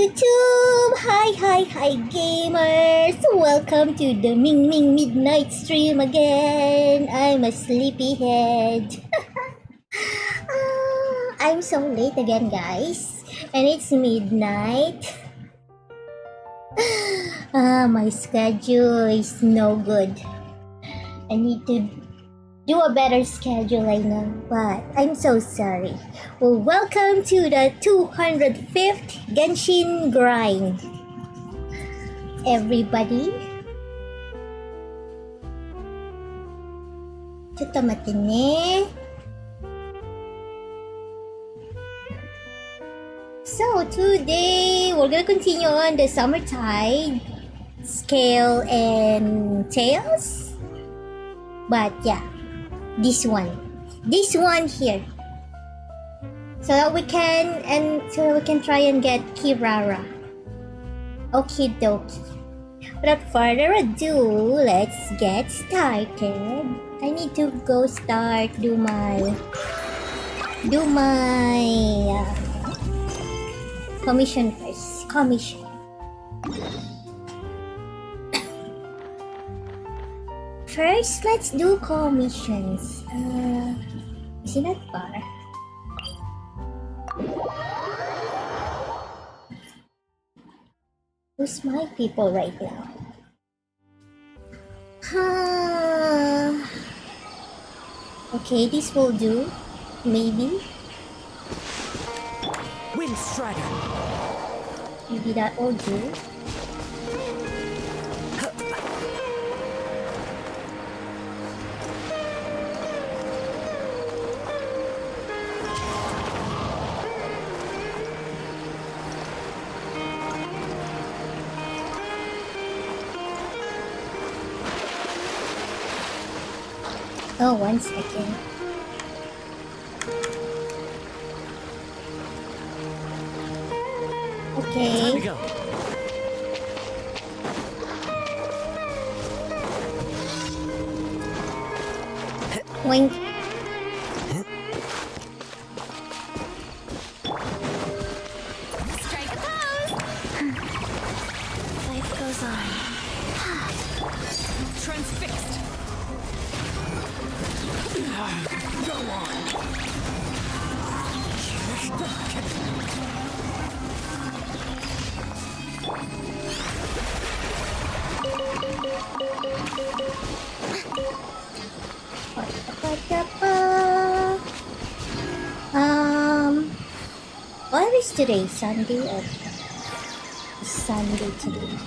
YouTube! Hi gamers! Welcome to the MingMing midnight stream again. I'm a sleepyhead. I'm so late again, guys. And it's midnight. My schedule is no good. I need to do a better schedule, I know, but I'm so sorry. Well, welcome to the 205th Genshin grind, everybody. Ito matine. So today we're gonna continue on the Summertide scale and tails, but yeah. This one here, so that we can try and get Kirara. Okie dokie. Without further ado, let's get started. I need to go do my commission first. First, let's do commissions. Is it that far? Who's my people right now? Okay, this will do. Maybe. Wind Strider. Maybe that will do. Oh, 1 second. Okay. Time to go. Wink. Strike a pose. Life goes on. Transfixed. Go on. What is today? Sunday or Sunday today?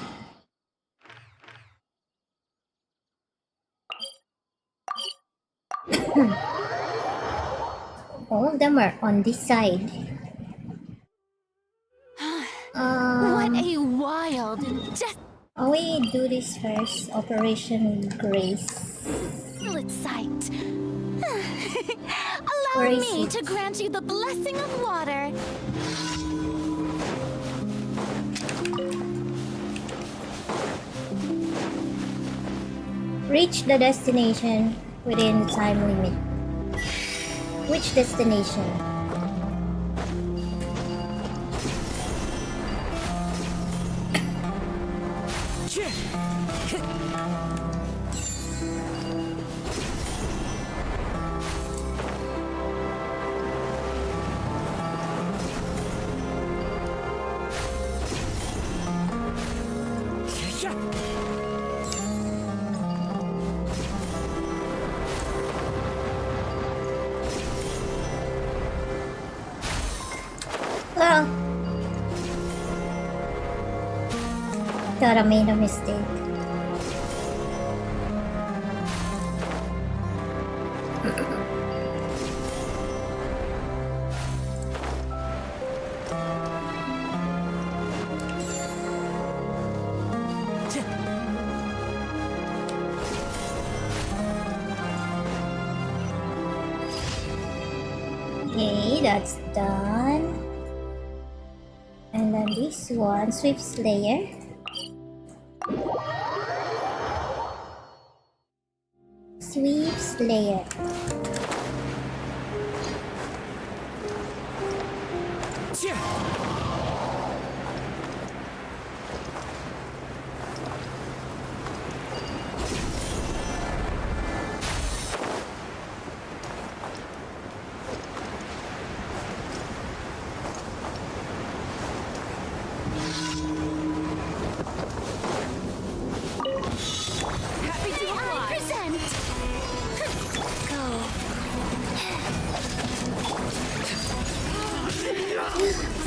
All of them are on this side. What a wild, We do this first. Operation Grace. desolate sight. Where Allow is me it? to grant you the blessing of water. Reach the destination within the time limit. Which destination? Oh. Thought I made a mistake. Okay, that's done. And then this one, Swift Slayer. Swift Slayer.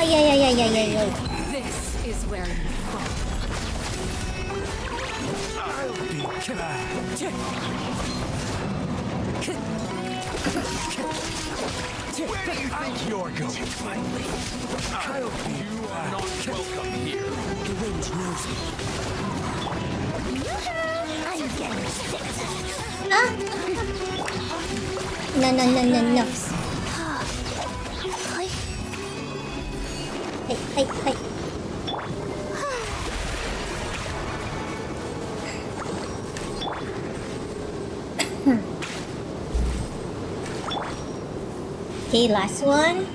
Ay, ay, ay, ay, ay, ay, ay. This is where you fall. I'll be Where do you think you're going? You are not welcome here. The wind knows me. I'm getting sick. Ah! No, no, no, no, no. Hey, hey, hey. Okay, last one.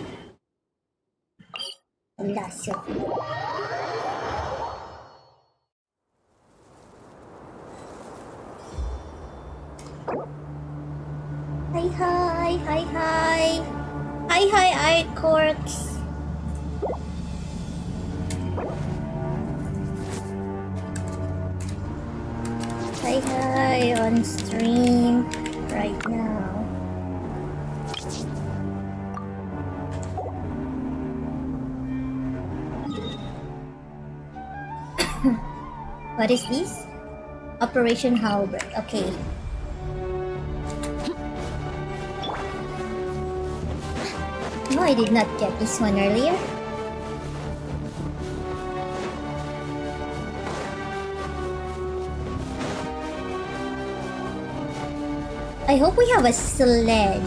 Last one. Hi, hi, hi, hi. Hi, hi, art corks. Hi, hi, on stream right now. What is this? Operation Halbert. Okay. No, I did not get this one earlier. I hope we have a sled.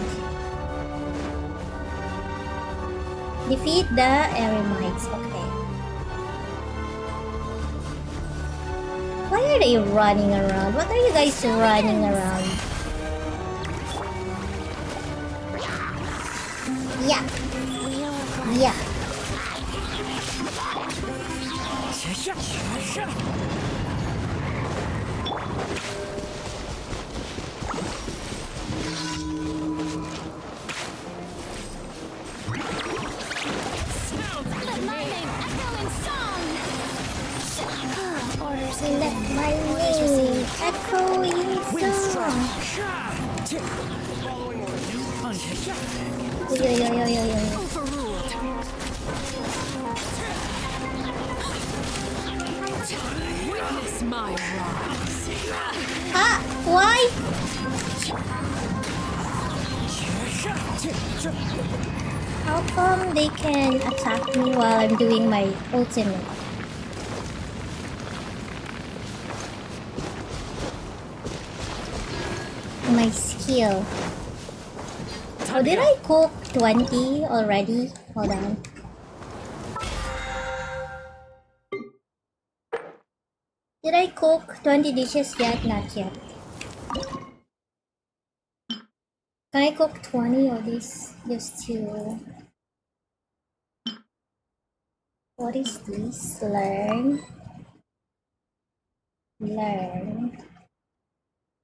Defeat the Eremites. Okay. Why are they running around? What are you guys running around? Yeah. Yeah. Let my name echo in song. Orders Let my name echo in song. Yo, yo, yo, yo, yo. overruled. Witness my rise. Ah! Why? How come they can attack me while I'm doing my ultimate? My skill. Oh, did I cook 20 already? Hold on. Did I cook 20 dishes yet? Not yet. Can I cook 20 or this? Just two. What is this? Learn. Learn.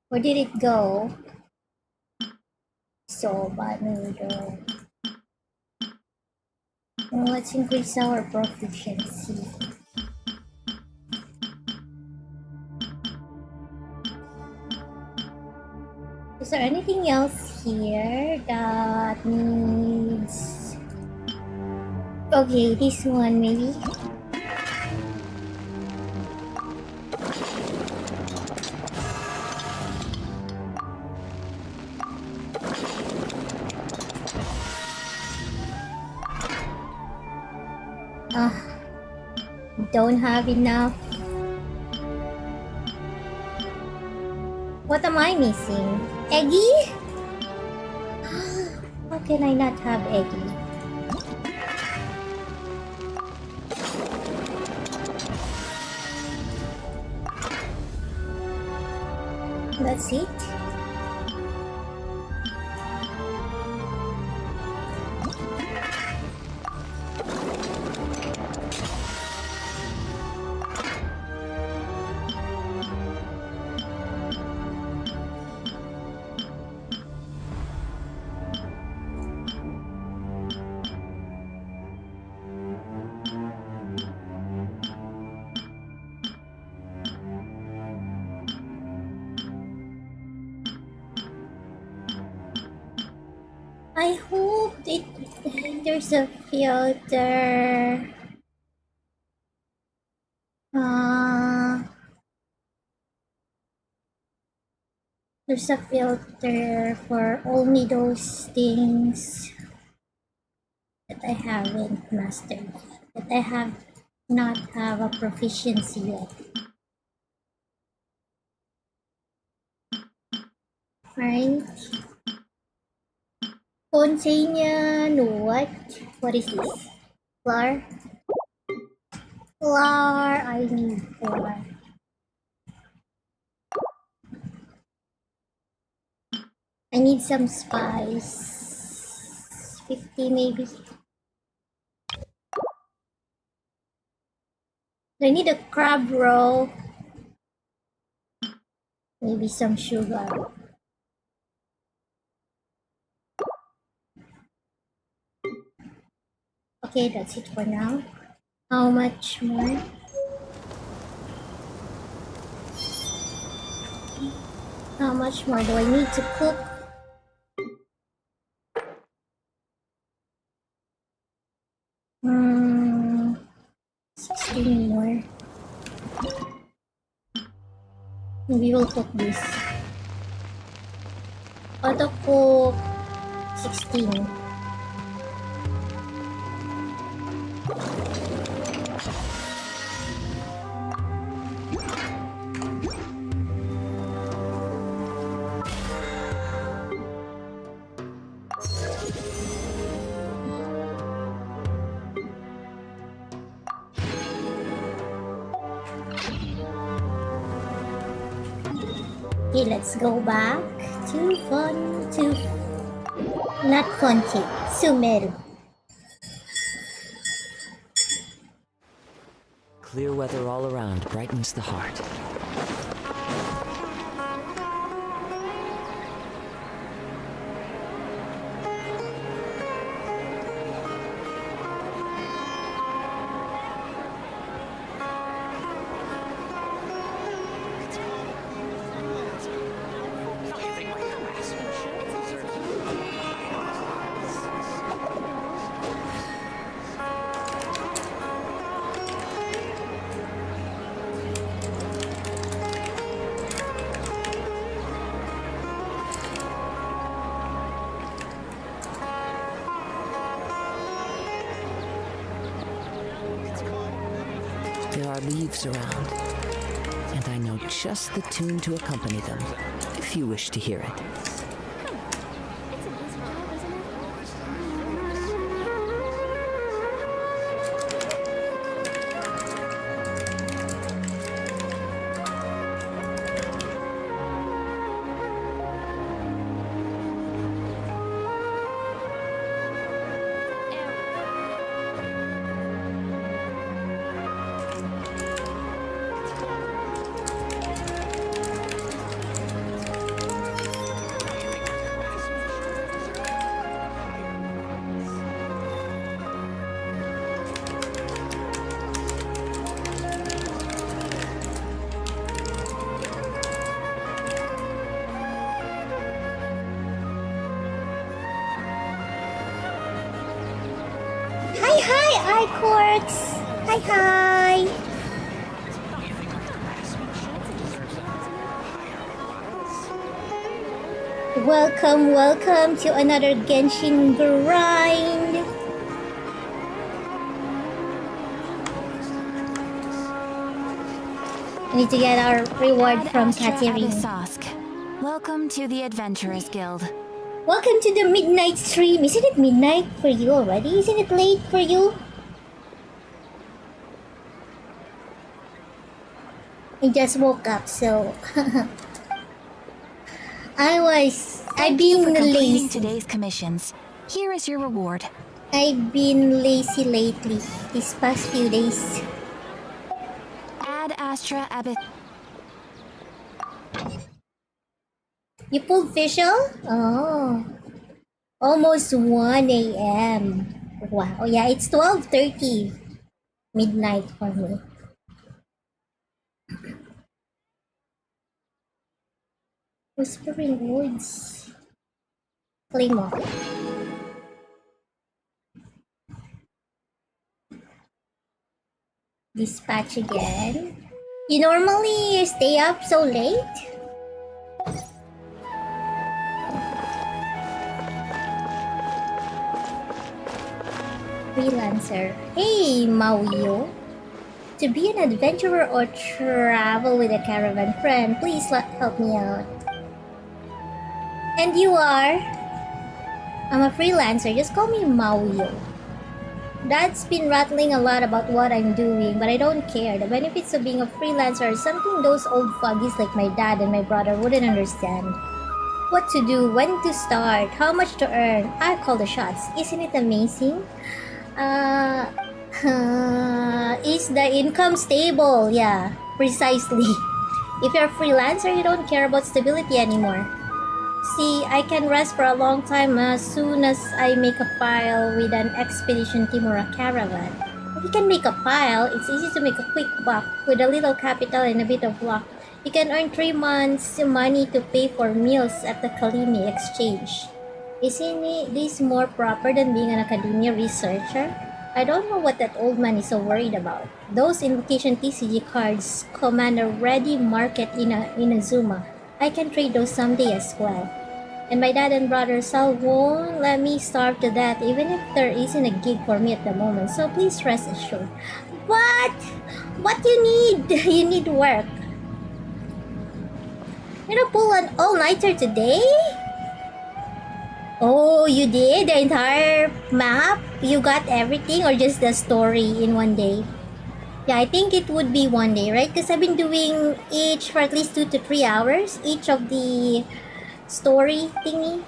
Where did it go? Soba noodle. Let's increase our proficiency. Is there anything else here that needs... Okay, this one maybe. Don't have enough. What am I missing? Eggy? How can I not have Eggy? That's it? I hope there's a filter. There's a filter for only those things that I haven't mastered, that I have not have a proficiency yet. Right? Container, what? What is this? Flour? Flour, I need flour. I need some spice. 50 maybe. I need a crab roll. Maybe some sugar. Okay, that's it for now. How much more? How much more do I need to cook? Hmm, 16 more. Maybe we'll cook this. Auto cook 16. Okay, let's go back to not Fonte, Sumel. Clear weather all around brightens the heart. There are leaves around, and I know just the tune to accompany them, if you wish to hear it. Hi, Icorks! Hi! Welcome to another Genshin grind! We need to get our reward from Katerina. Welcome to the Adventurers Guild. Welcome to the midnight stream. Isn't it midnight for you already? Isn't it late for you? I just woke up, so I've been lazy. Today's commissions. Here is your reward. I've been lazy lately, these past few days. Ad Astra Abyss. You pulled official? Oh. Almost 1 a.m. Wow. Yeah, it's 12:30 midnight for me. Whispering Woods. Claymore. Dispatch again. You normally stay up so late? Freelancer. Hey, Mauyo. To be an adventurer or travel with a caravan friend, please help me out. And you are? I'm a freelancer. Just call me Mauyo. Dad's been rattling a lot about what I'm doing, but I don't care. The benefits of being a freelancer are something those old foggies like my dad and my brother wouldn't understand. What to do, when to start, how much to earn. I call the shots. Isn't it amazing? Is the income stable? Yeah, precisely. If you're a freelancer, you don't care about stability anymore. See, I can rest for a long time as soon as I make a pile with an expedition team or a caravan. If you can make a pile, it's easy to make a quick buck. With a little capital and a bit of luck, you can earn 3 months' money to pay for meals at the Kalimi exchange. Isn't this more proper than being an academia researcher? I don't know what that old man is so worried about. Those invocation TCG cards command a ready market in Inazuma. I can trade those someday as well. And my dad and brother Sal won't let me starve to death even if there isn't a gig for me at the moment. So please rest assured. What? What you need? You need work. You're gonna pull an all-nighter today? Oh, you did? The entire map? You got everything or just the story in one day? Yeah, I think it would be one day, right? Because I've been doing each for at least 2 to 3 hours, each of the story thingy.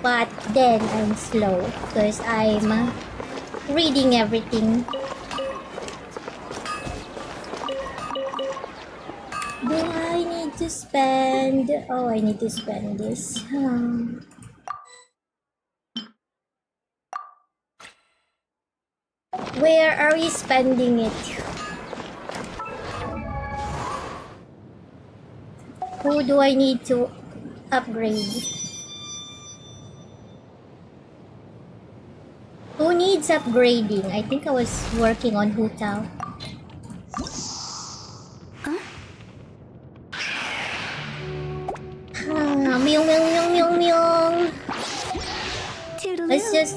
But then I'm slow because I'm reading everything. Do I need to spend... Oh, I need to spend this. Where are we spending it? Who do I need to upgrade? Who needs upgrading? I think I was working on Hu Tao. Myung, myung, myung, myung, myung. Let's just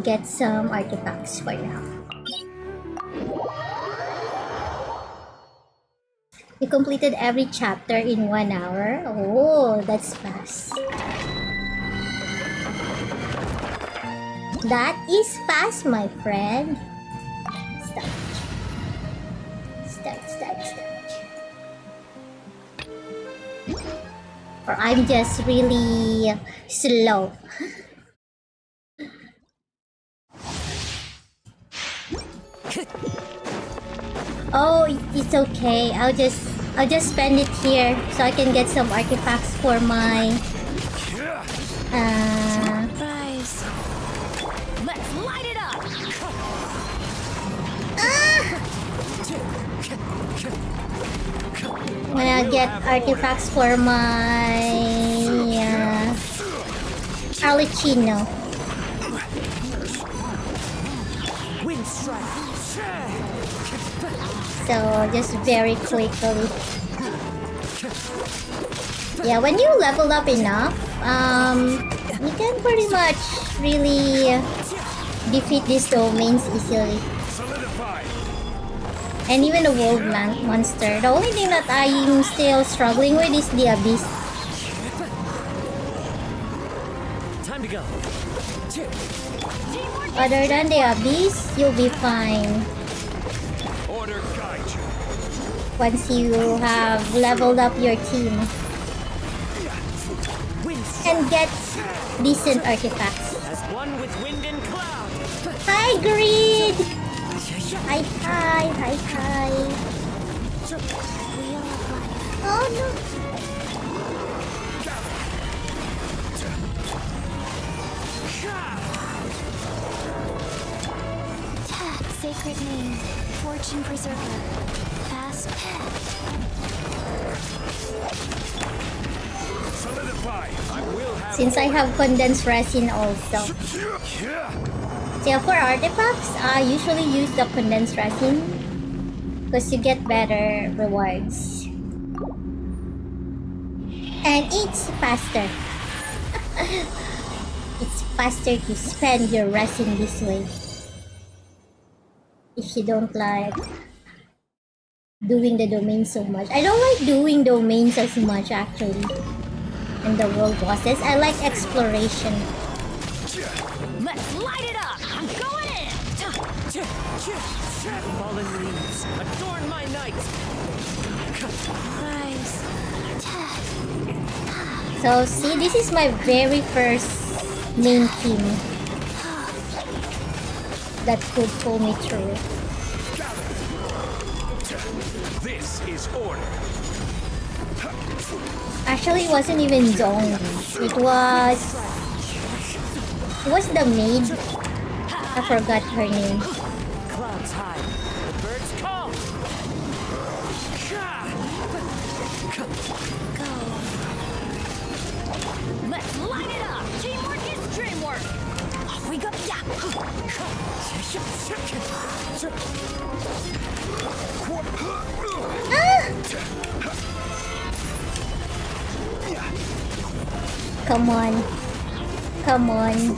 get some artifacts for now. You completed every chapter in 1 hour. Oh, that's fast. That is fast, my friend. Start. Or I'm just really slow. Oh, it's okay. I'll just spend it here so I can get some artifacts for my Surprise. Let's light it up. I'm gonna get artifacts for my Alicino. So just very quickly. Yeah, when you level up enough, you can pretty much really defeat these domains easily. And even the world monster. The only thing that I'm still struggling with is the abyss. Time to go. Other than the abyss, you'll be fine. Order guide you. Once you have leveled up your team and get decent artifacts. As one with wind and cloud. Hi, Greed! Hi. Oh no! Sacred name, fortune preserver, fast pet. Solidify. I will have. Since I have condensed resin also. So yeah, for artifacts, I usually use the condensed resin because you get better rewards. And it's faster. It's faster to spend your resin this way. If you don't like doing the domain so much. I don't like doing domains as much actually. And the world bosses. I like exploration. Let's light it up! I'm going in! Fallen leaves, adorn my night. Rise. So see, this is my very first main team that could pull me through. This is order. Actually, it wasn't even zombies. It was the maid. I forgot her name. Clouds high, the birds call. Go. Let's light it up! Teamwork is dreamwork! Off we go! Yeah! Come on. Come on.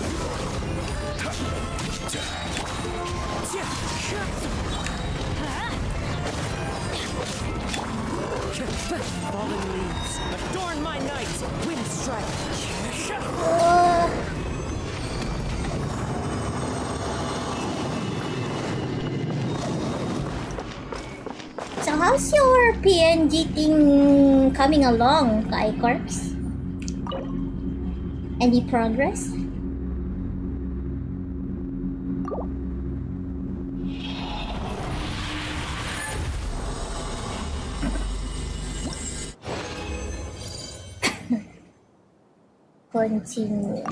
Fallen leaves, adorn my night. Wind strike. So how's your PNG thing coming along, Kai Corps? Any progress? Continue.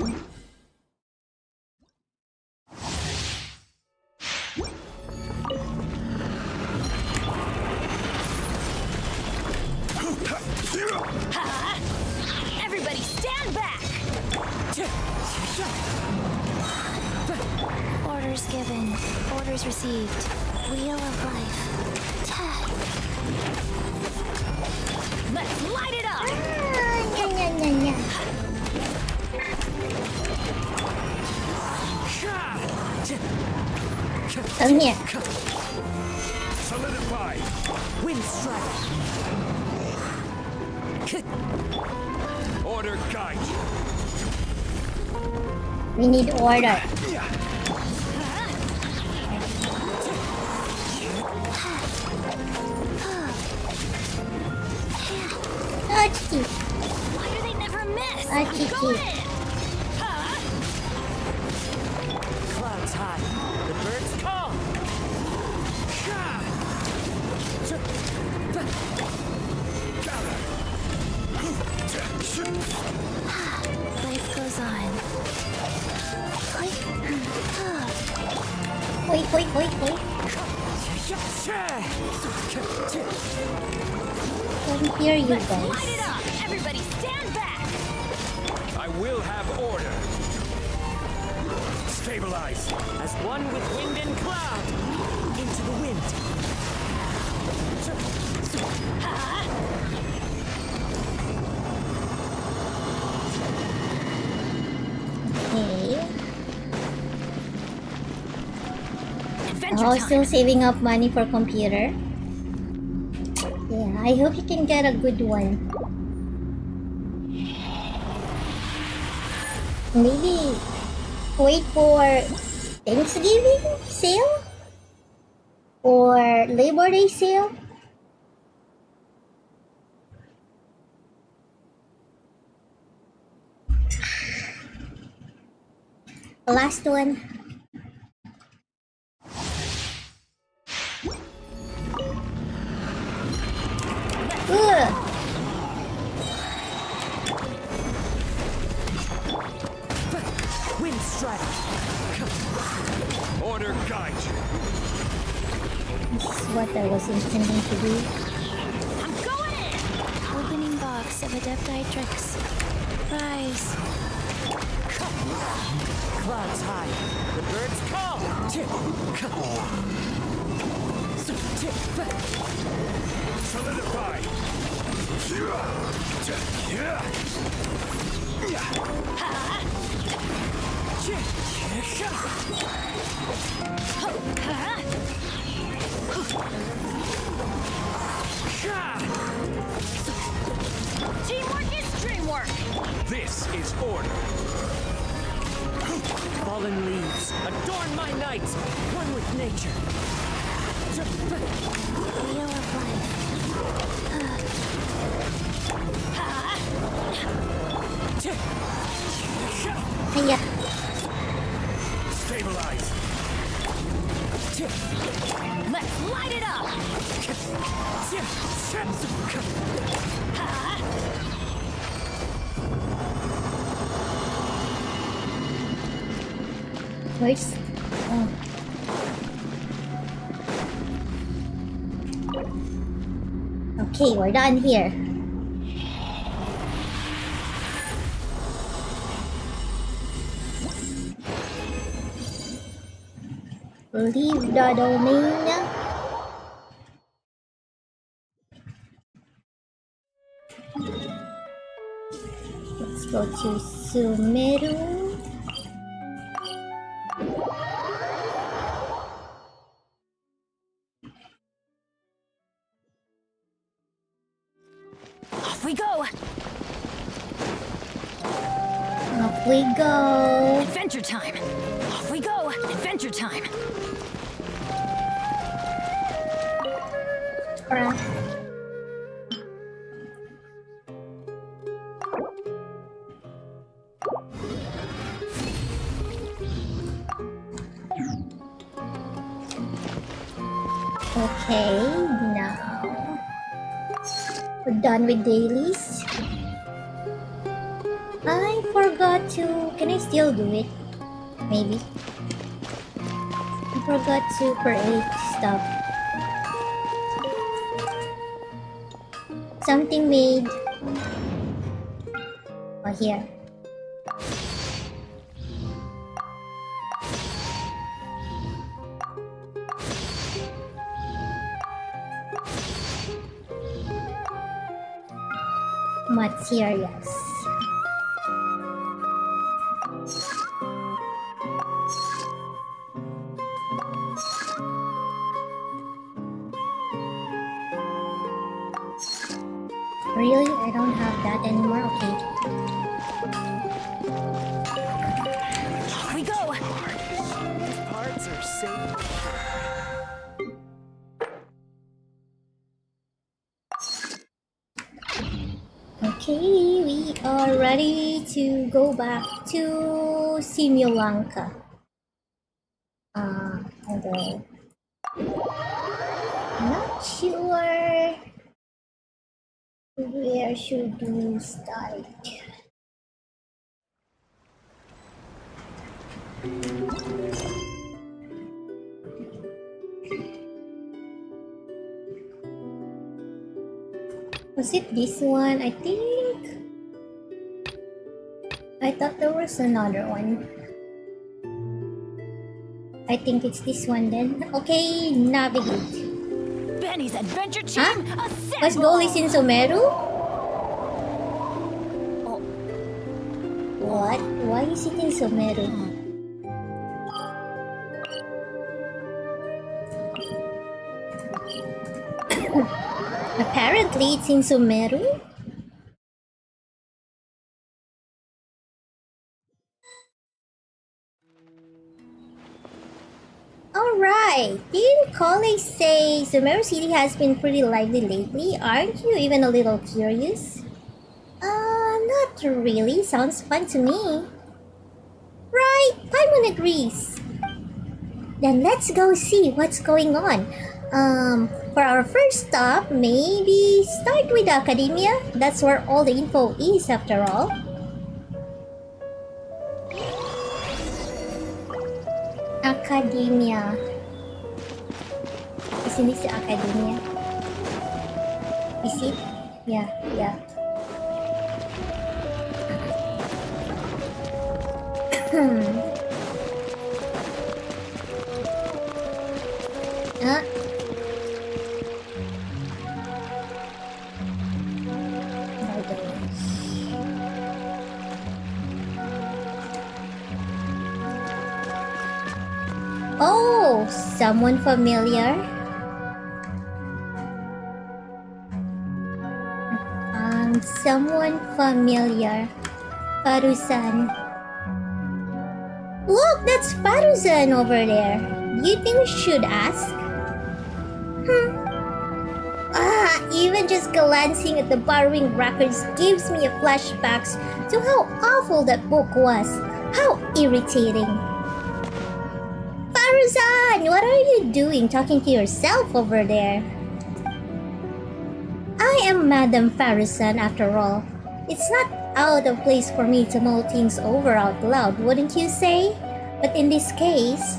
Everybody stand back! Orders given. Orders received. Wheel of life. Let's light it up! Come here. Solidify. Wind strike. Order guide. We need order. Achiki. Why do they never miss? Achiki. Go in! Clouds high, the birds call. Life goes on. Wait, wait, wait, wait. Don't hear you Light it guys. up! Everybody stand back! I will have order. Stabilize. As one with wind and cloud. Into the wind. Okay. Adventure Oh, time! still saving up money for computer. Yeah, I hope you can get a good one. Maybe wait for Thanksgiving sale? Or Labor Day sale? Last one. Ugh. Wind strike. Order guide. This is what I was intending to do. I'm going in! Opening box of Adepti Tricks. Rise. Clouds high, the birds call. Solidify. Teamwork is dreamwork. This is order. Fallen leaves, adorn my night, one with nature. Wheel of life. Hiya. Stabilize. Let's light it up. Where's... Oh. Okay, we're done here. Leave the domain. Let's go to Sumeru. Off we go. Off we go. Adventure time. Off we go. Adventure time. Crap. Okay, now we're done with dailies. I forgot to... Can I still do it? Maybe. I forgot Super 8 stuff. Something made... Oh, here. Materials. Really? I don't have that anymore? Okay. Off we go. Parts are safe. Okay, we are ready to go back to Simulanka. Although not sure where should we start. Was it this one? I think. I thought there was another one. I think it's this one then. Okay, navigate. Benny's adventure Huh? team. Assemble. Let's go listen to Meru. Oh, What? Why is it in Sumeru? Apparently, it's in Sumeru. Alright, didn't colleagues say Sumeru City has been pretty lively lately? Aren't you even a little curious? Not really. Sounds fun to me. Right, Paimon agrees. Then let's go see what's going on. For our first stop, maybe start with Academia. That's where all the info is after all. Academia. Isn't this the Academia? Is it? Yeah. Huh? Oh, someone familiar? Someone familiar. Faruzan. Look, that's Faruzan over there. Do you think we should ask? Even just glancing at the borrowing records gives me a flashbacks to how awful that book was. How irritating. Faruzan, what are you doing talking to yourself over there? I am Madame Faruzan after all. It's not out of place for me to mull things over out loud, wouldn't you say? But in this case...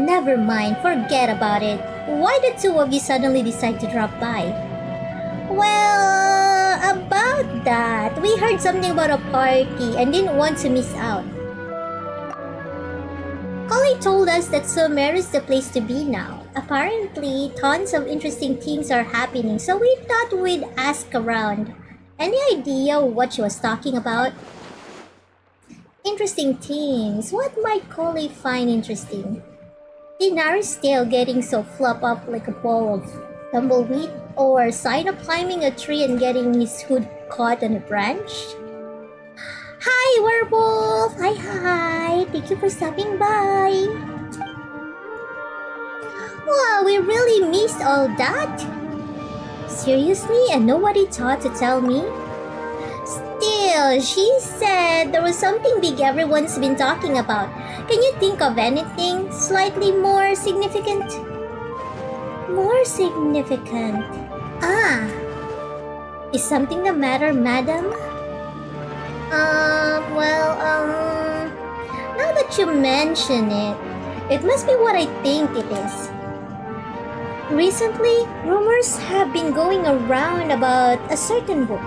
never mind, forget about it. Why the two of you suddenly decide to drop by? Well, about that, we heard something about a party and didn't want to miss out. Collie told us that Summer is the place to be now. Apparently, tons of interesting things are happening, so we thought we'd ask around. Any idea what she was talking about? Interesting things. What might Collie find interesting? Dinari's tail getting so flop up like a ball of tumbleweed? Or Sino climbing a tree and getting his hood caught on a branch? Hi, Werewolf! Hi! Thank you for stopping by! Wow, we really missed all that? Seriously? And nobody thought to tell me? Still, she said there was something big everyone's been talking about. Can you think of anything slightly more significant? More significant? Is something the matter, madam? Now that you mention it, it must be what I think it is. Recently, rumors have been going around about a certain book.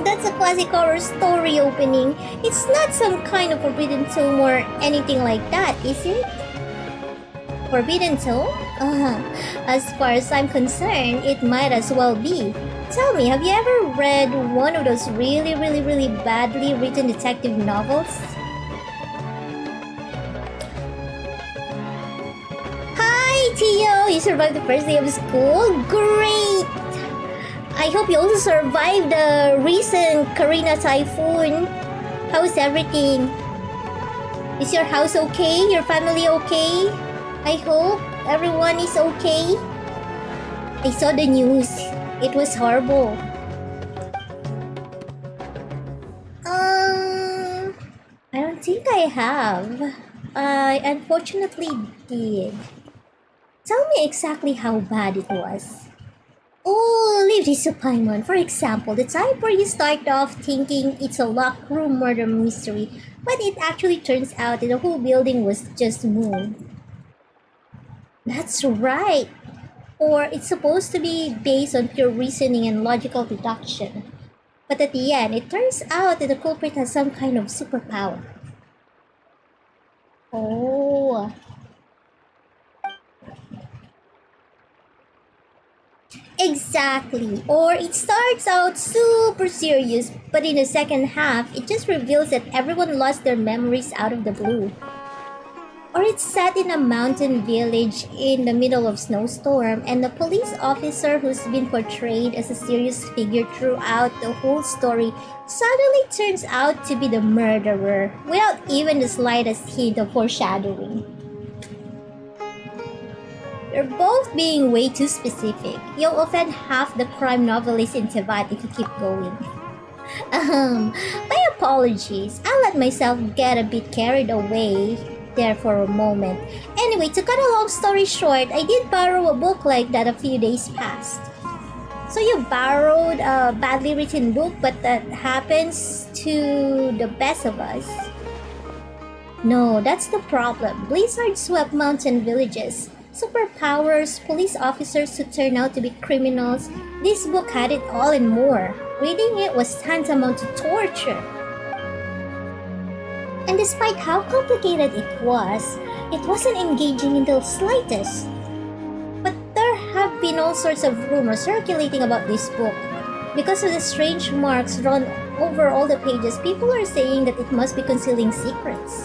That's a classic horror story opening. It's not some kind of forbidden tome or anything like that, is it? Forbidden tome? As far as I'm concerned, it might as well be. Tell me, have you ever read one of those really badly written detective novels? Hi, Tio! You survived the first day of school? Great! I hope you also survived the recent Karina typhoon. How's everything? Is your house okay? Your family okay? I hope everyone is okay. I saw the news. It was horrible. I don't think I have. I unfortunately did. Tell me exactly how bad it was. Oh, leave this to Paimon. For example, the type where you start off thinking it's a locked room murder mystery, but it actually turns out that the whole building was just moved. That's right. Or it's supposed to be based on pure reasoning and logical deduction. But at the end, it turns out that the culprit has some kind of superpower. Oh. Exactly. Or it starts out super serious, but in the second half, it just reveals that everyone lost their memories out of the blue. Or it's set in a mountain village in the middle of snowstorm, and the police officer who's been portrayed as a serious figure throughout the whole story suddenly turns out to be the murderer without even the slightest hint of foreshadowing. You're both being way too specific. You'll offend half the crime novelists in Tibet if you keep going. My apologies. I let myself get a bit carried away there for a moment. Anyway, to cut a long story short, I did borrow a book like that a few days past. So you borrowed a badly written book, but that happens to the best of us. No, that's the problem. Blizzard swept mountain villages. Superpowers, police officers who turn out to be criminals. This book had it all and more. reading it was tantamount to torture. And despite how complicated it wasn't engaging in the slightest. But there have been all sorts of rumors circulating about this book. Because of the strange marks drawn over all the pages, people are saying that it must be concealing secrets.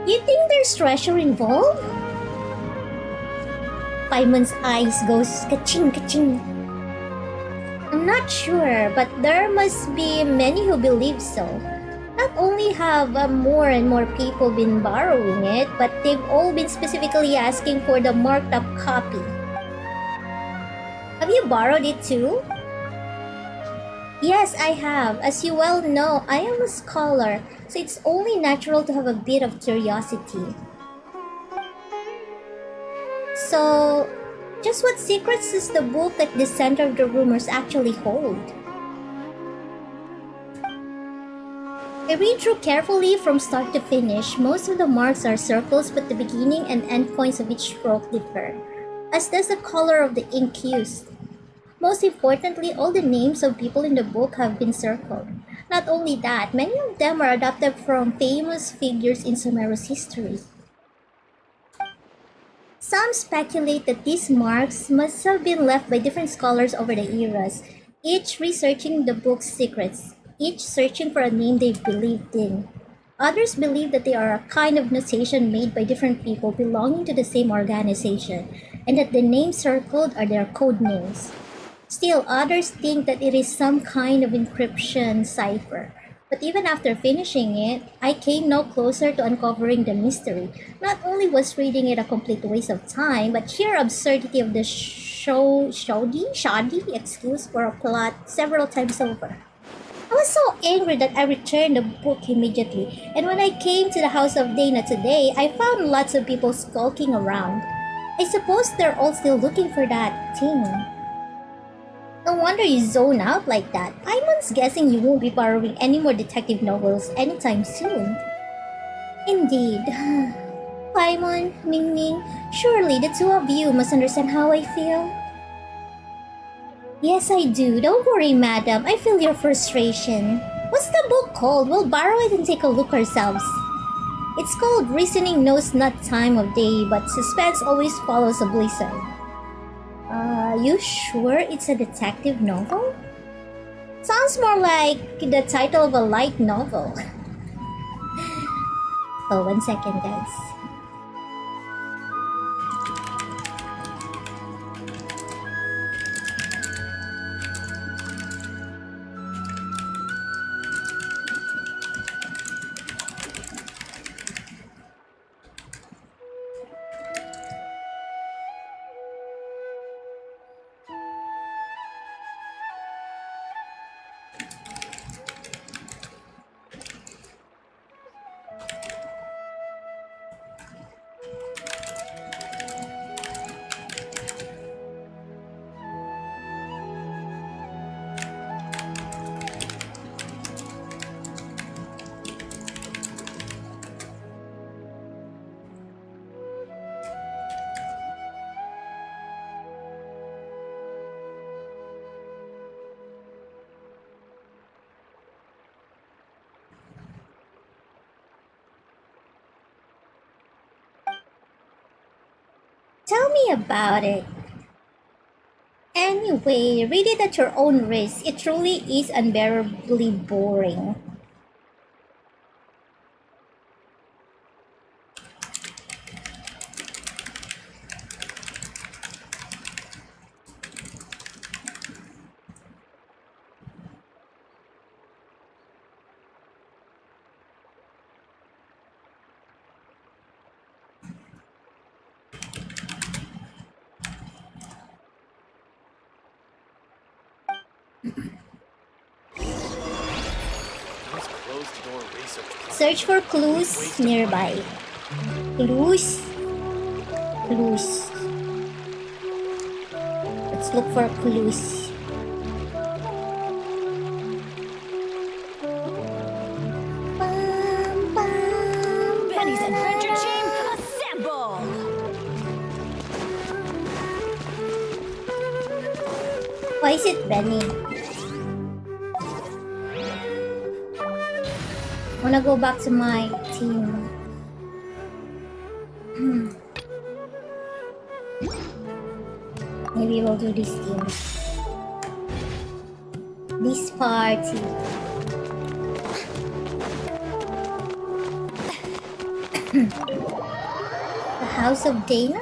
You think there's treasure involved? Paimon's eyes goes ka-ching ka-ching. I'm not sure, but there must be many who believe so. Not only have more and more people been borrowing it, but they've all been specifically asking for the marked up copy. Have you borrowed it too? Yes, I have. As you well know, I am a scholar, so it's only natural to have a bit of curiosity. So, just what secrets does the book at the center of the rumors actually hold? I read through carefully from start to finish. Most of the marks are circles, but the beginning and end points of each stroke differ, as does the color of the ink used. Most importantly, all the names of people in the book have been circled. Not only that, many of them are adapted from famous figures in Sumeru's history. Some speculate that these marks must have been left by different scholars over the eras, each researching the book's secrets, each searching for a name they believed in. Others believe that they are a kind of notation made by different people belonging to the same organization, and that the names circled are their code names. Still, others think that it is some kind of encryption cipher. But even after finishing it, I came no closer to uncovering the mystery. Not only was reading it a complete waste of time, but sheer absurdity of the shoddy excuse for a plot several times over. I was so angry that I returned the book immediately, and when I came to the house of Dana today, I found lots of people skulking around. I suppose they're all still looking for that thing. No wonder you zone out like that. Paimon's guessing you won't be borrowing any more detective novels anytime soon. Indeed. Paimon, MingMing, surely the two of you must understand how I feel. Yes, I do. Don't worry, madam. I feel your frustration. What's the book called? We'll borrow it and take a look ourselves. It's called Reasoning Knows Not Time of Day, but suspense always follows a blizzard. You sure it's a detective novel? Sounds more like the title of a light novel. Oh, 1 second, guys. Tell me about it. Anyway, read it at your own risk. It truly is unbearably boring. Search for clues nearby. Clues? Clues. Let's look for clues. Benny's adventure team, assemble! Why is it Benny? Wanna go back to my team. Maybe we'll do this team. This party. The House of Dana?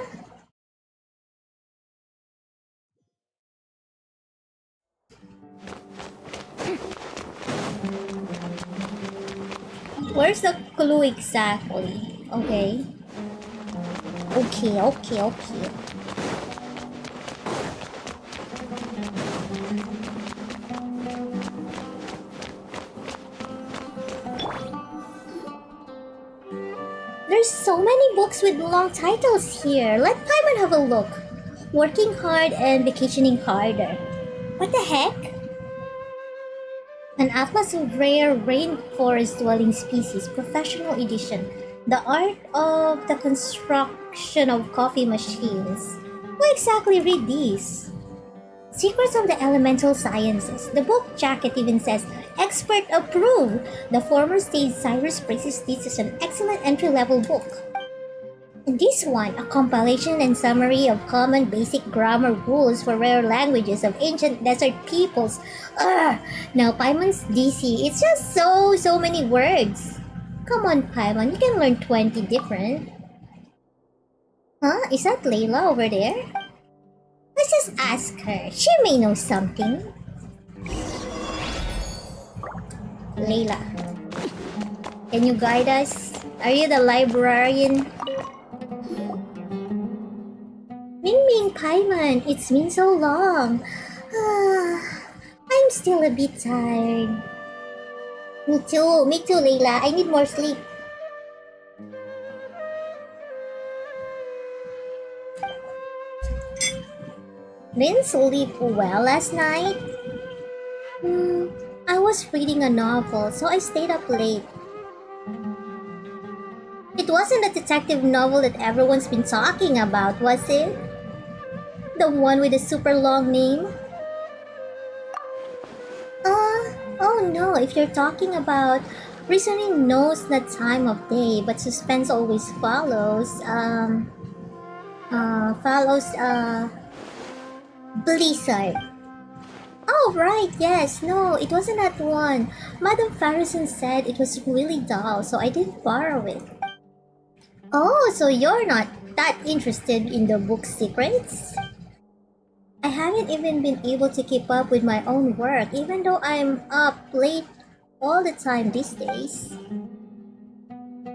Where's the clue exactly? Okay. Okay. There's so many books with long titles here. Let Paimon have a look. Working hard and vacationing harder. What the heck? An Atlas of Rare Rainforest Dwelling Species, Professional Edition. The Art of the Construction of Coffee Machines. Who exactly read these? Secrets of the Elemental Sciences. The book jacket even says, Expert Approved! The former stage Cyrus praises this as an excellent entry-level book. And this one, a compilation and summary of common basic grammar rules for rare languages of ancient desert peoples. Ugh! Now Paimon's DC, it's just so many words. Come on, Paimon, you can learn 20 different. Huh? Is that Layla over there? Let's just ask her. She may know something. Layla, can you guide us? Are you the librarian? MingMing, Paimon, it's been so long. I'm still a bit tired. Me too, Layla. I need more sleep. Didn't sleep well last night? I was reading a novel, so I stayed up late. It wasn't a detective novel that everyone's been talking about, was it? The one with the super long name? Oh no, if you're talking about reasoning knows the time of day, but suspense always follows, Blizzard. Oh, right, yes. No, it wasn't that one. Madame Farrison said it was really dull, so I didn't borrow it. Oh, so you're not that interested in the book's secrets? I haven't even been able to keep up with my own work, even though I'm up late all the time these days.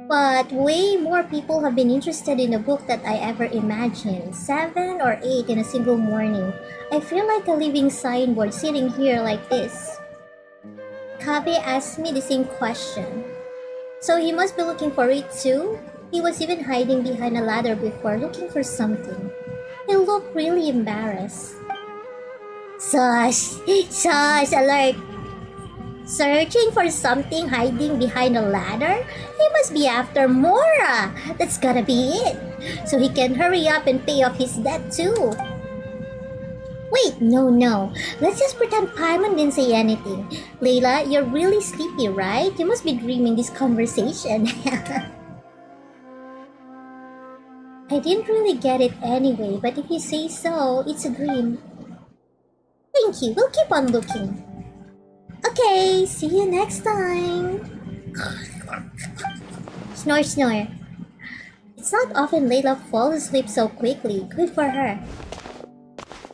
But way more people have been interested in the book than I ever imagined. 7 or 8 in a single morning. I feel like a living signboard sitting here like this. Kabe asked me the same question. So he must be looking for it too? He was even hiding behind a ladder before looking for something. He looked really embarrassed. Sus! Sus! Alert! Searching for something hiding behind a ladder? He must be after Mora! That's gotta be it! So he can hurry up and pay off his debt too. Wait, no. Let's just pretend Paimon didn't say anything. Layla, you're really sleepy, right? You must be dreaming this conversation. I didn't really get it anyway, but if you say so, it's a dream. Thank you, we'll keep on looking. Okay, see you next time. Snore, snore. It's not often Layla falls asleep so quickly. Good for her.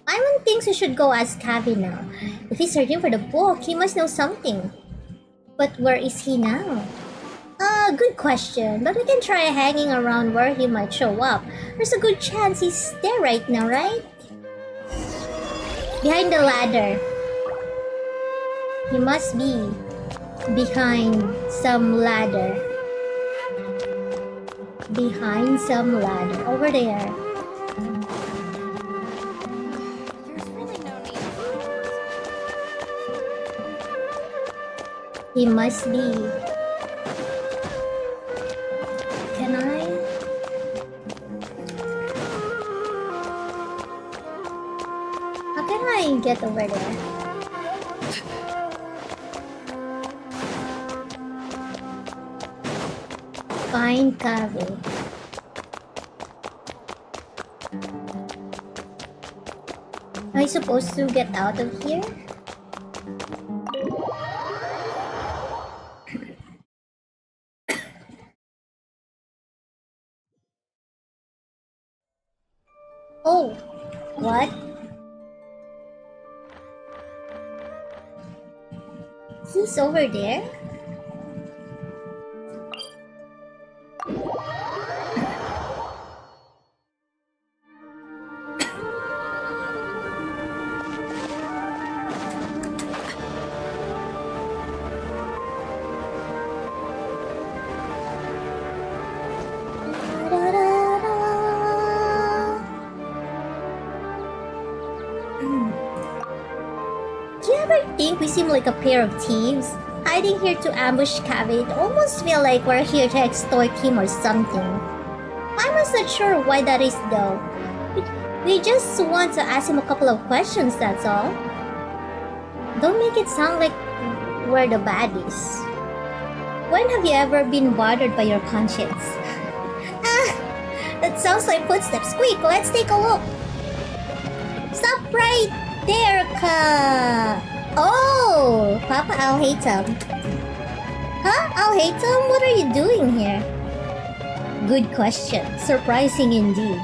Paimon thinks we should go ask Kavi now. If he's searching for the book, he must know something. But where is he now? Good question. But we can try hanging around where he might show up. There's a good chance he's there right now, right? Behind the ladder. He must be behind some ladder. Behind some ladder. Over there. There's really no need. He must be. Can I? How can I get over there? find Kaveh. Am I supposed to get out of here? Oh, what? He's over there? Do you ever think we seem like a pair of thieves? Hiding here to ambush Kaveh, it almost feel like we're here to extort him or something. I'm not sure why that is though. We just want to ask him a couple of questions, that's all. Don't make it sound like we're the baddies. When have you ever been bothered by your conscience? That sounds like footsteps. Quick, let's take a look. Stop right there, Ka. Oh, Papa Al-Haytham. Huh? Al-Haytham, what are you doing here? Good question. Surprising indeed.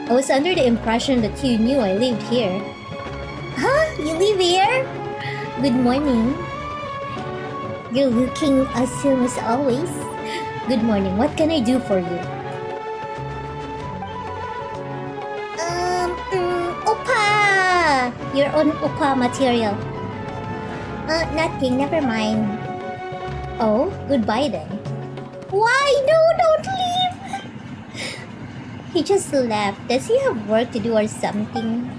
I was under the impression that you knew I lived here. Huh? You live here? Good morning. You're looking awesome as always. Good morning. What can I do for you? Opa! Your own Opa material. Nothing. Never mind. Oh, goodbye then. Why? No, don't leave! He just left. Does he have work to do or something?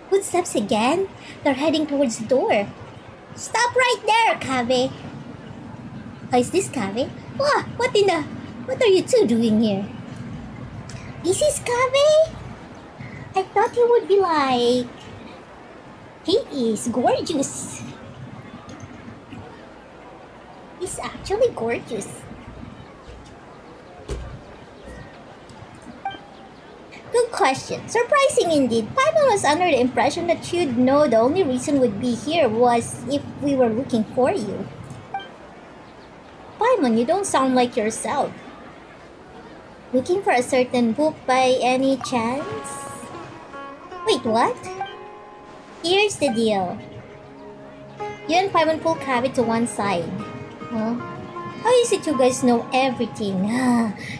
Footsteps again? They're heading towards the door. Stop right there, Kaveh. Oh, is this Kaveh? What are you two doing here? This is Kaveh? I thought he would be like... He is gorgeous. He's actually gorgeous. Good question. Surprising indeed. Paimon was under the impression that you'd know the only reason we'd be here was if we were looking for you. Paimon, you don't sound like yourself. Looking for a certain book by any chance? Wait, what? Here's the deal. You and Paimon pull Kaveh to one side. Huh? How is it you guys know everything?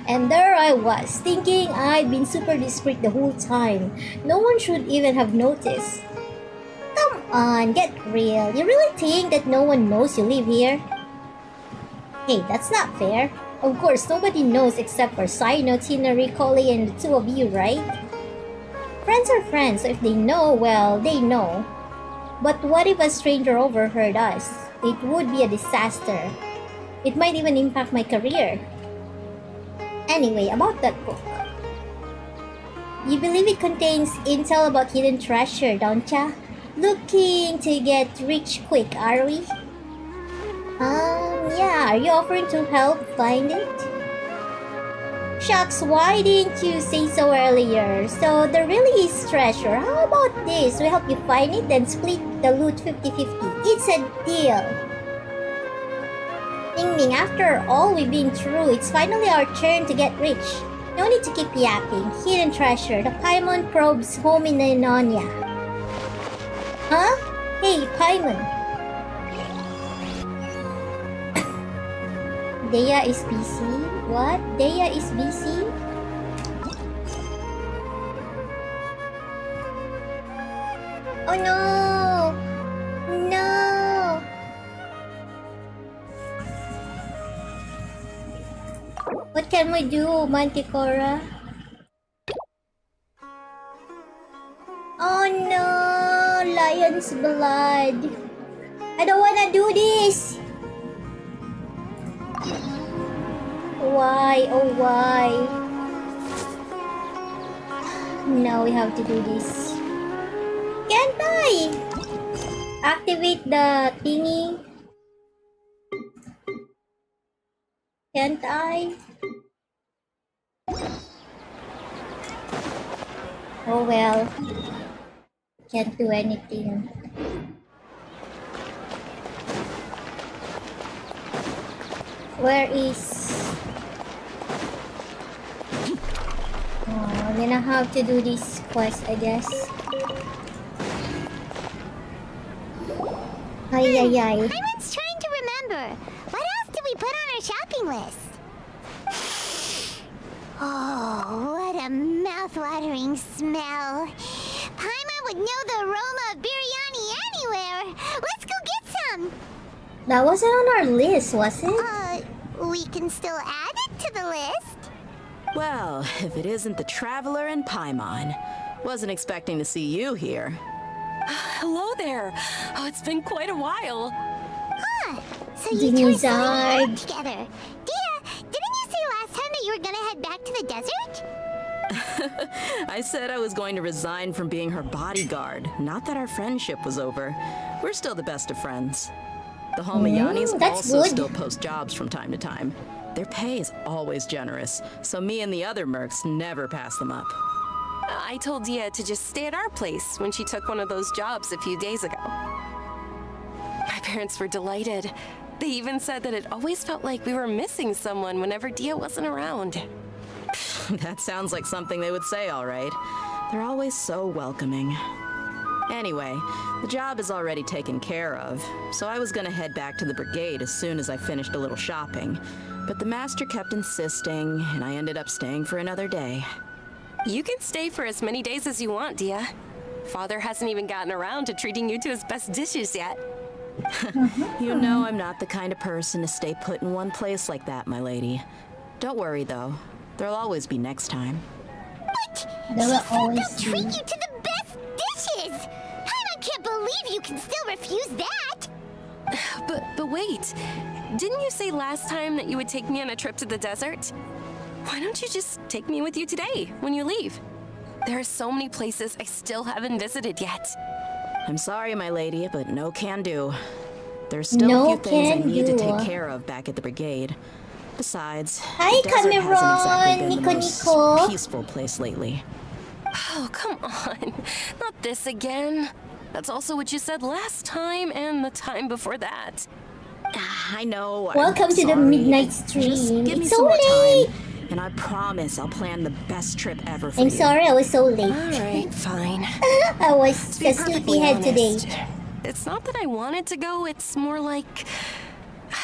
And there I was, thinking I'd been super discreet the whole time. No one should even have noticed. Come on, get real. You really think that no one knows you live here? Hey, that's not fair. Of course, nobody knows except for Sino, Tina, Ricoli, and the two of you, right? Friends are friends, so if they know, well, they know. But what if a stranger overheard us? It would be a disaster. It might even impact my career. Anyway, about that book. You believe it contains intel about hidden treasure, don't ya? Looking to get rich quick, are we? Yeah, are you offering to help find it? Shucks, why didn't you say so earlier? So there really is treasure. How about this? We help you find it, then split the loot 50-50. It's a deal. MingMing, after all we've been through, it's finally our turn to get rich. No need to keep yapping. Hidden treasure. The Paimon probes home in Inonia. Huh? Hey, Paimon. Dea is busy? What? Dea is busy? Oh no! No! What can we do, Manticora? Oh no! Lion's blood! I don't wanna do this! Why? Oh why? Now we have to do this. Can't I? Activate the thingy. Can't I? Oh well. Can't do anything. Where is... Oh, I'm gonna have to do this quest, I guess. Ay, ay, ay. Everyone's trying to remember. What else did we put on our shopping list? Oh, what a mouth-watering smell. Paimon would know the aroma of biryani anywhere. Let's go get some. That wasn't on our list, was it? We can still add it to the list. Well, if it isn't the Traveler and Paimon. Wasn't expecting to see you here. Hello there. Oh, it's been quite a while. Huh. So you two are Dinozard. going together. Dia, didn't you say last time that you were gonna head back to the desert? I said I was going to resign from being her bodyguard. Not that our friendship was over. We're still the best of friends. The Homayanis that's also good. still post jobs from time to time. Their pay is always generous, so me and the other mercs never pass them up. I told Dia to just stay at our place when she took one of those jobs a few days ago. My parents were delighted. They even said that it always felt like we were missing someone whenever Dia wasn't around. That sounds like something they would say, all right. They're always so welcoming. Anyway, the job is already taken care of, so I was gonna head back to the brigade as soon as I finished a little shopping. But the master kept insisting, and I ended up staying for another day. You can stay for as many days as you want, Dia. Father hasn't even gotten around to treating you to his best dishes yet. You know I'm not the kind of person to stay put in one place like that, my lady. Don't worry, though. There'll always be next time. There will They'll always treat be. you to the best dishes. I can't believe you can still refuse that. But wait, didn't you say last time that you would take me on a trip to the desert? Why don't you just take me with you today when you leave? There are so many places I still haven't visited yet. I'm sorry, my lady, but no can do. There's still No a few things I can need to do. take care of back at the brigade. Besides, Hi, the desert hasn't exactly been Nico the most Nico. peaceful place lately. Oh, come on. Not this again. That's also what you said last time and the time before that. I know. I'm Welcome to the sorry. midnight stream. Just give me It's some so more late. time, and I promise I'll plan the best trip ever for I'm you. sorry I was so late. All right, fine. I was To be a perfectly sleepyhead today. honest, it's not that I wanted to go, it's more like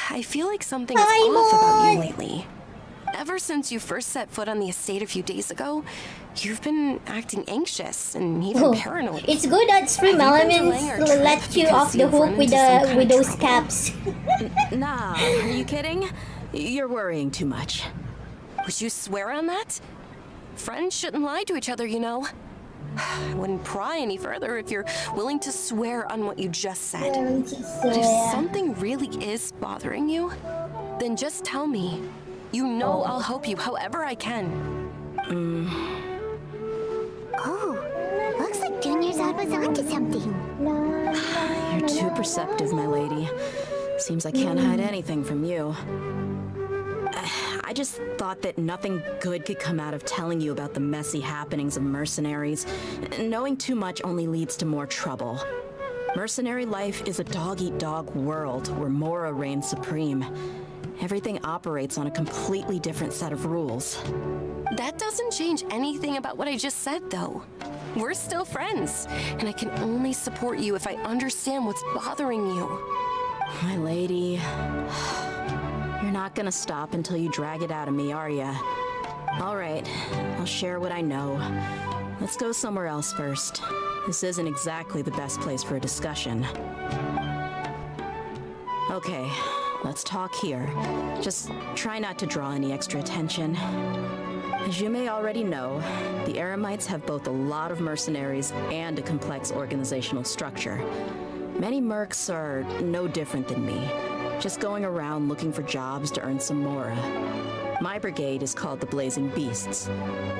I feel like something is Hi, off about you Mon. lately. Ever since you first set foot on the estate a few days ago, you've been acting anxious and even Oh, paranoid. it's good that Stream Have you been Elements delaying our trip let you because off the you've hook run with into some kind with of those trouble? caps. Nah, are you kidding? You're worrying too much. Would you swear on that? Friends shouldn't lie to each other, you know. I wouldn't pry any further if you're willing to swear on what you just said. But if something really is bothering you, then just tell me. You know I'll help you however I can. Oh, looks like Junior's was onto something. You're too perceptive, my lady. Seems I can't hide anything from you. I just thought that nothing good could come out of telling you about the messy happenings of mercenaries. Knowing too much only leads to more trouble. Mercenary life is a dog-eat-dog world where Mora reigns supreme. Everything operates on a completely different set of rules. That doesn't change anything about what I just said, though. We're still friends, and I can only support you if I understand what's bothering you. My lady, you're not gonna stop until you drag it out of me, are ya? All right, I'll share what I know. Let's go somewhere else first. This isn't exactly the best place for a discussion. Okay, let's talk here. Just try not to draw any extra attention. As you may already know, the Eremites have both a lot of mercenaries and a complex organizational structure. Many mercs are no different than me, just going around looking for jobs to earn some mora. My brigade is called the Blazing Beasts.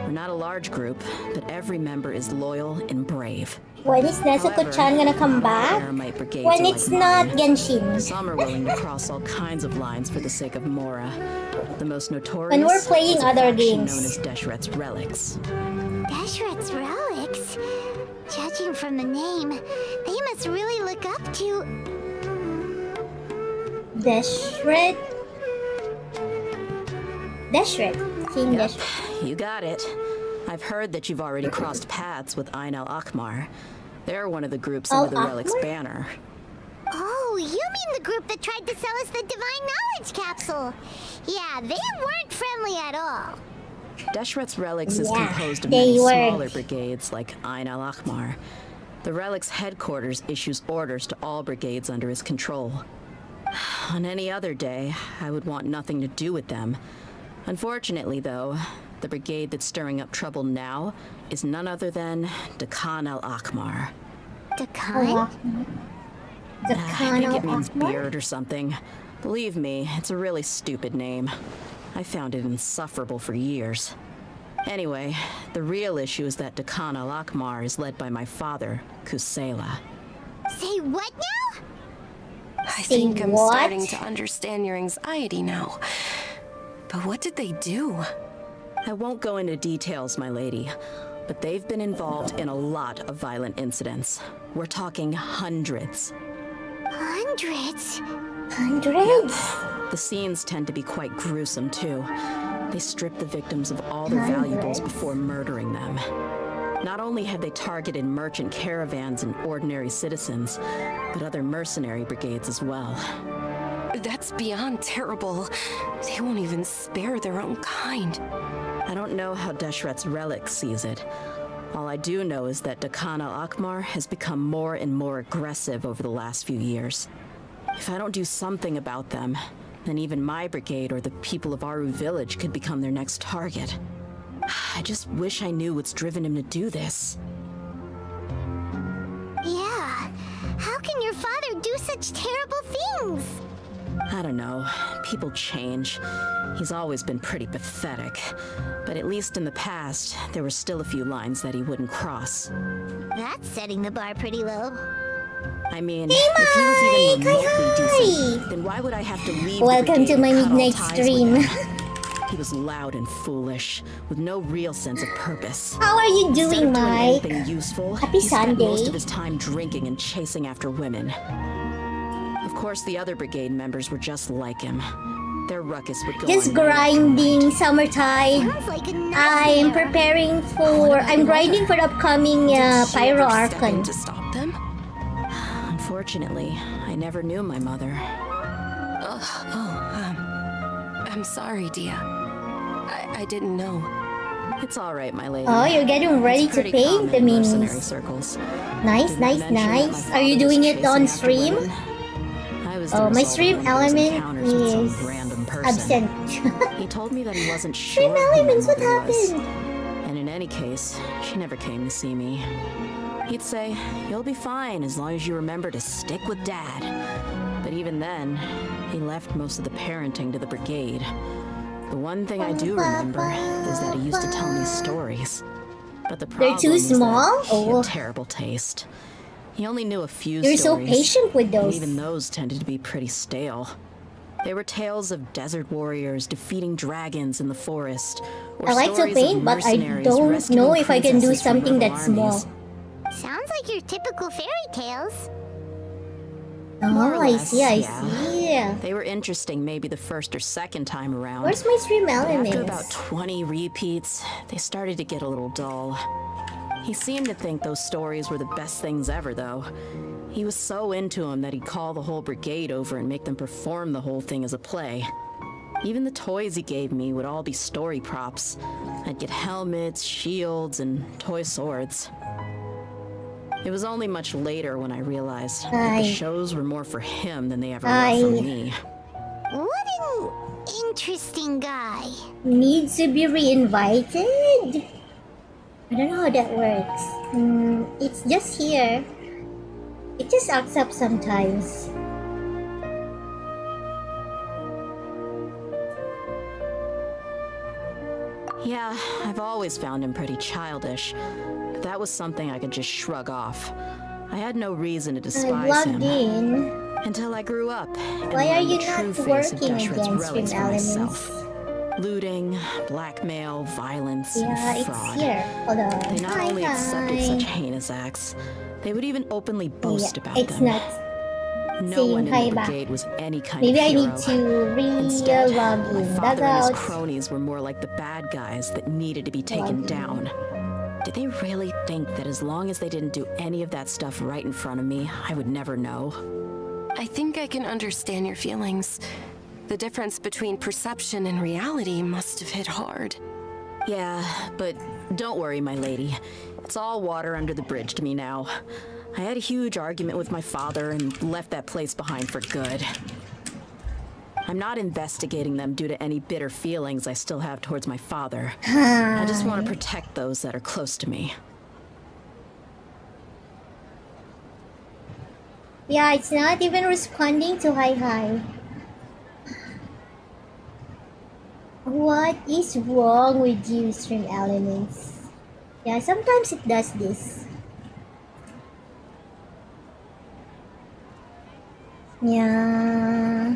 We're not a large group, but every member is loyal and brave. When is Nezuko-chan gonna come back? Eremite brigades When are it's like not mine. Genshin. Some are willing to cross all kinds of lines for the sake of mora. The most notorious When we're playing is a other faction games. known as Deshret's Relics. Deshret's relics? Judging from the name, they must really look up to... Deshret. King Yep, Deshret. you got it. I've heard that you've already crossed paths with Ain al-Akmar. They're one of the groups under the Relic's Akmar? banner. Oh, you mean the group that tried to sell us the Divine Knowledge Capsule? Yeah, they weren't friendly at all. Deshret's Relics is Yeah, composed of they many were. smaller brigades like Ain al-Akmar. The Relic's headquarters issues orders to all brigades under his control. On any other day, I would want nothing to do with them. Unfortunately, though, the brigade that's stirring up trouble now is none other than Dakan al-Akmar. Dakan? I think it means beard or something. Believe me, it's a really stupid name. I found it insufferable for years. Anyway, the real issue is that Dakan al-Akmar is led by my father, Kusela. Say what now? I Say think I'm what? starting to understand your anxiety now. But what did they do? I won't go into details, my lady, but they've been involved in a lot of violent incidents. We're talking hundreds. Hundreds? Hundreds? The scenes tend to be quite gruesome, too. They strip the victims of all their valuables before murdering them. Not only have they targeted merchant caravans and ordinary citizens, but other mercenary brigades as well. That's beyond terrible. They won't even spare their own kind. I don't know how Deshret's Relic sees it. All I do know is that Dakan al-Akmar has become more and more aggressive over the last few years. If I don't do something about them, then even my brigade or the people of Aru village could become their next target. I just wish I knew what's driven him to do this. Yeah. How can your father do such terrible things? I don't know. People change. He's always been pretty pathetic. But at least in the past, there were still a few lines that he wouldn't cross. That's setting the bar pretty low. I mean, if he was even remotely hi. decent, then why would I have to leave the Welcome to brigade my and cut all midnight ties stream. with him? He was loud and foolish, with no real sense of purpose. How are you Instead doing, of doing Mike? anything useful, Happy he spent most Sunday. of his time drinking and chasing after women. Of course, the other brigade members were just like him. Their ruckus would go Just on night after grinding night. Summertide. Sounds like a I'm nightmare. preparing for... I'm grinding for the upcoming Did she Pyro ever step in Archon. to stop them? Unfortunately, I never knew my mother. I'm sorry, Dia. I didn't know. It's all right, my lady. Oh, you're getting ready It's to pretty paint common the in mercenary minis. circles. Nice, Didn't I nice, mention that my nice. Are you father doing was it on chasing after stream? women? I was the Oh, my result of stream one of those element encounters with some is random person. absent. He told me that he wasn't sure Stream who my elements, what mother was. happened? And in any case, she never came to see me. He'd say, "You'll be fine as long as you remember to stick with Dad." But even then, he left most of the parenting to the brigade. The one thing I do remember is that he used to tell me stories. But the problem too is that small? he Oh. had terrible taste. He only knew a few You're so stories. patient with And those. even those tended to be pretty stale. They were tales of desert warriors defeating dragons in the forest. Or I like to stories of paint, but I mercenaries don't rescuing know if I can do princesses from something rebel that's armies. small. Sounds like your typical fairy tales. More Oh, or I less, see, I yeah. see. They were interesting maybe the first or second time around. Where's my stream But after about elements? 20 repeats, they started to get a little dull. He seemed to think those stories were the best things ever, though. He was so into them that he'd call the whole brigade over and make them perform the whole thing as a play. Even the toys he gave me would all be story props. I'd get helmets, shields, and toy swords. It was only much later when I realized that Aye. the shows were more for him than they ever Aye. were for me. What an interesting guy. Needs to be reinvited? I don't know how that works. It's just here. It just acts up sometimes. Yeah, I've always found him pretty childish. But that was something I could just shrug off. I had no reason to I despise logged him in. until I grew up and Why are learned you the true not face of working Deshret's again, relics stream for myself. elements? Looting, blackmail, violence, Yeah, and it's fraud. here. Hold on. They not Hi, only accepted hi. such heinous acts, they would even openly boast Yeah, about it's them. not No saying one in hi the back. brigade was any kind Maybe of I hero. need to Instead, log my in. father and his Logout. cronies were more like the bad guys that needed to be taken Login. down. Did they really think that as long as they didn't do any of that stuff right in front of me, I would never know? I think I can understand your feelings. The difference between perception and reality must have hit hard. Yeah, but don't worry, my lady. It's all water under the bridge to me now. I had a huge argument with my father and left that place behind for good. I'm not investigating them due to any bitter feelings I still have towards my father. I just want to protect those that are close to me. Yeah, it's not even responding to hi. What is wrong with you, Stream Elements? Yeah, sometimes it does this. Yeah.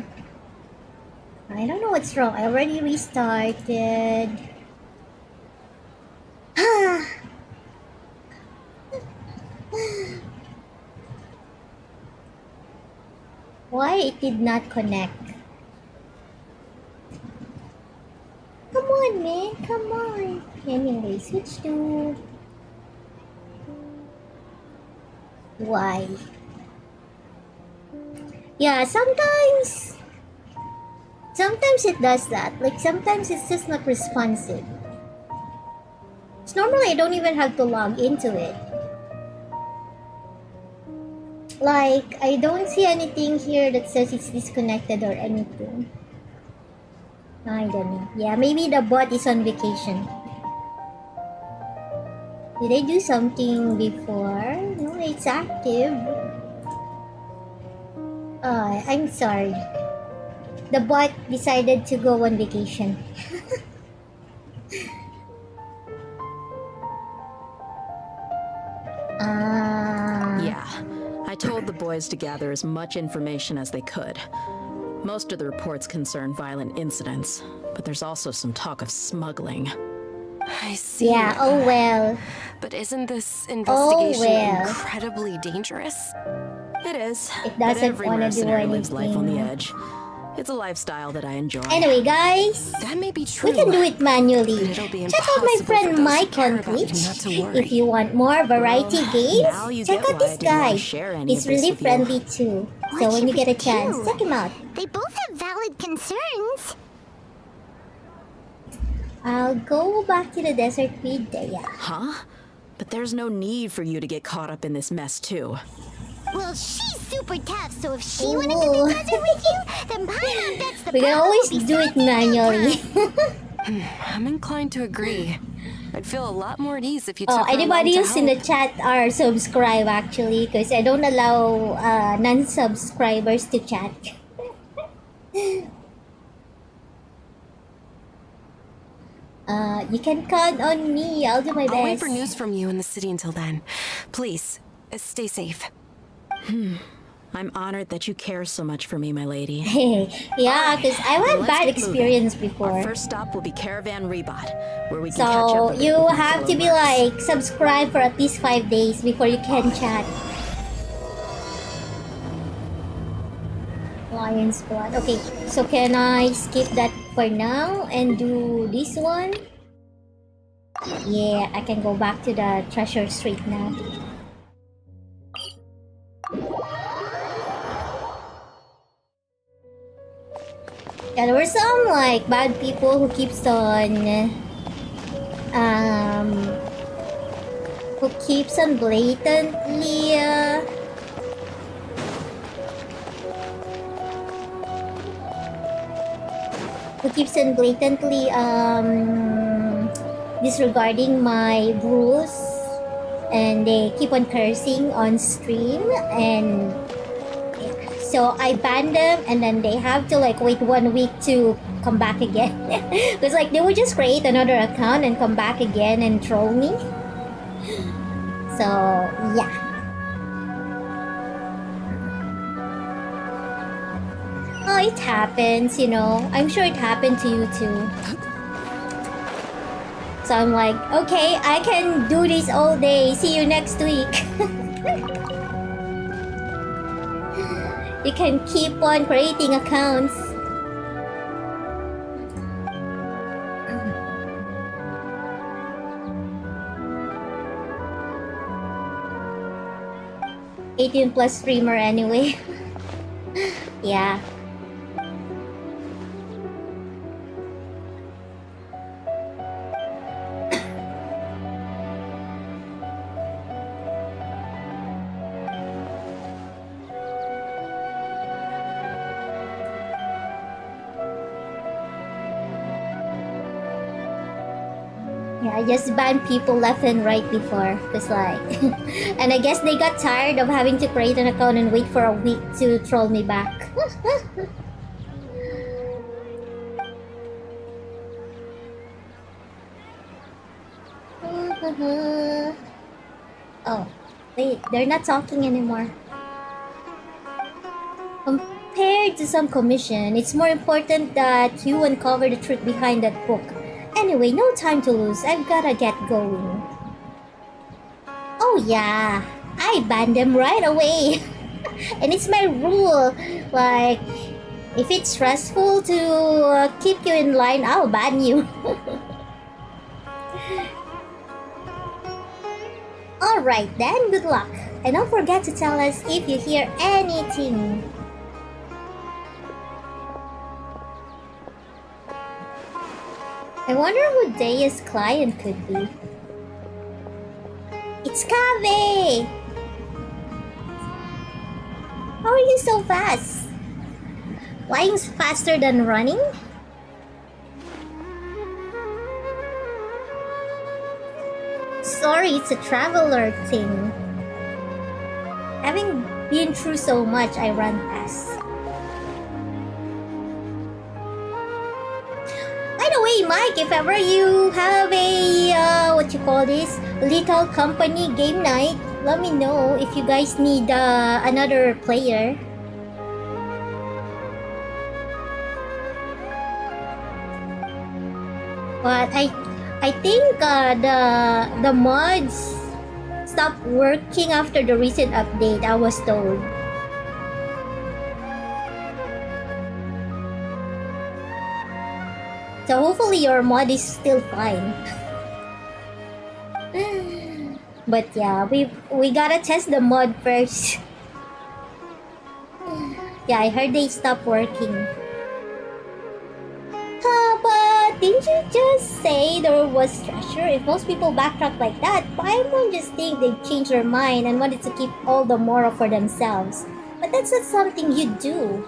I don't know what's wrong. I already restarted. Why it did not connect? Come on, man. Come on. Anyway, switch to... Why? Yeah, sometimes it does that. Like, sometimes it's just not responsive. So normally I don't even have to log into it. Like, I don't see anything here that says it's disconnected or anything. I don't know. Yeah, maybe the bot is on vacation. Did I do something before? No, it's active. I'm sorry. The bot decided to go on vacation. Yeah, I told the boys to gather as much information as they could. Most of the reports concern violent incidents, but there's also some talk of smuggling. I see. Yeah, oh well. But isn't this investigation well. incredibly dangerous? It is. It but doesn't every wanna do mercenary lives life on the anything. edge. It's a lifestyle that I enjoy. Anyway, guys, That may be true. we can do it manually. But it'll be Check out my impossible for friend those who Mike care on about you Twitch. not to worry. If you want more variety now you games, check get out why I this didn't want guy. to share any He's of this really with you. friendly too. So What's when you get a with chance, you? check him out. They both have valid concerns. I'll go back to the desert feed there. Yeah. Huh? But there's no need for you to get caught up in this mess too. Well, she's super tough, so if she went into the Ooh. desert with you, then Paimon bets the We can problem always will be do it solved in no manually. time. I'm inclined to agree. I'd feel a lot more at ease if you took Oh, her along anybody to who's in the help. chat are subscribe actually, because I don't allow non-subscribers to chat. You can count on me. I'll do my I'll wait best. for news from you in the city until then. Please, stay safe. I'm honored that you care so much for me, my lady. Yeah, because I've had Let's bad get moving. experience Our before. first stop will be Caravan Rebot, where we can catch up So a bit you with my have to fellow be mercs. like subscribed for at least 5 days before you can chat. Lion's blood. Okay, so can I skip that for now and do this one? Yeah, I can go back to the treasure street now. Yeah, there were some like bad people who keeps on blatantly disregarding my rules, and they keep on cursing on stream, and so I banned them, and then they have to like wait 1 week to come back again. Because like they would just create another account and come back again and troll me. So yeah. Oh, it happens, you know. I'm sure it happened to you too. So I'm like, okay, I can do this all day. See you next week. You can keep on creating accounts. +18 streamer anyway. Yeah. Yeah, I just banned people left and right before, cause like, and I guess they got tired of having to create an account and wait for a week to troll me back. Oh, wait, they're not talking anymore. Compared to some commission, it's more important that you uncover the truth behind that book. Anyway, no time to lose. I've gotta get going. Oh yeah, I ban them right away. And it's my rule. Like, if it's stressful to keep you in line, I'll ban you. Alright then, good luck. And don't forget to tell us if you hear anything. I wonder who Daya's client could be. It's Kave! How are you so fast? Flying's faster than running? Sorry, it's a traveler thing. Having been through so much, I run fast. By the way, Mike, if ever you have a, what you call this, little company game night, let me know if you guys need another player. But I think the mods stopped working after the recent update, I was told. So hopefully your mod is still fine. But yeah, we gotta test the mod first. Yeah, I heard they stopped working. But didn't you just say there was treasure? If most people backtrack like that, Paimon just think they changed their mind and wanted to keep all the moral for themselves. But that's not something you do.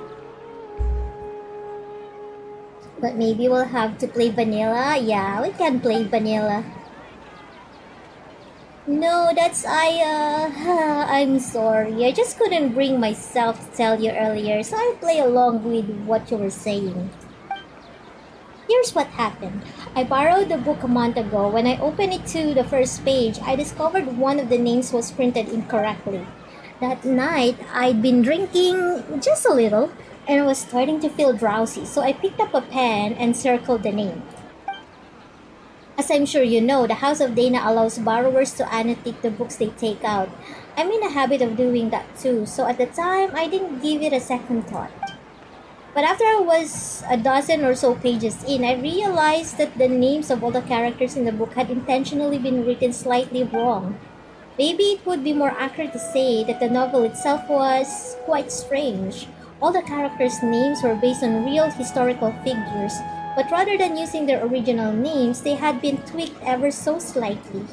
But maybe we'll have to play vanilla. Yeah, we can play vanilla. No, that's I'm sorry. I just couldn't bring myself to tell you earlier, so I play along with what you were saying. Here's what happened. I borrowed the book a month ago. When I opened it to the first page, I discovered one of the names was printed incorrectly. That night, I'd been drinking just a little, and I was starting to feel drowsy, so I picked up a pen and circled the name. As I'm sure you know, the House of Dana allows borrowers to annotate the books they take out. I'm in a habit of doing that too, so at the time, I didn't give it a second thought. But after I was a dozen or so pages in, I realized that the names of all the characters in the book had intentionally been written slightly wrong. Maybe it would be more accurate to say that the novel itself was quite strange. All the characters' names were based on real historical figures, but rather than using their original names, they had been tweaked ever so slightly.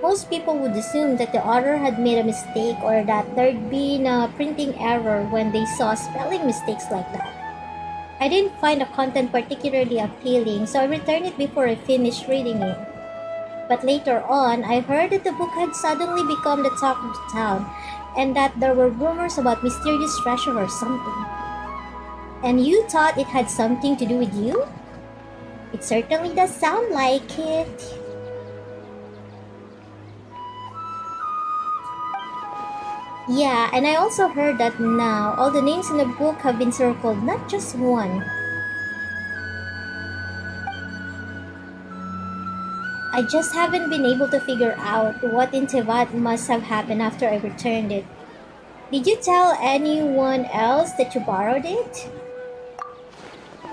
Most people would assume that the author had made a mistake or that there'd been a printing error when they saw spelling mistakes like that. I didn't find the content particularly appealing, so I returned it before I finished reading it. But later on, I heard that the book had suddenly become the talk of the town, and that there were rumors about mysterious treasure or something. And you thought it had something to do with you? It certainly does sound like it. Yeah, and I also heard that now all the names in the book have been circled, not just one. I just haven't been able to figure out what in Tibet must have happened after I returned it. Did you tell anyone else that you borrowed it?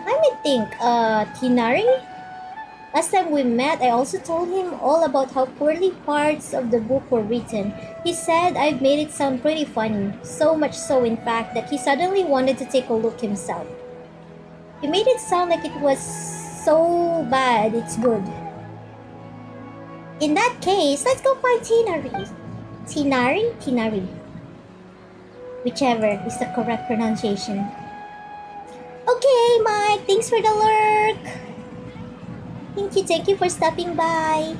Let me think, Tinari? Last time we met, I also told him all about how poorly parts of the book were written. He said I've made it sound pretty funny, so much so in fact that he suddenly wanted to take a look himself. He made it sound like it was so bad it's good. In that case, let's go find Tinari. Tinari? Tinari. Whichever is the correct pronunciation. Okay, Mike, thanks for the lurk. Thank you for stopping by.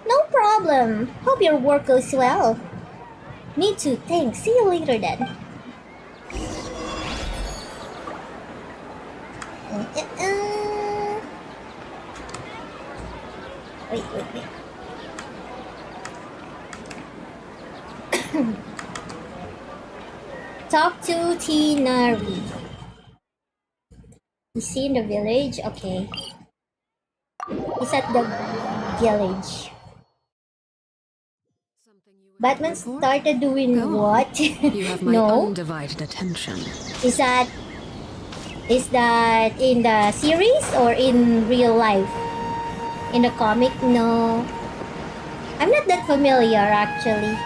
No problem. Hope your work goes well. Me too, thanks. See you later then. Wait. Talk to Tinari. Is he in the village? Okay. He's at the village. Batman started doing what? You have my No. undivided attention. Is that in the series or in real life? In the comic? No. I'm not that familiar actually.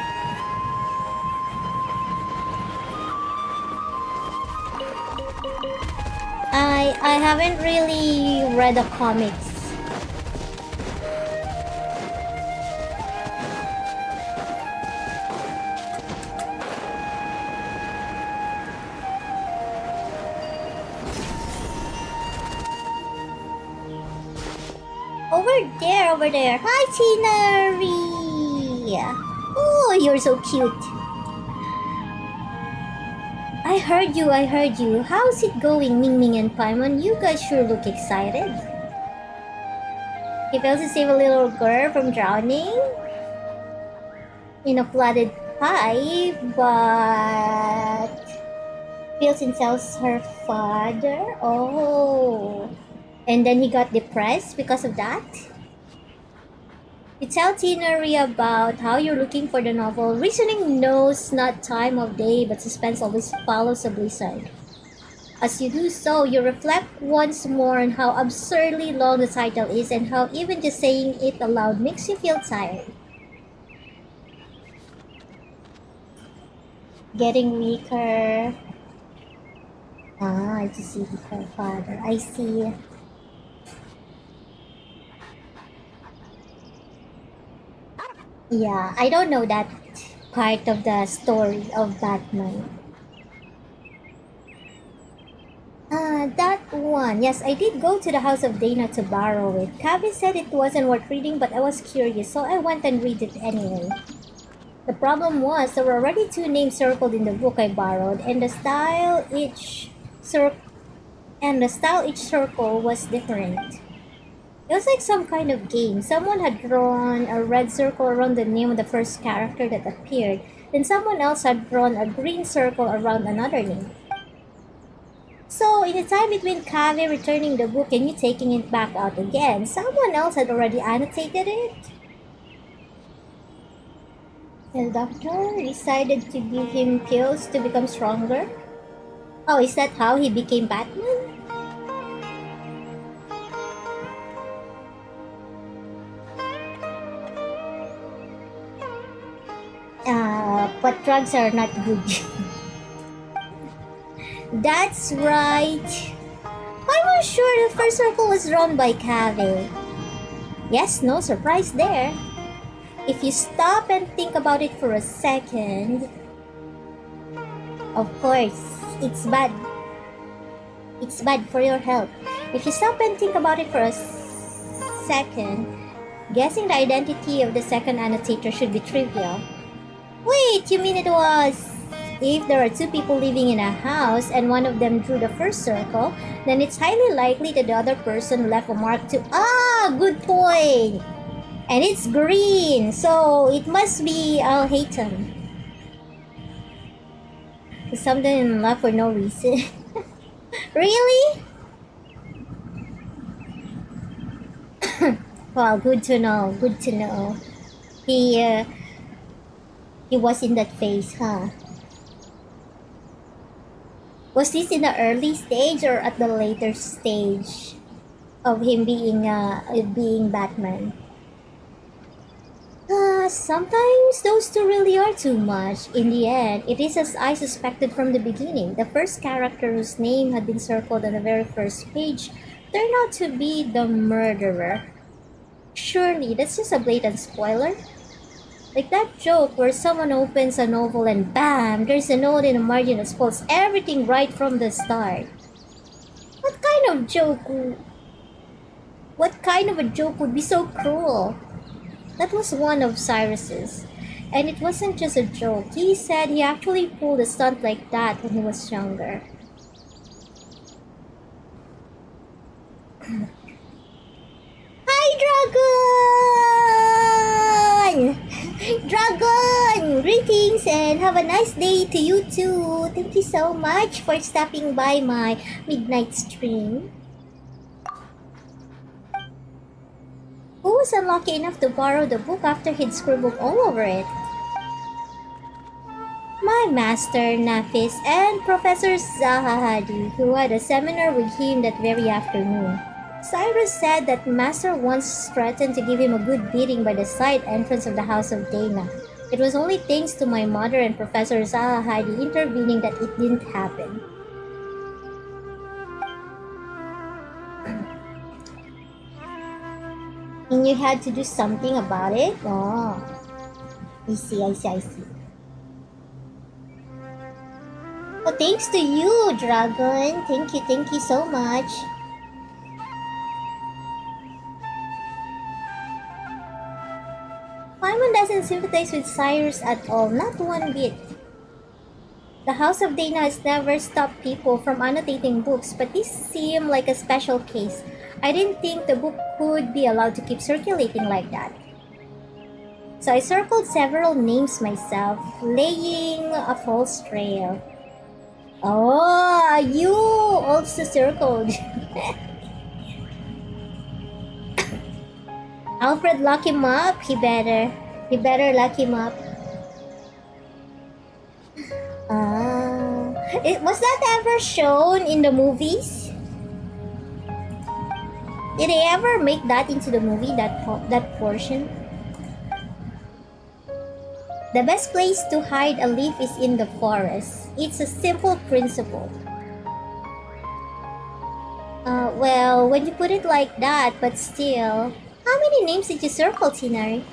I haven't really read the comics. Over there. Hi, Tinari. Oh, you're so cute. I heard you. How's it going, MingMing and Paimon? You guys sure look excited. He fails to save a little girl from drowning in a flooded pipe, but feels and tells her father. Oh. And then he got depressed because of that? You tell Tinari about how you're looking for the novel. Reasoning knows not time of day, but suspense always follows a blizzard. As you do so, you reflect once more on how absurdly long the title is and how even just saying it aloud makes you feel tired. Getting weaker. To see her father. I see. Yeah, I don't know that part of the story of Batman. That one. Yes, I did go to the house of Dana to borrow it. Kavi said it wasn't worth reading, but I was curious, so I went and read it anyway. The problem was there were already two names circled in the book I borrowed, and the style each circle was different. It was like some kind of game. Someone had drawn a red circle around the name of the first character that appeared, then someone else had drawn a green circle around another name. So, in the time between Kave returning the book and you taking it back out again, someone else had already annotated it. The doctor decided to give him pills to become stronger. Oh, is that how he became Batman? But drugs are not good. That's right. I was sure the first circle was drawn by Kave. Yes, no surprise there. If you stop and think about it for a second, of course, it's bad. It's bad for your health. If you stop and think about it for a second, guessing the identity of the second annotator should be trivial. Wait, you mean it was... If there are two people living in a house and one of them drew the first circle, then it's highly likely that the other person left a mark too. Ah, good point! And it's green, so it must be I'll hate him. Something in love for no reason. Really? Well, good to know. Good to know. He uh, he was in that phase, huh? Was this in the early stage or at the later stage of him being Batman? Sometimes those two really are too much. In the end, it is as I suspected from the beginning. The first character whose name had been circled on the very first page turned out to be the murderer. Surely, that's just a blatant spoiler. Like that joke where someone opens a novel and bam, there's a note in the margin that spoils everything right from the start. What kind of joke? What kind of a joke would be so cruel? That was one of Cyrus's. And it wasn't just a joke. He said he actually pulled a stunt like that when he was younger. Hi, Dragon! Dragon! Greetings and have a nice day to you too. Thank you so much for stopping by my midnight stream. Who was unlucky enough to borrow the book after he'd scribbled all over it? My master, Nafis, and Professor Zahahadi, who had a seminar with him that very afternoon. Cyrus said that Master once threatened to give him a good beating by the side entrance of the house of Dana. It was only thanks to my mother and Professor Zahahadi intervening that it didn't happen. And you had to do something about it? Oh. I see. Oh, thanks to you, Dragon. Thank you so much. Paimon doesn't sympathize with Cyrus at all, not one bit. The House of Dana has never stopped people from annotating books, but this seemed like a special case. I didn't think the book could be allowed to keep circulating like that. So I circled several names myself, laying a false trail. Oh, you also circled. Alfred lock him up. He better lock him up. Was that ever shown in the movies? Did they ever make that into the movie, that portion? The best place to hide a leaf is in the forest. It's a simple principle. Well, when you put it like that, but still. How many names did you circle, Tinari?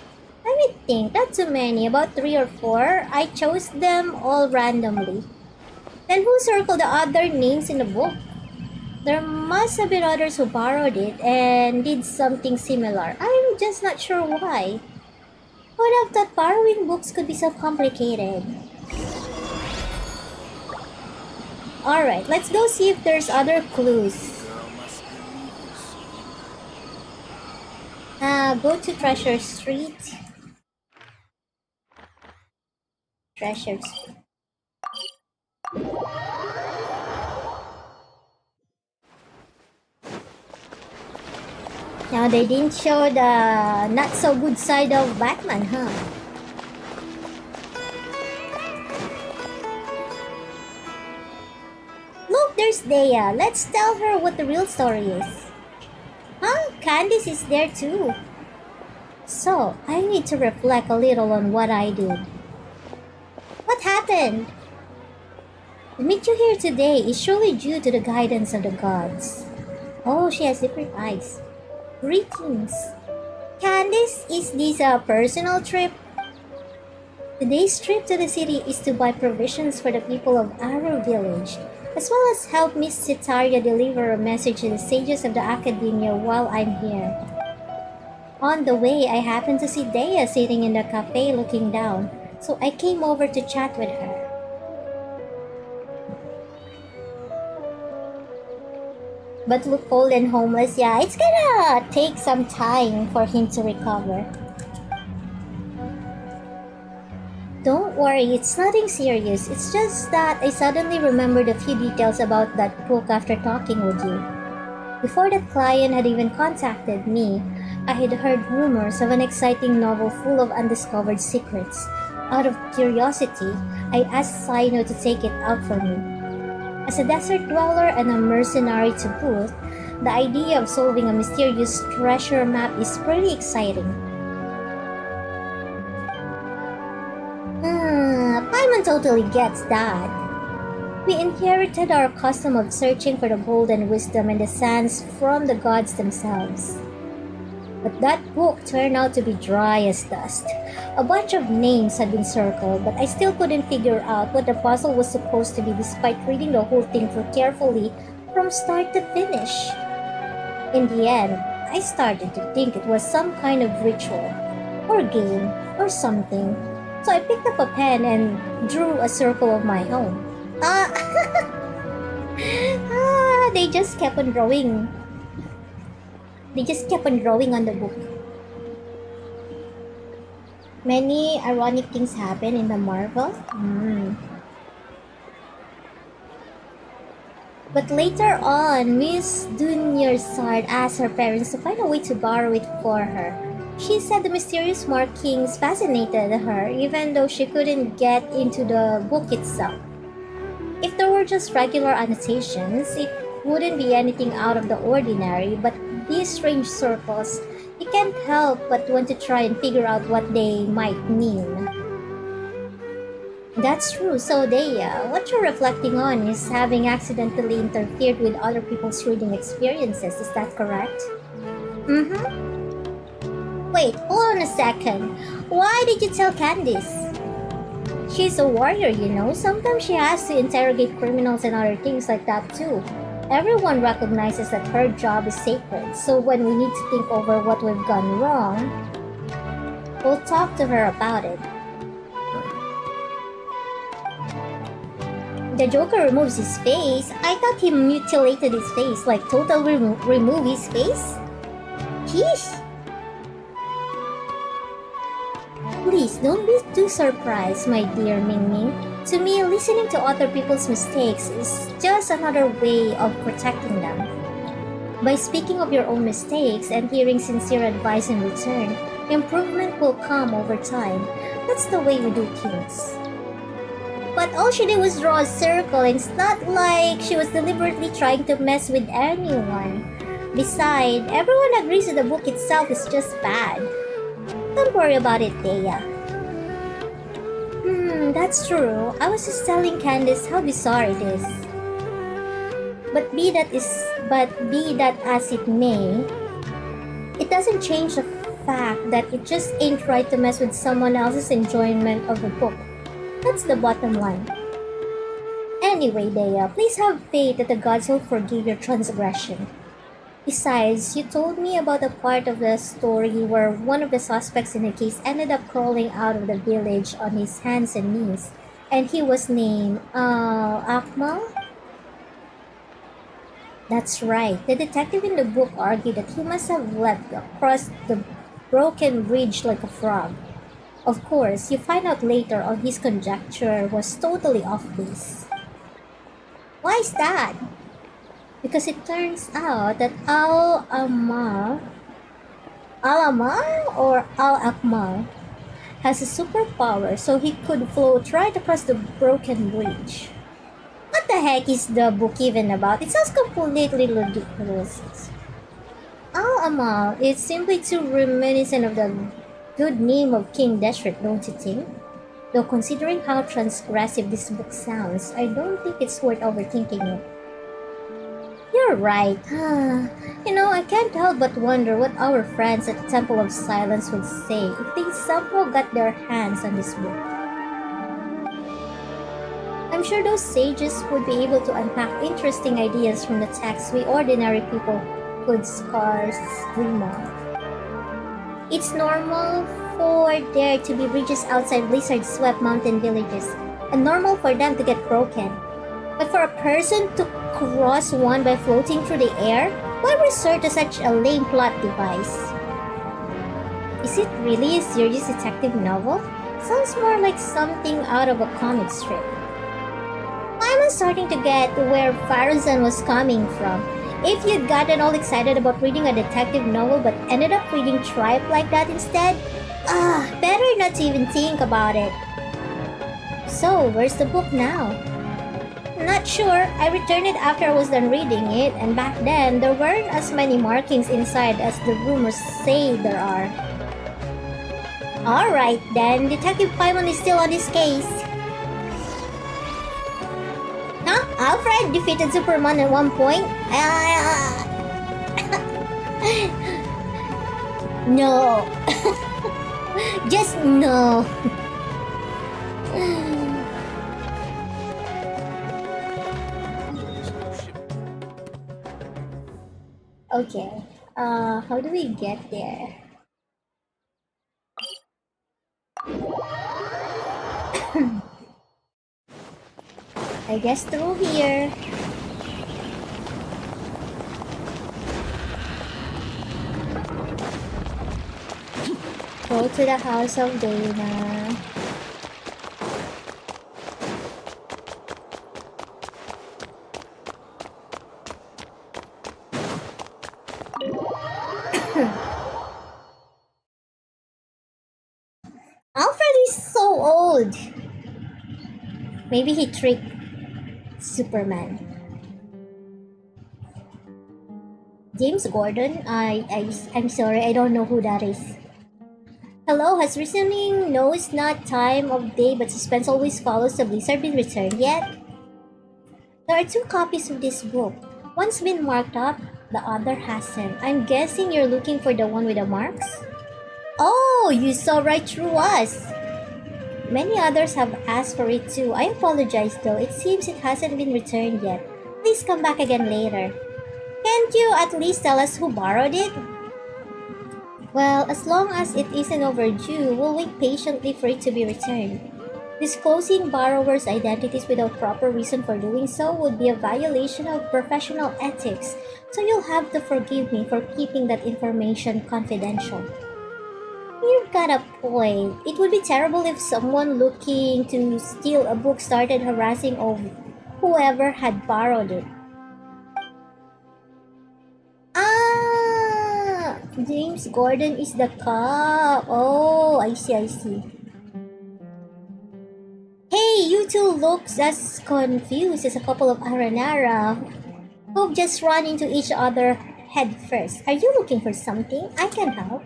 Let me think, not too many, about 3 or 4. I chose them all randomly. Then who circled the other names in the book? There must have been others who borrowed it and did something similar. I'm just not sure why. Who would have thought borrowing books could be so complicated? Alright, let's go see if there's other clues. Go to Treasure Street. Treasure Street. Now they didn't show the not so good side of Batman, huh? Look, there's Dea. Let's tell her what the real story is. Huh? Candice is there too. So, I need to reflect a little on what I did. What happened? To meet you here today is surely due to the guidance of the gods. Oh, she has different eyes. Greetings. Candice, is this a personal trip? Today's trip to the city is to buy provisions for the people of Arrow Village, as well as help Miss Citaria deliver a message to the sages of the Academia while I'm here. On the way, I happened to see Dea sitting in the cafe looking down, so I came over to chat with her. But look old and homeless, yeah, it's gonna take some time for him to recover. Don't worry, it's nothing serious. It's just that I suddenly remembered a few details about that book after talking with you. Before that client had even contacted me, I had heard rumors of an exciting novel full of undiscovered secrets. Out of curiosity, I asked Sino to take it out for me. As a desert dweller and a mercenary to boot, the idea of solving a mysterious treasure map is pretty exciting. Paimon totally gets that. We inherited our custom of searching for the golden wisdom in the sands from the gods themselves. But that book turned out to be dry as dust. A bunch of names had been circled, but I still couldn't figure out what the puzzle was supposed to be despite reading the whole thing through carefully from start to finish. In the end, I started to think it was some kind of ritual, or game, or something. So I picked up a pen and drew a circle of my own. They just kept on drawing. They just kept on drawing on the book. Many ironic things happen in the Marvel. But later on, Miss Dunyarsard asked her parents to find a way to borrow it for her. She said the mysterious markings fascinated her, even though she couldn't get into the book itself. If there were just regular annotations, it wouldn't be anything out of the ordinary, but these strange circles, you can't help but want to try and figure out what they might mean. That's true. So what you're reflecting on is having accidentally interfered with other people's reading experiences, is that correct? Wait, hold on a second. Why did you tell Candice? She's a warrior, you know. Sometimes she has to interrogate criminals and other things like that too. Everyone recognizes that her job is sacred, so when we need to think over what we've gone wrong, we'll talk to her about it. The Joker removes his face. I thought he mutilated his face, like totally remove his face? Jeez. Please don't be too surprised, my dear MingMing. To me, listening to other people's mistakes is just another way of protecting them. By speaking of your own mistakes and hearing sincere advice in return, improvement will come over time. That's the way we do things. But all she did was draw a circle, and it's not like she was deliberately trying to mess with anyone. Besides, everyone agrees that the book itself is just bad. Don't worry about it, Thea. That's true. I was just telling Candice how bizarre it is. But be that as it may, it doesn't change the fact that it just ain't right to mess with someone else's enjoyment of the book. That's the bottom line. Anyway, Dea, please have faith that the gods will forgive your transgression. Besides, you told me about a part of the story where one of the suspects in the case ended up crawling out of the village on his hands and knees, and he was named Akmal? That's right. The detective in the book argued that he must have leapt across the broken bridge like a frog. Of course, you find out later on his conjecture was totally off base. Why is that? Because it turns out that Al-Akmal has a superpower, so he could float right across the broken bridge. What the heck is the book even about? It sounds completely ridiculous. Al-Amal is simply too reminiscent of the good name of King Deshret, don't you think? Though considering how transgressive this book sounds, I don't think it's worth overthinking it. You're right. You know, I can't help but wonder what our friends at the Temple of Silence would say if they somehow got their hands on this book. I'm sure those sages would be able to unpack interesting ideas from the text we ordinary people could scarce dream of. It's normal for there to be bridges outside blizzard-swept mountain villages, and normal for them to get broken. But for a person to cross one by floating through the air, why resort to such a lame plot device? Is it really a serious detective novel? Sounds more like something out of a comic strip. I'm starting to get where Farazan was coming from. If you'd gotten all excited about reading a detective novel but ended up reading tripe like that instead, better not to even think about it. So, where's the book now? Not sure. I returned it after I was done reading it, and back then, there weren't as many markings inside as the rumors say there are. Alright then, Detective Paimon is still on his case. Huh? Alfred defeated Superman at one point? No. Just no. Okay. How do we get there? I guess through here. Go to the house of Dana. Alfred is so old. Maybe he tricked Superman. James Gordon? I'm sorry, I don't know who that is. Hello, has reasoning no it's not time of day but suspense always follows the blizzard been returned yet? There are 2 copies of this book. One's been marked up, the other hasn't. I'm guessing you're looking for the one with the marks? Oh, you saw right through us! Many others have asked for it too. I apologize though, it seems it hasn't been returned yet. Please come back again later. Can't you at least tell us who borrowed it? Well, as long as it isn't overdue, we'll wait patiently for it to be returned. Disclosing borrowers' identities without proper reason for doing so would be a violation of professional ethics, so you'll have to forgive me for keeping that information confidential. You've got a point. It would be terrible if someone looking to steal a book started harassing whoever had borrowed it. James Gordon is the cop. Oh, I see. Hey, you two looks as confused as a couple of Aranara who've just run into each other head first. Are you looking for something? I can help.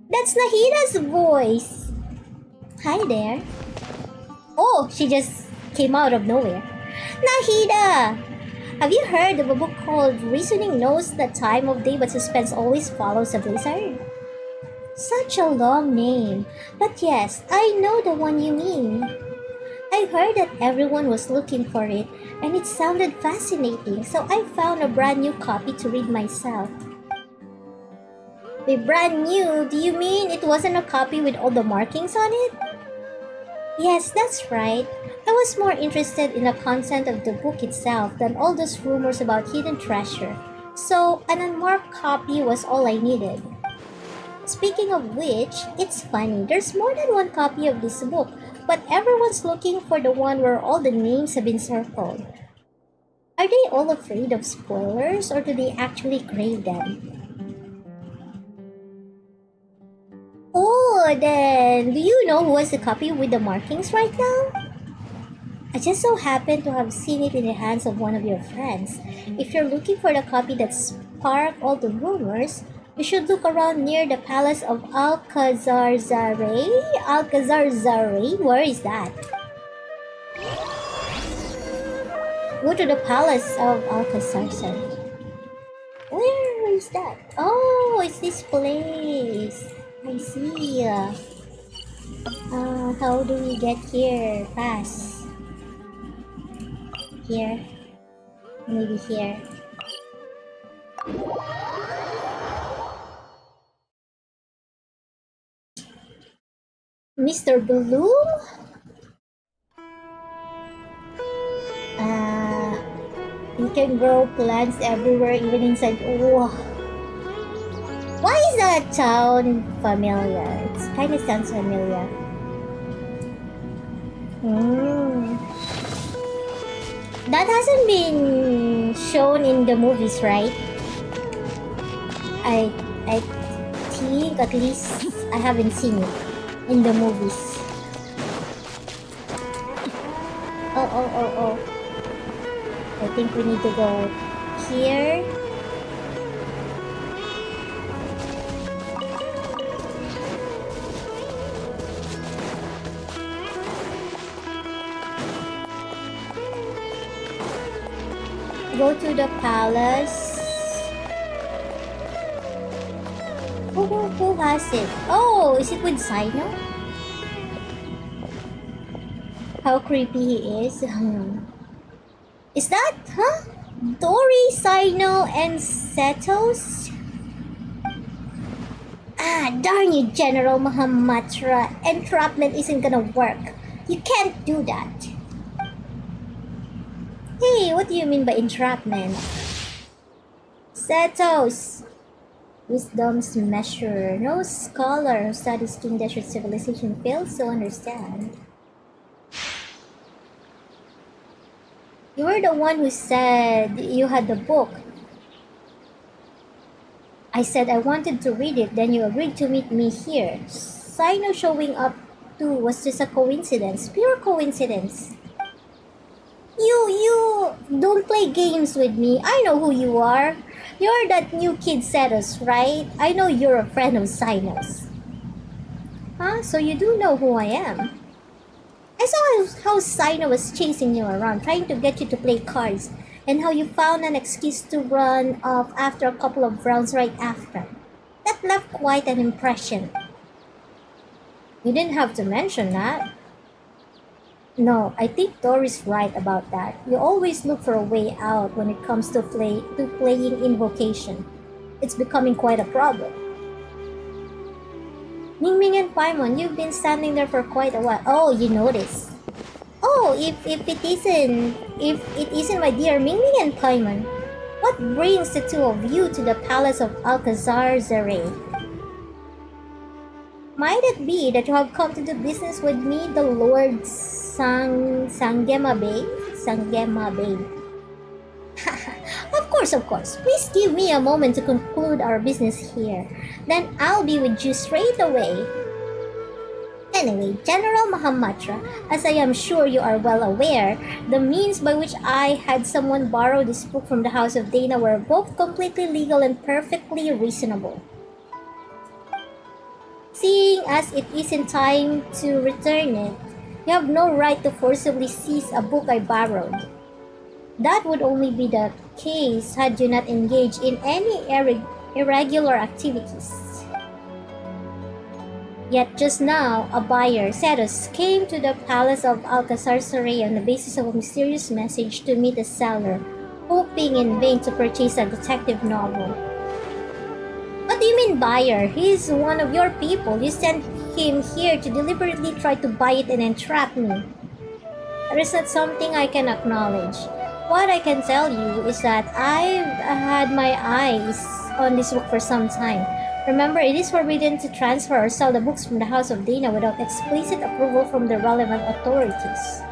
That's Nahida's voice. Hi there. Oh, she just came out of nowhere. Nahida! Have you heard of a book called Reasoning Knows the Time of Day but Suspense Always Follows a Blizzard? Such a long name. But yes, I know the one you mean. I heard that everyone was looking for it and it sounded fascinating, so I found a brand new copy to read myself. By brand new, do you mean it wasn't a copy with all the markings on it? Yes, that's right. I was more interested in the content of the book itself than all those rumors about hidden treasure, so an unmarked copy was all I needed. Speaking of which, it's funny, there's more than one copy of this book, but everyone's looking for the one where all the names have been circled. Are they all afraid of spoilers, or do they actually crave them? Oh, then, do you know who has the copy with the markings right now? I just so happen to have seen it in the hands of one of your friends. If you're looking for the copy that sparked all the rumors, you should look around near the palace of Alcazar-Zarey? Alcazar-Zarey? Where is that? Go to the palace of Alcazar-Zarey. Where is that? Oh, it's this place. I see. How do we get here? Pass. Here. Maybe here. Mr. Bloom? You can grow plants everywhere, even inside. Whoa. Why is that town familiar? It kind of sounds familiar. That hasn't been shown in the movies, right? I think at least I haven't seen it in the movies. Oh. I think we need to go here. Go to the palace. Who has it? Oh, is it with Sino? How creepy he is. Is that, huh? Dory, Sino, and Setos? Ah, darn you, General Mahamatra. Entrapment isn't gonna work. You can't do that. Hey, what do you mean by entrapment? Setos. Wisdom's measure. No scholar who studies King Desert civilization fails to understand. You were the one who said you had the book. I said I wanted to read it, then you agreed to meet me here. Sino showing up too was just a coincidence. Pure coincidence. You don't play games with me. I know who you are. You're that new kid Setos, right? I know you're a friend of Sino's. Huh? So you do know who I am. I saw how Sino was chasing you around, trying to get you to play cards, and how you found an excuse to run off after a couple of rounds right after. That left quite an impression. You didn't have to mention that. No, I think Dory's right about that. You always look for a way out when it comes to playing Invocation. It's becoming quite a problem. MingMing and Paimon, you've been standing there for quite a while. Oh, you noticed. Oh, if it isn't my dear MingMing and Paimon, what brings the two of you to the palace of Alcazar Zare? Might it be that you have come to do business with me, the Lord Sangema Bay? Of course. Please give me a moment to conclude our business here. Then I'll be with you straight away. Anyway, General Mahamatra, as I am sure you are well aware, the means by which I had someone borrow this book from the House of Dana were both completely legal and perfectly reasonable. Seeing as it isn't time to return it, you have no right to forcibly seize a book I borrowed. That would only be the case had you not engaged in any irregular activities. Yet just now, a buyer, Setos, came to the palace of Alcazar Saray on the basis of a mysterious message to meet a seller, hoping in vain to purchase a detective novel. What do you mean buyer? He's one of your people. You sent him here to deliberately try to buy it and entrap me. That is not something I can acknowledge. What I can tell you is that I've had my eyes on this book for some time. Remember, it is forbidden to transfer or sell the books from the House of Dana without explicit approval from the relevant authorities.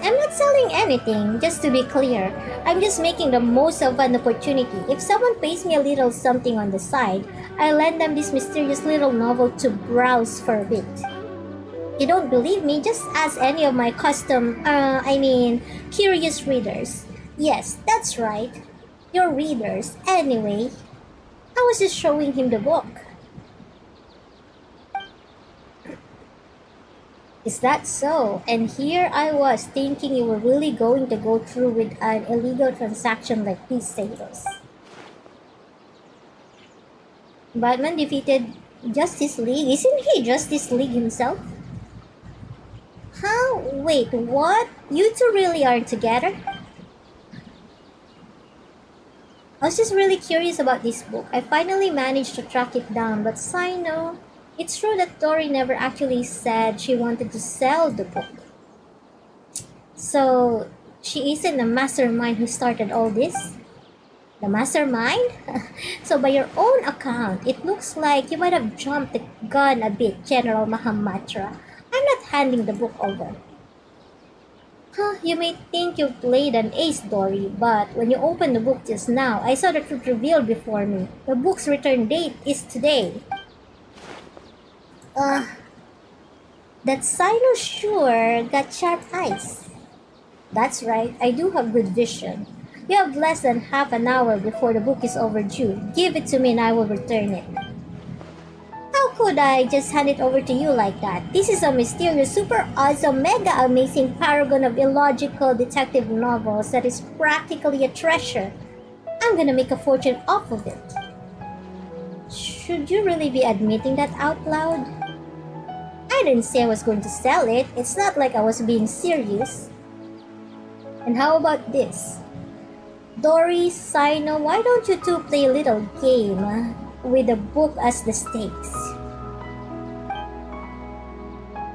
I'm not selling anything, just to be clear. I'm just making the most of an opportunity. If someone pays me a little something on the side, I lend them this mysterious little novel to browse for a bit. You don't believe me? Just ask any of my curious readers. Yes, that's right. Your readers. Anyway, I was just showing him the book. Is that so? And here I was thinking you were really going to go through with an illegal transaction like this, Setos. Batman defeated Justice League. Isn't he Justice League himself? Huh? Wait, what? You two really aren't together? I was just really curious about this book. I finally managed to track it down, but Sino, it's true that Dory never actually said she wanted to sell the book. So, she isn't the mastermind who started all this? The mastermind? So by your own account, it looks like you might have jumped the gun a bit, General Mahamatra. I'm not handing the book over. Huh, you may think you've played an ace story, but when you opened the book just now, I saw the truth revealed before me. The book's return date is today. That Sino sure got sharp eyes. That's right, I do have good vision. You have less than half an hour before the book is overdue. Give it to me and I will return it. How could I just hand it over to you like that? This is a mysterious, super awesome, mega amazing paragon of illogical detective novels that is practically a treasure. I'm gonna make a fortune off of it. Should you really be admitting that out loud? I didn't say I was going to sell it. It's not like I was being serious. And how about this? Dory, Sino, why don't you two play a little game with the book as the stakes?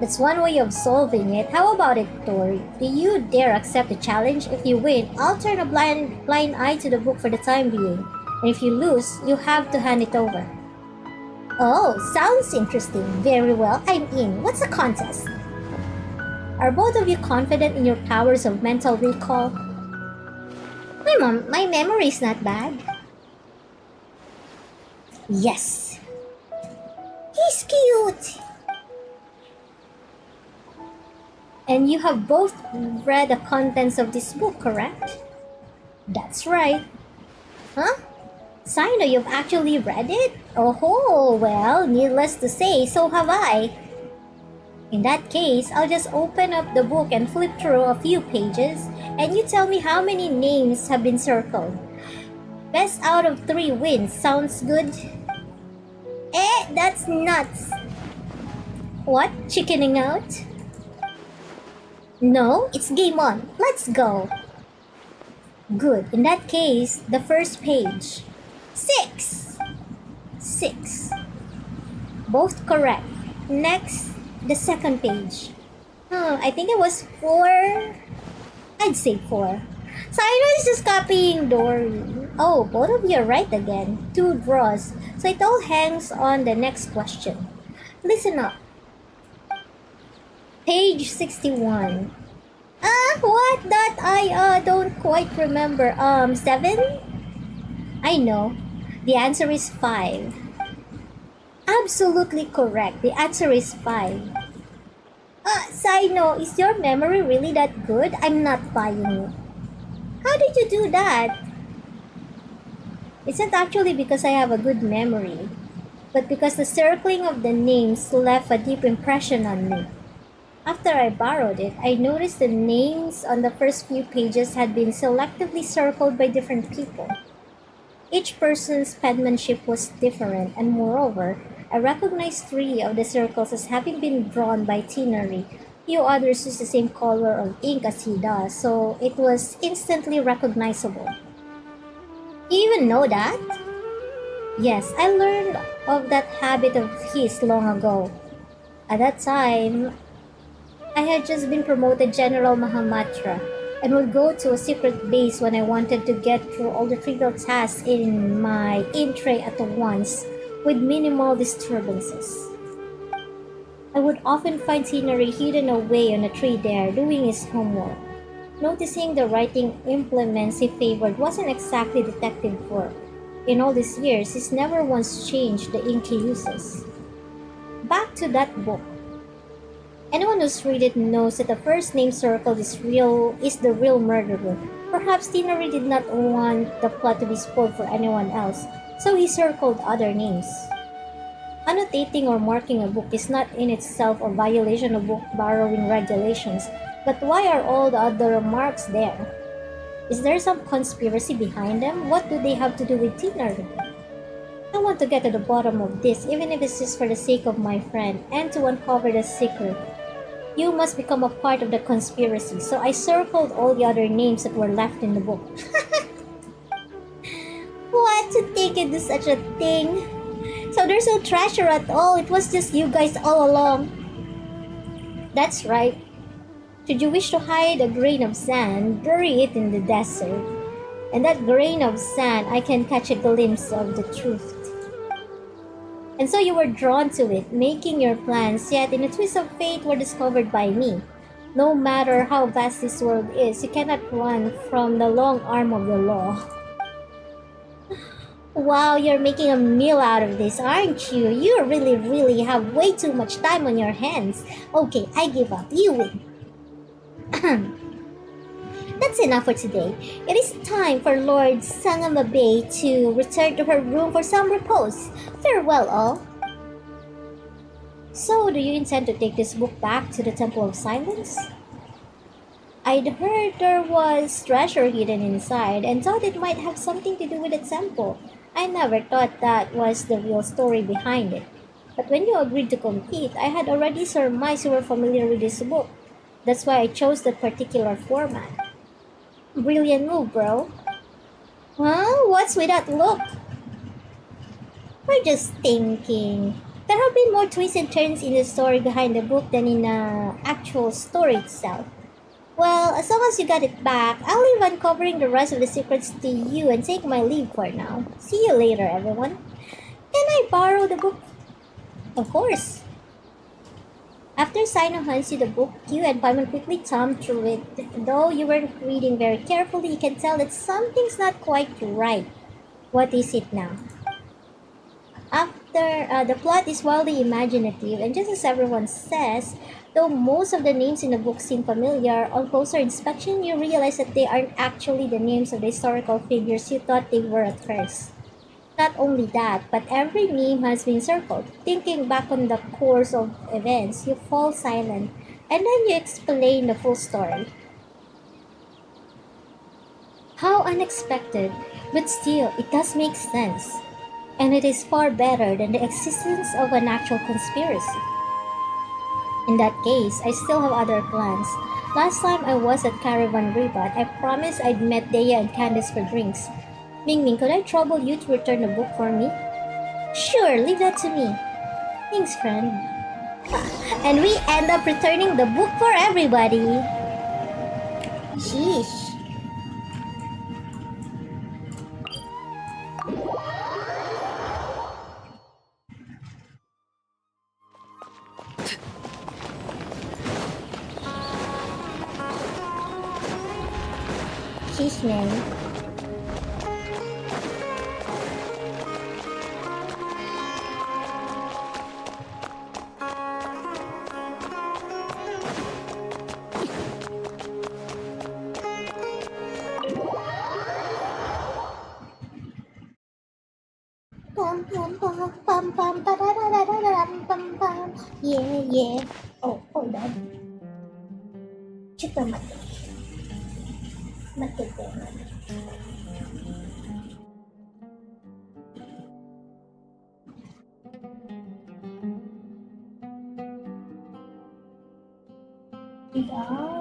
That's one way of solving it. How about it, Dory? Do you dare accept the challenge? If you win, I'll turn a blind eye to the book for the time being. And if you lose, you have to hand it over. Oh, sounds interesting. Very well, I'm in. What's the contest? Are both of you confident in your powers of mental recall? My memory is not bad. Yes. He's cute. And you have both read the contents of this book, correct? That's right. Huh? Sino, you've actually read it? Oh, well, needless to say, so have I. In that case, I'll just open up the book and flip through a few pages, and you tell me how many names have been circled. Best out of 3 wins. Sounds good? That's nuts. What? Chickening out? No, it's game on. Let's go. Good. In that case, the first page. 6. Both correct. Next, the second page. I think it was 4. I'd say 4. Sino is just copying Dory. Oh, both of you are right again. 2 draws. So it all hangs on the next question. Listen up. Page 61. What? That I don't quite remember. 7? I know. The answer is 5. Absolutely correct. The answer is 5. Sino, is your memory really that good? I'm not buying it. How did you do that? It's not actually because I have a good memory, but because the circling of the names left a deep impression on me. After I borrowed it, I noticed the names on the first few pages had been selectively circled by different people. Each person's penmanship was different, and moreover, I recognized 3 of the circles as having been drawn by Tinari. Few others use the same color of ink as he does, so it was instantly recognizable. You even know that? Yes, I learned of that habit of his long ago. At that time, I had just been promoted General Mahamatra and would go to a secret base when I wanted to get through all the trivial tasks in my in-tray at once with minimal disturbances. I would often find Tinari hidden away on a tree there doing his homework. Noticing the writing implements he favored wasn't exactly detective work. In all these years, he's never once changed the ink he uses. Back to that book. Anyone who's read it knows that the first name circled is the real murderer. Perhaps Tinari did not want the plot to be spoiled for anyone else, so he circled other names. Annotating or marking a book is not in itself a violation of book borrowing regulations, but why are all the other marks there? Is there some conspiracy behind them? What do they have to do with Tinari? I want to get to the bottom of this, even if it's just for the sake of my friend, and to uncover the secret. You must become a part of the conspiracy, so I circled all the other names that were left in the book. What? To think it is such a thing? So there's no treasure at all, it was just you guys all along. That's right. Should you wish to hide a grain of sand, bury it in the desert. And that grain of sand, I can catch a glimpse of the truth. And so you were drawn to it, making your plans, yet in a twist of fate were discovered by me. No matter how vast this world is, you cannot run from the long arm of the law. Wow, you're making a meal out of this, aren't you? You really have way too much time on your hands. Okay, I give up. You win. That's enough for today. It is time for Lord Sangamabe to return to her room for some repose. Farewell, all. So, do you intend to take this book back to the Temple of Silence? I'd heard there was treasure hidden inside and thought it might have something to do with the temple. I never thought that was the real story behind it. But when you agreed to compete, I had already surmised you were familiar with this book. That's why I chose that particular format. Brilliant move, bro. Huh? What's with that look? We're just thinking. There have been more twists and turns in the story behind the book than in the actual story itself. Well, as long as you got it back, I'll leave uncovering the rest of the secrets to you and take my leave for now. See you later, everyone. Can I borrow the book? Of course. After Sino hands you the book, you and Paimon quickly thumb through it. Though you weren't reading very carefully, you can tell that something's not quite right. What is it now? The plot is wildly imaginative, and just as everyone says, though most of the names in the book seem familiar, on closer inspection you realize that they aren't actually the names of the historical figures you thought they were at first. Not only that, but every name has been circled. Thinking back on the course of events, you fall silent, and then you explain the full story. How unexpected, but still, it does make sense. And it is far better than the existence of an actual conspiracy. In that case, I still have other plans. Last time I was at Caravan Ribat, I promised I'd met Dea and Candace for drinks. MingMing, could I trouble you to return the book for me? Sure, leave that to me. Thanks, friend. And we end up returning the book for everybody. Sheesh. Sheesh, man. Pum pum pum pum pum pa da da da da da pum pum. Yeah. Oh, hold on. Chito mate. Mate ko. Bye.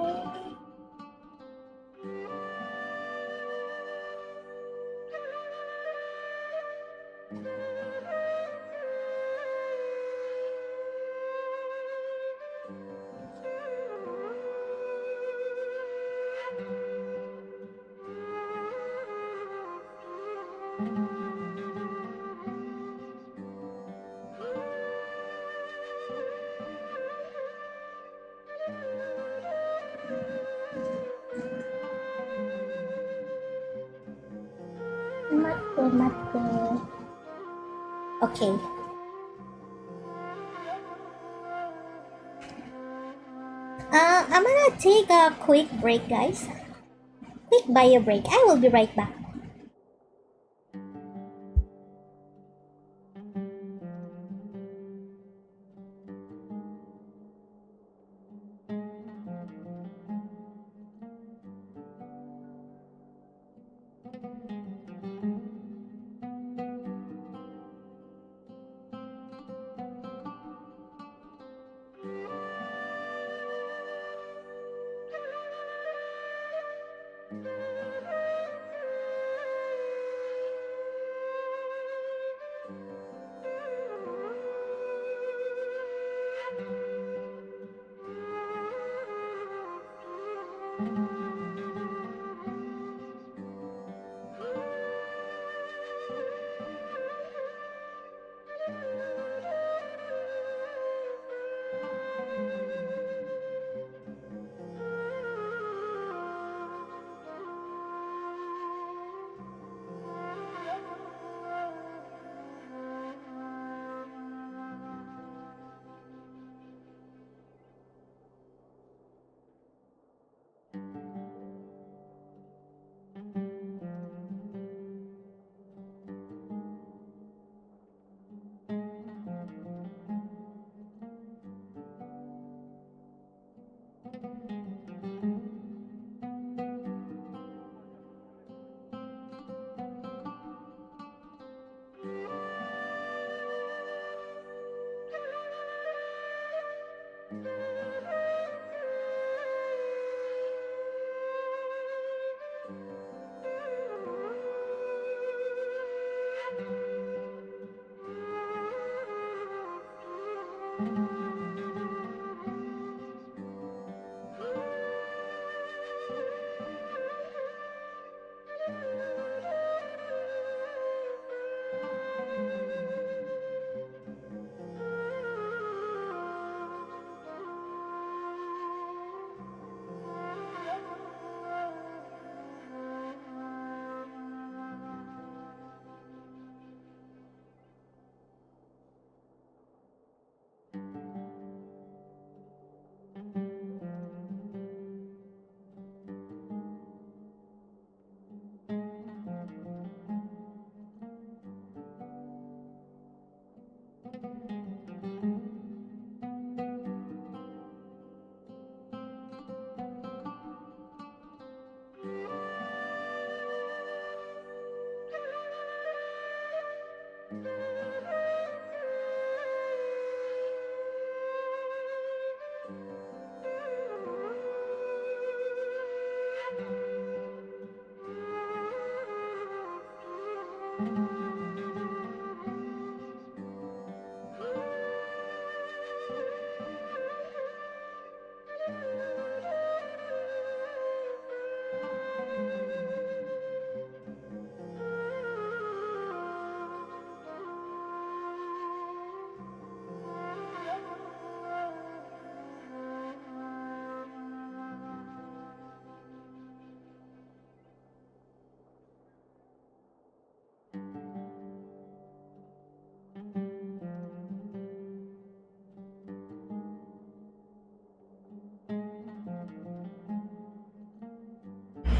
Mate. Okay. I'm gonna take a quick break, guys. Quick bio break. I will be right back.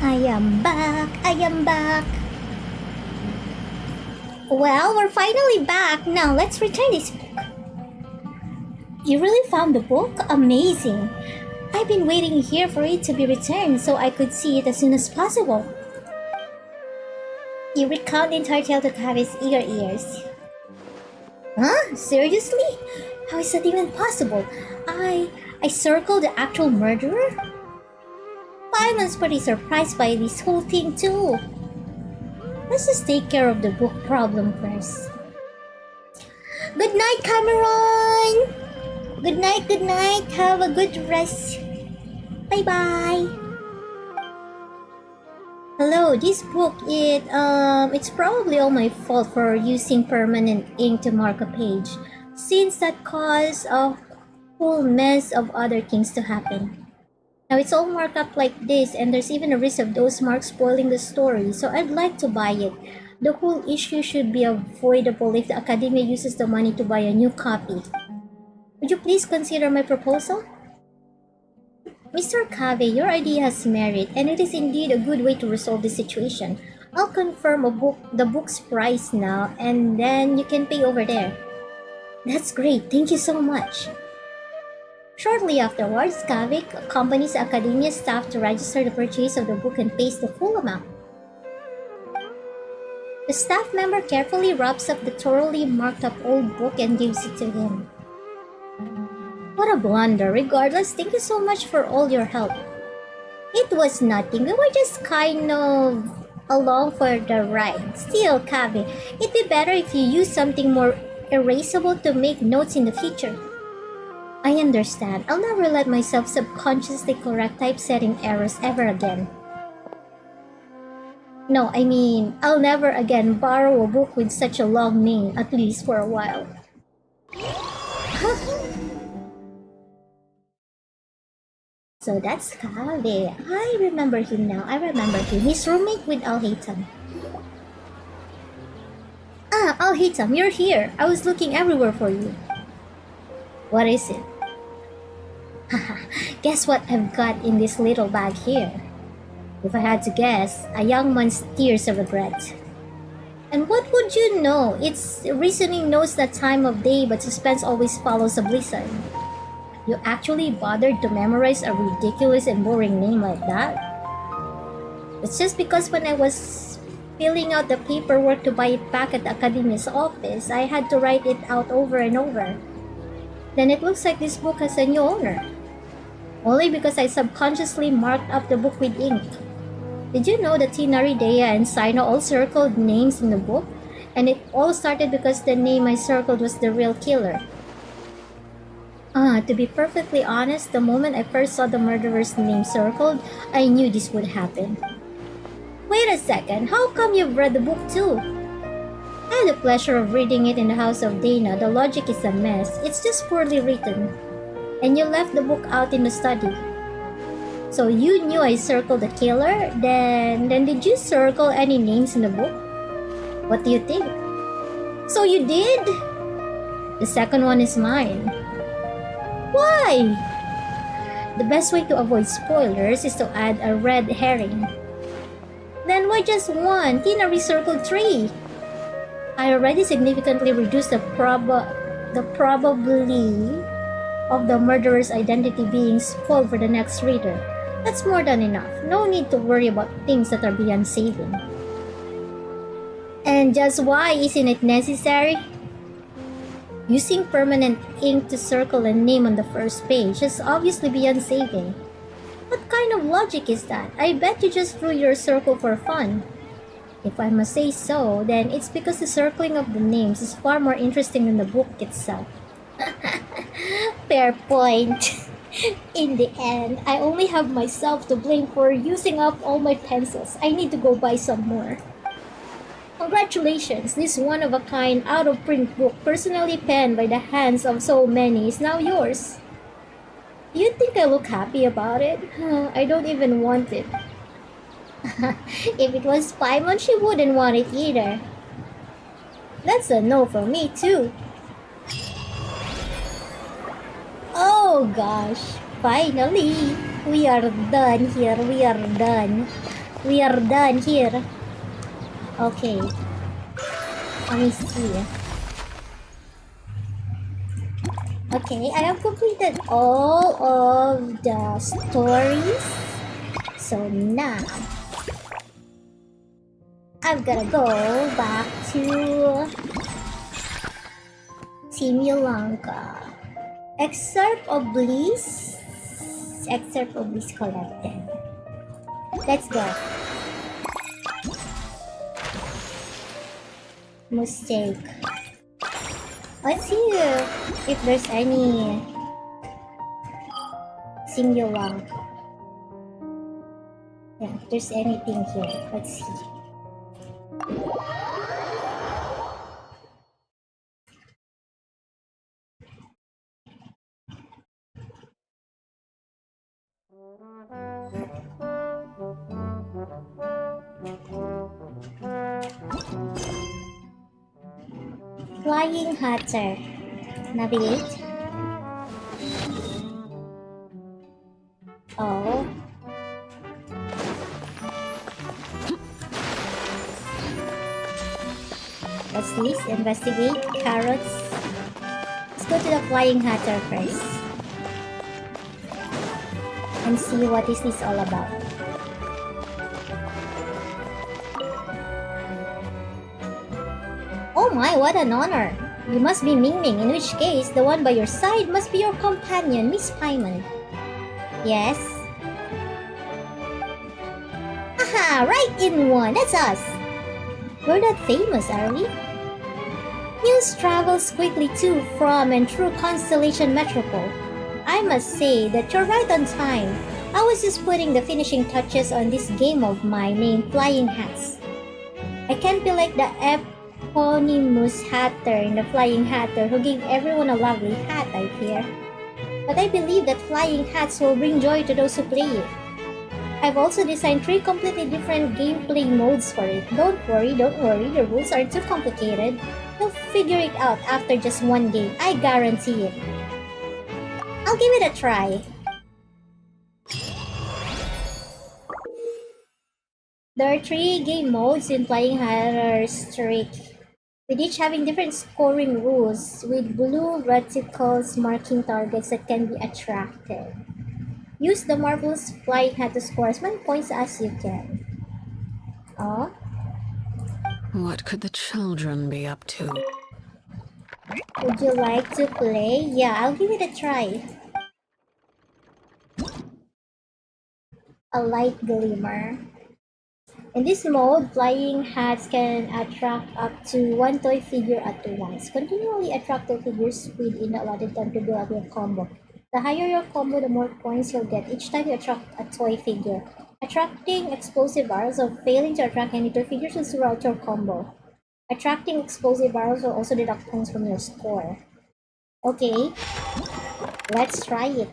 I am back. I am back. Well, we're finally back. Now let's return this book. You really found the book? Amazing. I've been waiting here for it to be returned so I could see it as soon as possible. You recount the entire tale to Kave's eager ears. Huh? Seriously? How is that even possible? I circled the actual murderer? Paimon's pretty surprised by this whole thing too. Let's just take care of the book problem first. Good night, Cameron! Good night, good night. Have a good rest. Bye-bye. Hello, this book, it's probably all my fault for using permanent ink to mark a page, since that caused a whole mess of other things to happen. Now it's all marked up like this, and there's even a risk of those marks spoiling the story, so I'd like to buy it. The whole issue should be avoidable if the Academia uses the money to buy a new copy. Would you please consider my proposal? Mr. Kave, your idea has merit, and it is indeed a good way to resolve the situation. I'll confirm the book's price now, and then you can pay over there. That's great, thank you so much. Shortly afterwards, Kave accompanies Academia staff to register the purchase of the book and pays the full amount. The staff member carefully wraps up the thoroughly marked up old book and gives it to him. What a blunder. Regardless, thank you so much for all your help. It was nothing. We were just kind of along for the ride. Still, Kave, it'd be better if you use something more erasable to make notes in the future. I understand. I'll never let myself subconsciously correct typesetting errors ever again. No, I mean, I'll never again borrow a book with such a long name, at least for a while. So that's Kave. I remember him now. I remember him. He's roommate with Al-Haytham. Ah, Al-Haytham, you're here. I was looking everywhere for you. What is it? Haha, guess what I've got in this little bag here? If I had to guess, a young man's tears of regret. And what would you know? Its reasoning knows the time of day, but suspense always follows a blizzard. You actually bothered to memorize a ridiculous and boring name like that? It's just because when I was filling out the paperwork to buy it back at the Academia's office, I had to write it out over and over. Then it looks like this book has a new owner. Only because I subconsciously marked up the book with ink. Did you know that Tinaridea and Sino all circled names in the book? And it all started because the name I circled was the real killer. To be perfectly honest, the moment I first saw the murderer's name circled, I knew this would happen. Wait a second, how come you've read the book too? I had the pleasure of reading it in the house of Dana. The logic is a mess, it's just poorly written. And you left the book out in the study. So you knew I circled the killer? Then did you circle any names in the book? What do you think? So you did? The second one is mine. Why? The best way to avoid spoilers is to add a red herring. Then why just one? Tina recircled 3. I already significantly reduced the probability of the murderer's identity being spoiled for the next reader. That's more than enough. No need to worry about things that are beyond saving. And just why isn't it necessary? Using permanent ink to circle a name on the first page is obviously beyond saving. What kind of logic is that? I bet you just drew your circle for fun. If I must say so, then it's because the circling of the names is far more interesting than the book itself. Fair point. In the end, I only have myself to blame for using up all my pencils. I need to go buy some more. Congratulations, this one-of-a-kind, out-of-print book, personally penned by the hands of so many, is now yours. Do you think I look happy about it? I don't even want it. If it was Paimon, she wouldn't want it either. That's a no for me too. Oh gosh, finally, we are done here, we are done here. Okay, let me see. Okay, I have completed all of the stories. So now, I'm gonna go back to Team Yolanga. Excerpt of Bliss collected. Let's go. Mistake. Let's see if there's any singular. Yeah, if there's anything here. Let's see. Flying Hatter. Navigate. Oh. What's this? Investigate. Carrots. Let's go to the Flying Hatter first. And see what is this all about. Oh my, what an honor! You must be MingMing, in which case, the one by your side must be your companion, Miss Paimon. Yes? Aha! Right in one! That's us! We're not famous, are we? News travels quickly to, from, and through Constellation Metropole. I must say that you're right on time. I was just putting the finishing touches on this game of mine named Flying Hats. I can't be like the eponymous Hatter in the Flying Hatter who gave everyone a lovely hat, I fear. But I believe that Flying Hats will bring joy to those who play it. I've also designed 3 completely different gameplay modes for it. Don't worry, the rules aren't too complicated. You'll figure it out after just one game, I guarantee it. I'll give it a try. There are 3 game modes in Flying Hatter Streak, with each having different scoring rules, with blue reticles marking targets that can be attracted. Use the marvelous Flying Hat to score as many points as you can. Oh? What could the children be up to? Would you like to play? Yeah, I'll give it a try. A light glimmer. In this mode, flying hats can attract up to one toy figure at once. Continually attract toy figures within the allotted time to build up your combo. The higher your combo, the more points you'll get each time you attract a toy figure. Attracting explosive barrels or failing to attract any toy figures will zero out your combo. Attracting explosive barrels will also deduct points from your score. Okay, let's try it.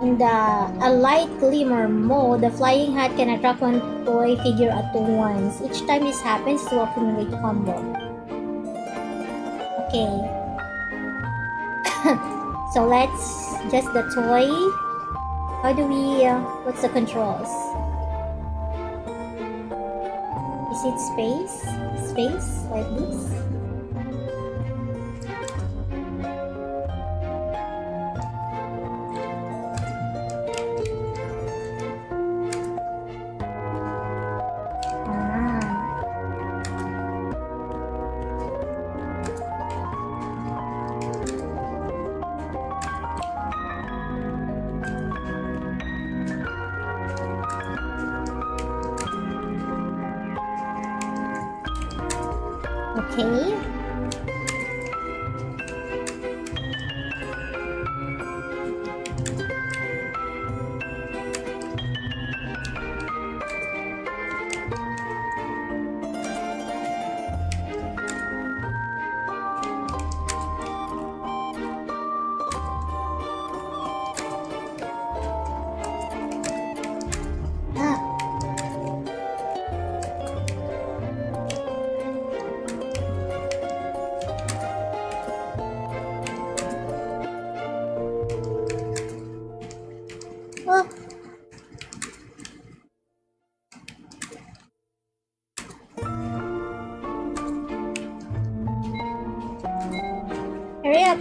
In a light glimmer mode, the flying hat can attract one toy figure at once. Each time this happens to accumulate combo. Okay. So let's just the toy. How do we, what's the controls? Is it space? Space? Like this? Okay. Oh. Hurry up.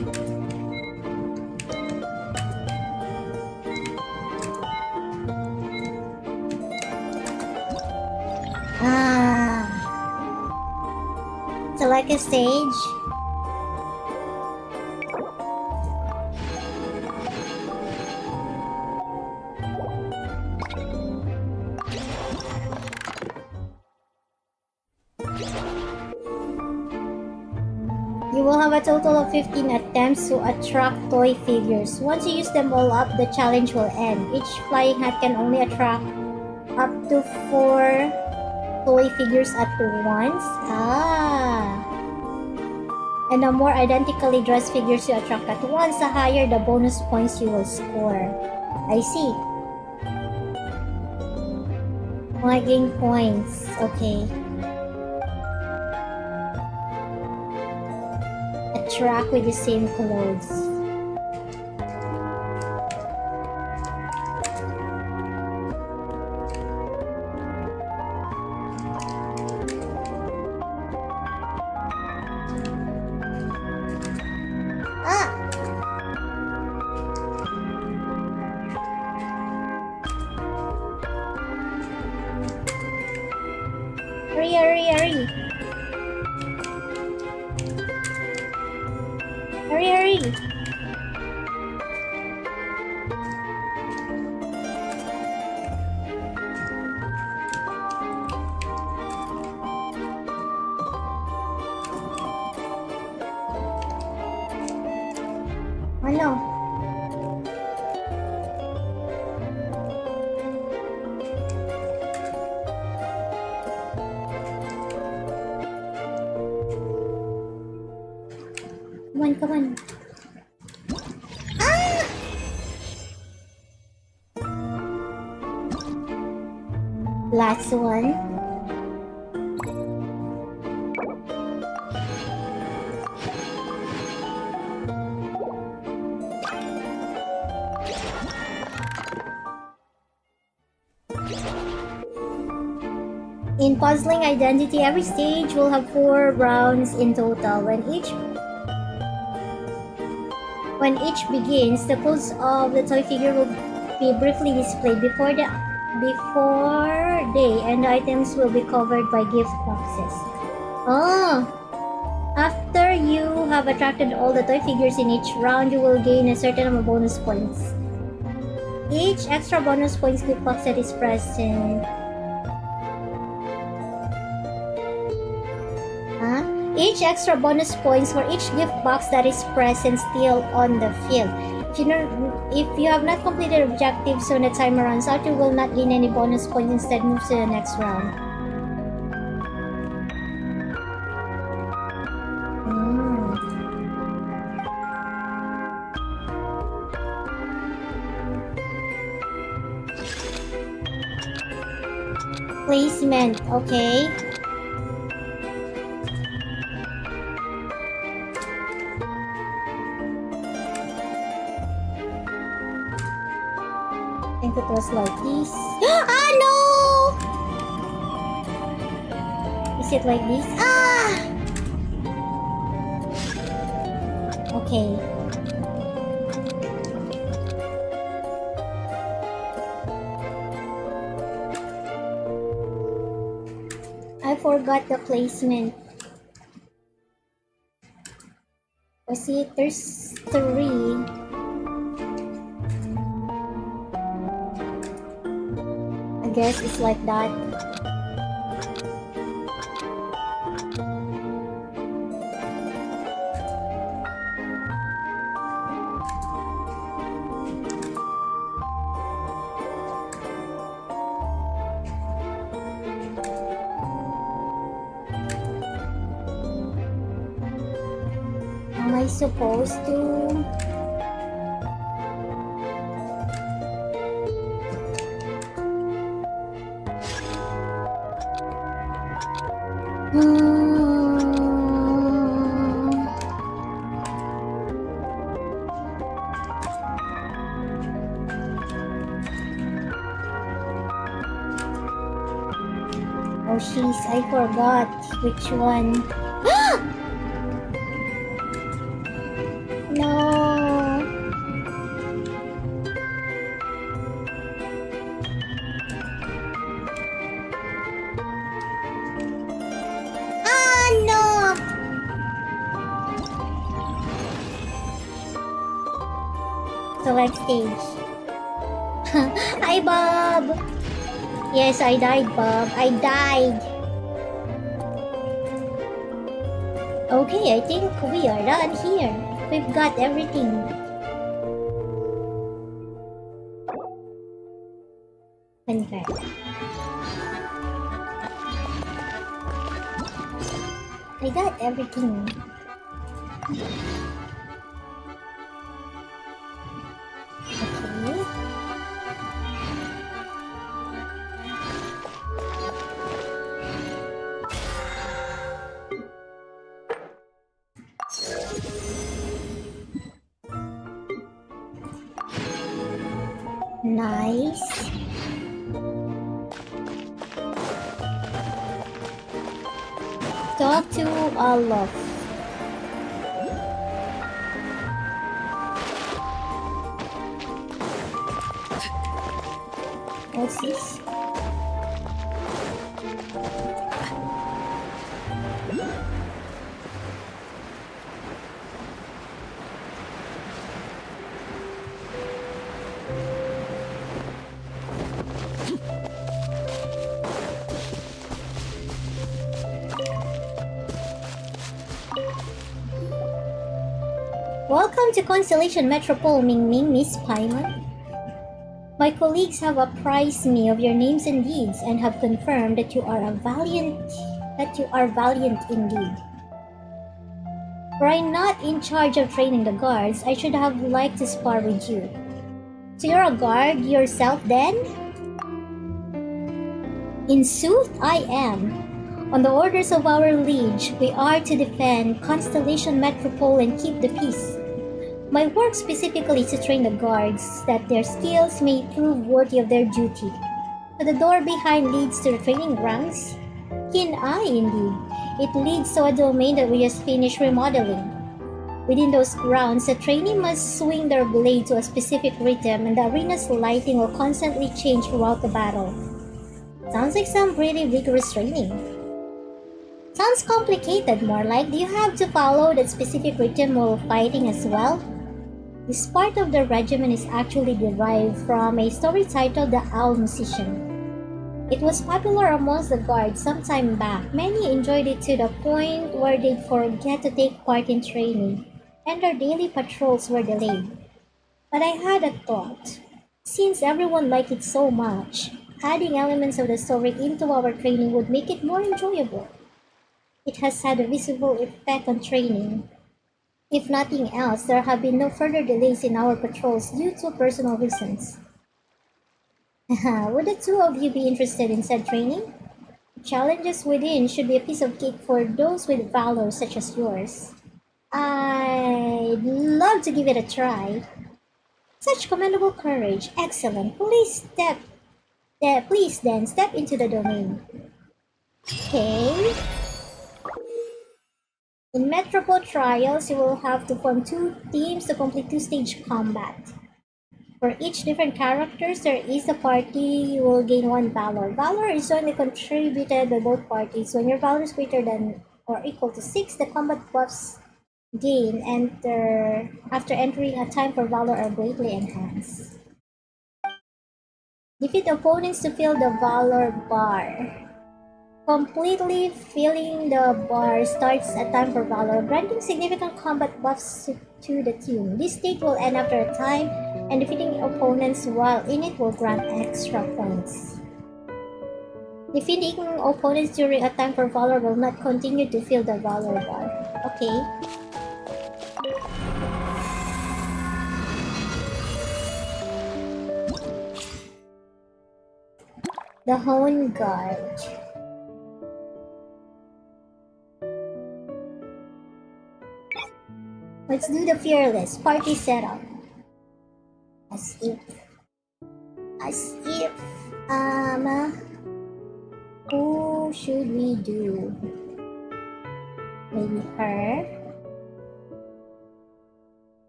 Select a stage. You will have a total of 15 attempts to attract toy figures. Once you use them all up, the challenge will end. Each flying hat can only attract up to 4 toy figures at once. And the more identically dressed figures you attract at once, the higher the bonus points you will score. I see. I gain points. Okay. Attract with the same clothes. Hurry, hurry, hurry. Hurry, hurry. Ano? Come on, come on. Last one. In puzzling identity, every stage will have 4 rounds in total. When each begins, the pose of the toy figure will be briefly displayed. Before the before day, and the items will be covered by gift boxes. Oh! After you have attracted all the toy figures in each round, you will gain a certain amount of bonus points. Each extra bonus points gift box that is present. Each extra bonus points for each gift box that is present still on the field. If you have not completed objectives when the timer runs out, you will not gain any bonus points. Instead, move to the next round. Placement, okay. I think it was like this. Ah, no! Is it like this? Ah! Okay. I forgot the placement. See, there's 3. I guess it's like that. Am I supposed to? Oh, jeez, I forgot which one. No. Ah, no. Select stage. Hi, Bob. Yes, I died, Bob. I died. Okay, I think we are done here. We've got everything. Okay. I got everything. Okay. Nice. Talk to Olaf. What's this? Welcome to Constellation Metropole, MingMing, Miss Paimon. My colleagues have apprised me of your names and deeds and have confirmed that you are valiant indeed. Were I not in charge of training the guards, I should have liked to spar with you. So you're a guard yourself then? In sooth, I am. On the orders of our liege, we are to defend Constellation Metropole and keep the peace. My work specifically is to train the guards, that their skills may prove worthy of their duty. So the door behind leads to the training grounds? Keen eye indeed. It leads to a domain that we just finished remodeling. Within those grounds, the trainee must swing their blade to a specific rhythm, and the arena's lighting will constantly change throughout the battle. Sounds like some pretty vigorous training. Sounds complicated, more like. Do you have to follow that specific rhythm while fighting as well? This part of the regimen is actually derived from a story titled The Owl Musician. It was popular amongst the guards some time back. Many enjoyed it to the point where they'd forget to take part in training, and their daily patrols were delayed. But I had a thought. Since everyone liked it so much, adding elements of the story into our training would make it more enjoyable. It has had a visible effect on training. If nothing else, there have been no further delays in our patrols due to personal reasons. Would the two of you be interested in said training? Challenges within should be a piece of cake for those with valor such as yours. I'd love to give it a try. Such commendable courage. Excellent. Please then step into the domain. Okay. In Metropole Trials, you will have to form 2 teams to complete 2-stage combat. For each different characters there is a party, you will gain 1 valor. Valor is only contributed by both parties. When your valor is greater than or equal to 6, the combat buffs gain after entering a time for valor are greatly enhanced. Defeat opponents to fill the valor bar. Completely filling the bar starts a time for valor, granting significant combat buffs to the team. This state will end after a time, and defeating opponents while in it will grant extra points. Defeating opponents during a time for valor will not continue to fill the valor bar. Okay. The Hone Guard. Let's do the Fearless party setup. As if, who should we do? Maybe her.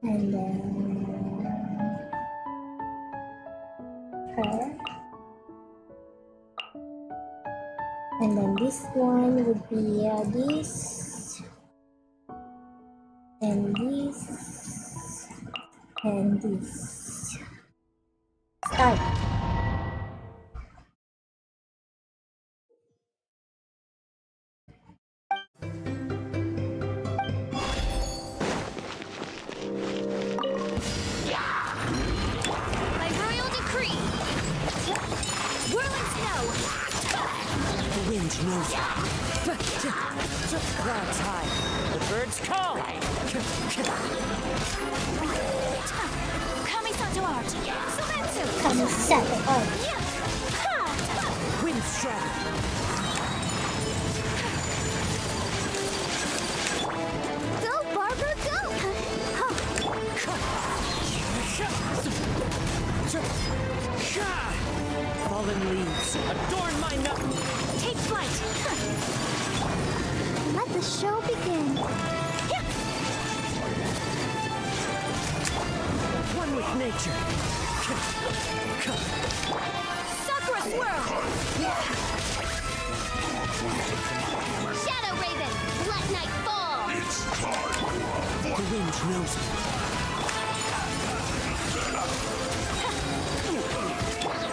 And then her. And then this one would be this. And this. And this. Start. By royal decree, whirling snow. The wind knows it. Clouds high. The birds call. Kamisato art. Sumetsu. Kamisato art. Wind strike. Go, Barber, go! Fallen leaves adorn my nut. Take flight! Let the show begin. One with nature. Sakura swirl! Shadow Raven! Let night fall! The wind knows it.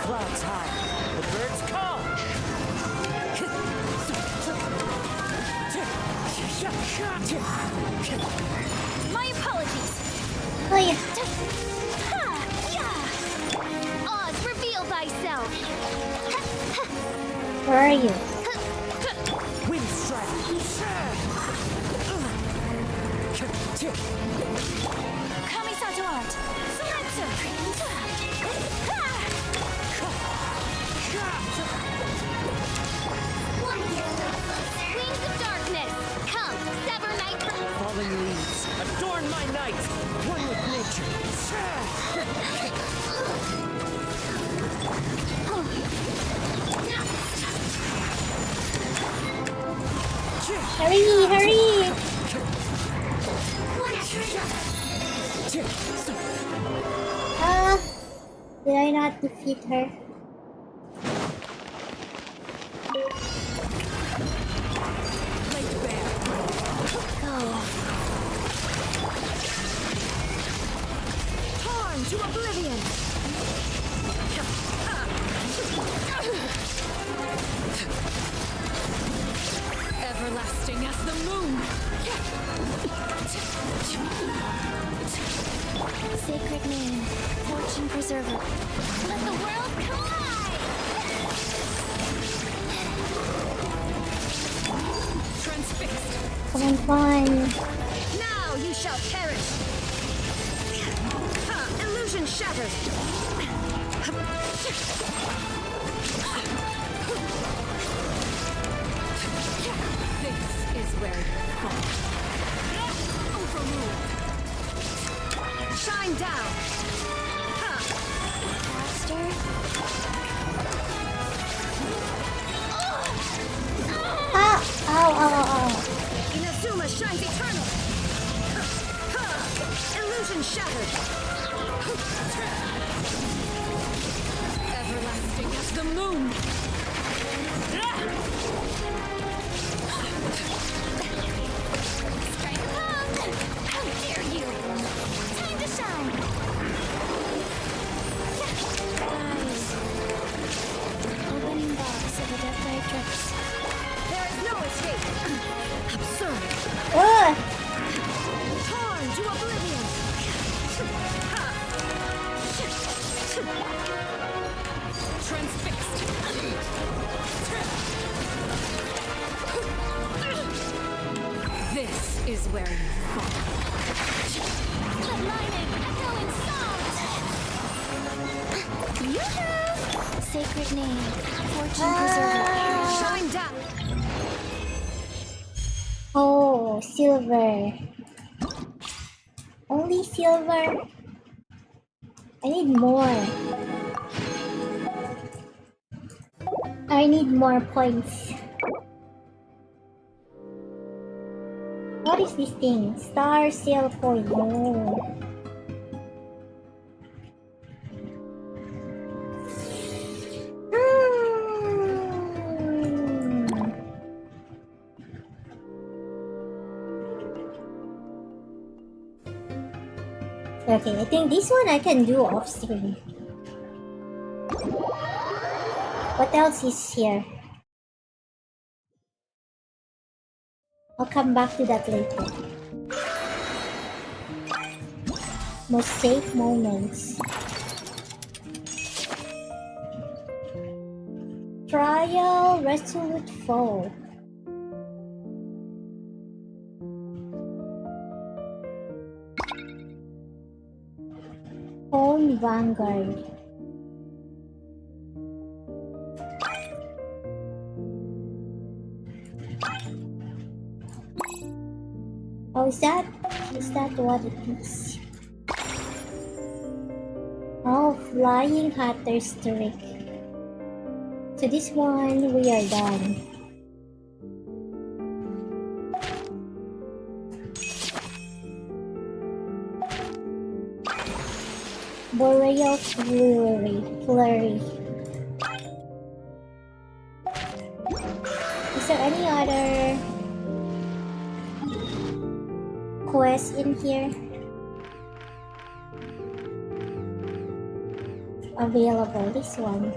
Clouds high. The birds call. My apologies! Oh yeah. Oz, reveal thyself! Where are you? Wind strike. Kamisato art! Sumetsu! Wings of darkness! Come, sever night from... Fallen leaves adorn my night. One with nature. Hurry, hurry! Ah, did I not defeat her? Torn to oblivion. Everlasting as the moon. Sacred name, fortune preserver. Let the world collide! Transfixed. Come on. Now you shall perish. Illusion shattered. This is where you fall. Overruled. Shine down. Master? Ah! Ow, ow, ow, ow. Inazuma shines eternal. Illusion shattered. Everlasting as the moon. Strike a pose! How dare you! Time to shine! Guys. Opening box of a death ray trips. There is no escape. Absurd. Ugh! Torn to oblivion. Transfixed. This is where you fall. But mine echoing salt! Yoo-hoo! Sacred name, fortune preserver. Shine down. Oh, silver. Only silver? I need more. I need more points. What is this thing? Star Sail Point. Oh. Okay, I think this one I can do off screen. What else is here? I'll come back to that later. Most safe moments. Trial Resolute Foe. Own Vanguard. Oh, is that what it is? Oh, Flying Hatter's Trick. So this one, we are done. Boreal Flurry. Is there any other quest in here available? This one.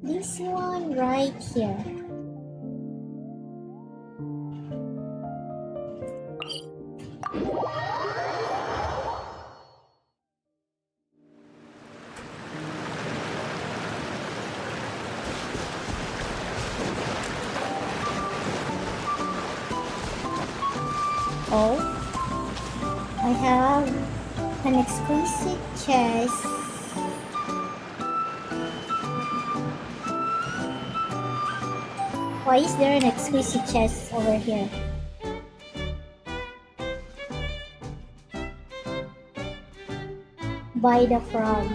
This one right here. Oh, I have an exquisite chest. Why is there an exquisite chest over here? By the frog.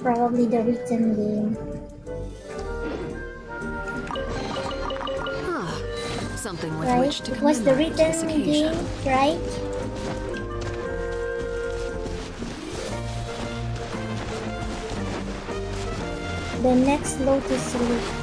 Probably the written game. Something with Right? which to It was the commemorate this written occasion. game, right? The next Lotus Leaf.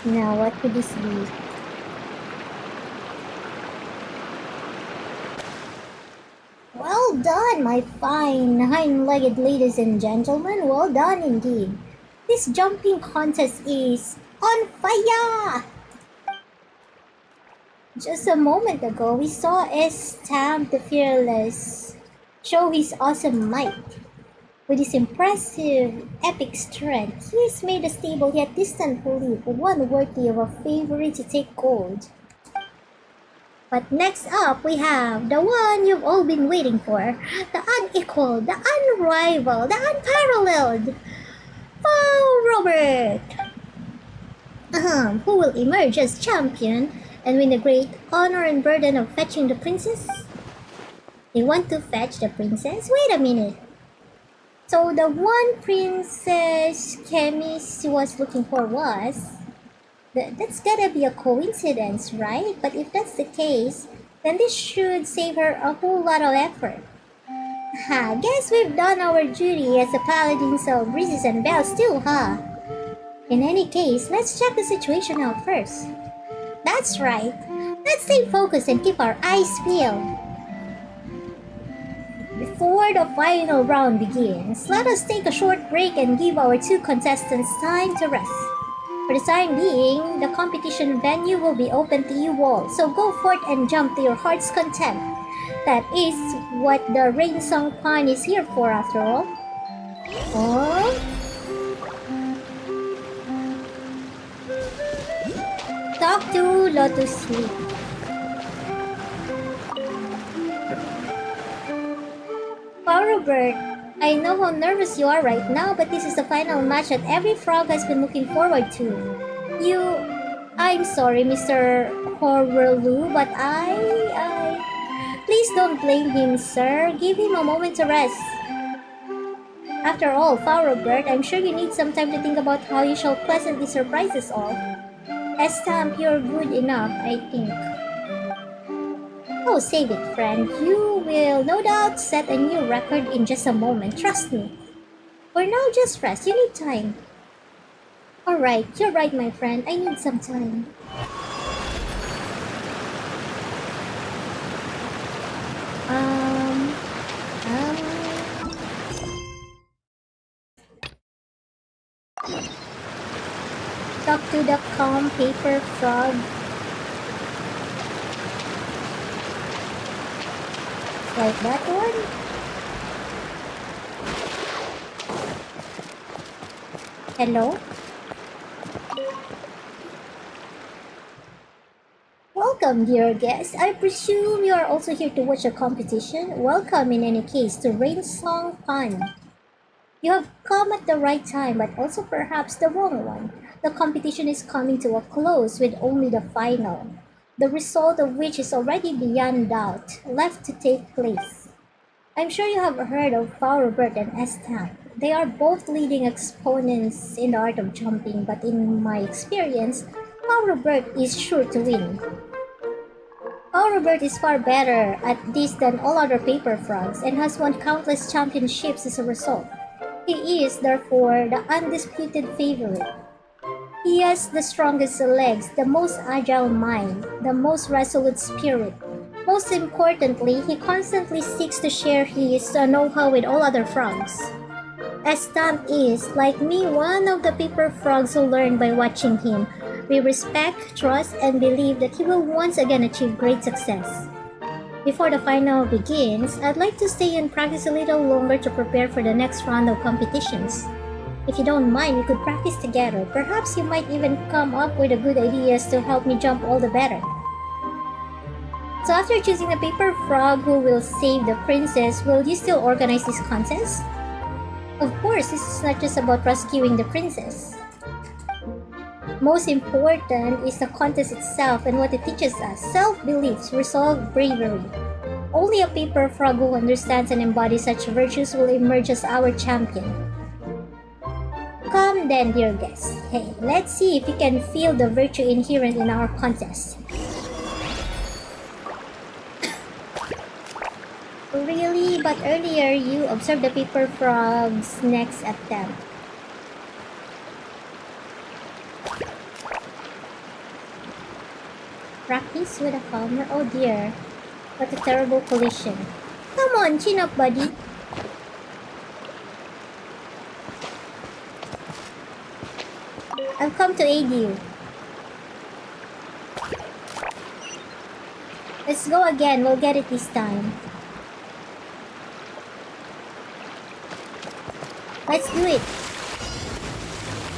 Now, what could this be? Well done, my fine hind-legged ladies and gentlemen. Well done indeed. This jumping contest is on fire! Just a moment ago, we saw S-Stamp the Fearless show his awesome might. With his impressive, epic strength, he has made a stable yet distant leap, one worthy of a favorite to take gold. But next up, we have the one you've all been waiting for, the unequaled, the unrivaled, the unparalleled, Robert! Who will emerge as champion and win the great honor and burden of fetching the princess? They want to fetch the princess? Wait a minute. So the one princess Chemis was looking for was... That's gotta be a coincidence, right? But if that's the case, then this should save her a whole lot of effort. Guess we've done our duty as the paladins of breezes and bells too, huh? In any case, let's check the situation out first. That's right. Let's stay focused and keep our eyes peeled. Before the final round begins, let us take a short break and give our two contestants time to rest. For the time being, the competition venue will be open to you all, so go forth and jump to your heart's content. That is what the Rain Song Pun is here for, after all. Oh? Talk to Lotus Leaf. Robert, I know how nervous you are right now, but this is the final match that every frog has been looking forward to. I'm sorry, Mr. Horrorloo, but Please don't blame him, sir. Give him a moment to rest. After all, Robert, I'm sure you need some time to think about how you shall pleasantly surprise us all. S-Stamp, you're good enough, I think. Oh, save it, friend. You will no doubt set a new record in just a moment. Trust me. For now, just rest. You need time. Alright, you're right, my friend. I need some time. Talk to the calm paper frog. Like that one? Hello? Welcome, dear guests. I presume you are also here to watch a competition. Welcome in any case to Rain Song Pun. You have come at the right time, but also perhaps the wrong one. The competition is coming to a close with only the final, the result of which is already beyond doubt, left to take place. I'm sure you have heard of Robert and S-Stamp. They are both leading exponents in the art of jumping, but in my experience, Robert is sure to win. Robert is far better at this than all other paper frogs and has won countless championships as a result. He is, therefore, the undisputed favorite. He has the strongest legs, the most agile mind, the most resolute spirit. Most importantly, he constantly seeks to share his know-how with all other frogs. S-Stamp is, like me, one of the paper frogs who learn by watching him. We respect, trust, and believe that he will once again achieve great success. Before the final begins, I'd like to stay and practice a little longer to prepare for the next round of competitions. If you don't mind, we could practice together. Perhaps you might even come up with a good ideas to help me jump all the better. So after choosing the paper frog who will save the princess, will you still organize this contest? Of course, this is not just about rescuing the princess. Most important is the contest itself and what it teaches us. Self-belief, resolve, bravery. Only a paper frog who understands and embodies such virtues will emerge as our champion. Come then, dear guests. Hey, let's see if you can feel the virtue inherent in our contest. Really? But earlier you observed the paper frog's next attempt. Practice with a calmer. Oh dear. What a terrible collision. Come on, chin up, buddy. I've come to aid you. Let's go again. We'll get it this time. Let's do it.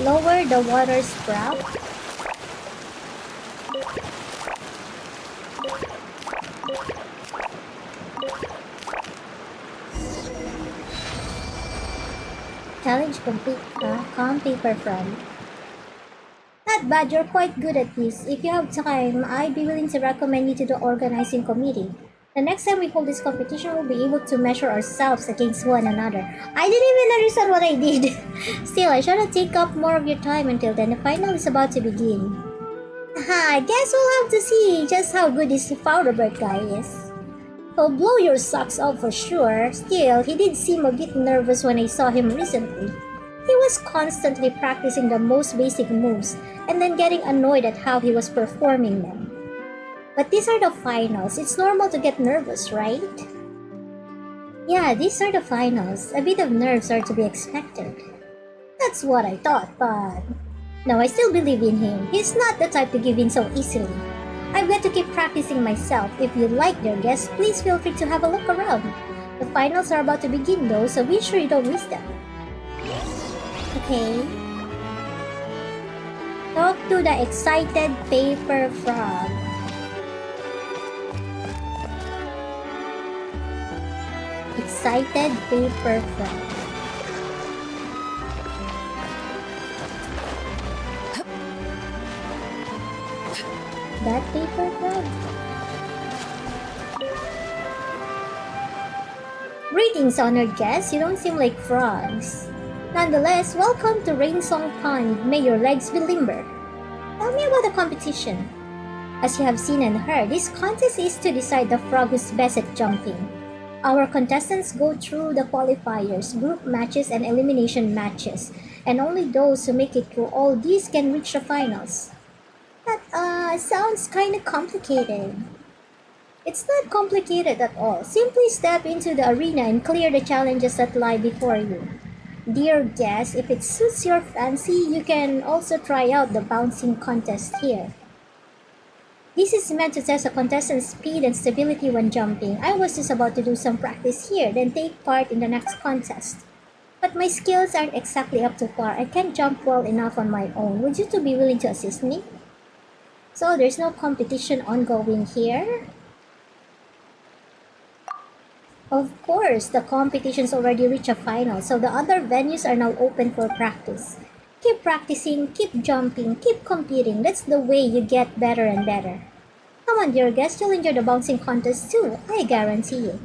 Lower the water spout. Challenge complete. Calm paper frog. Not bad, you're quite good at this. If you have time, I'd be willing to recommend you to the organizing committee. The next time we hold this competition, we'll be able to measure ourselves against one another. I didn't even understand what I did. Still, I shall not take up more of your time until then. The final is about to begin. I guess we'll have to see just how good this Fowlerbird guy is. He'll blow your socks off for sure. Still, he did seem a bit nervous when I saw him recently. He was constantly practicing the most basic moves and then getting annoyed at how he was performing them. But these are the finals. It's normal to get nervous, right? Yeah, these are the finals. A bit of nerves are to be expected. That's what I thought, but... No, I still believe in him. He's not the type to give in so easily. I've got to keep practicing myself. If you like, dear guests, please feel free to have a look around. The finals are about to begin though, so be sure you don't miss them. Okay. Talk to the excited paper frog. Excited paper frog. That paper frog? Greetings, honored guests. You don't seem like frogs. Nonetheless, welcome to Rainsong Pond. May your legs be limber. Tell me about the competition. As you have seen and heard, this contest is to decide the frog who's best at jumping. Our contestants go through the qualifiers, group matches, and elimination matches, and only those who make it through all these can reach the finals. That sounds kinda complicated. It's not complicated at all. Simply step into the arena and clear the challenges that lie before you. Dear guests, if it suits your fancy, you can also try out the bouncing contest here. This is meant to test a contestant's speed and stability when jumping. I was just about to do some practice here, then take part in the next contest. But my skills aren't exactly up to par. I can't jump well enough on my own. Would you two be willing to assist me? So there's no competition ongoing here? Of course, the competition's already reached a final, so the other venues are now open for practice. Keep practicing, keep jumping, keep competing. That's the way you get better and better. Come on, dear guests, you'll enjoy the bouncing contest too, I guarantee you.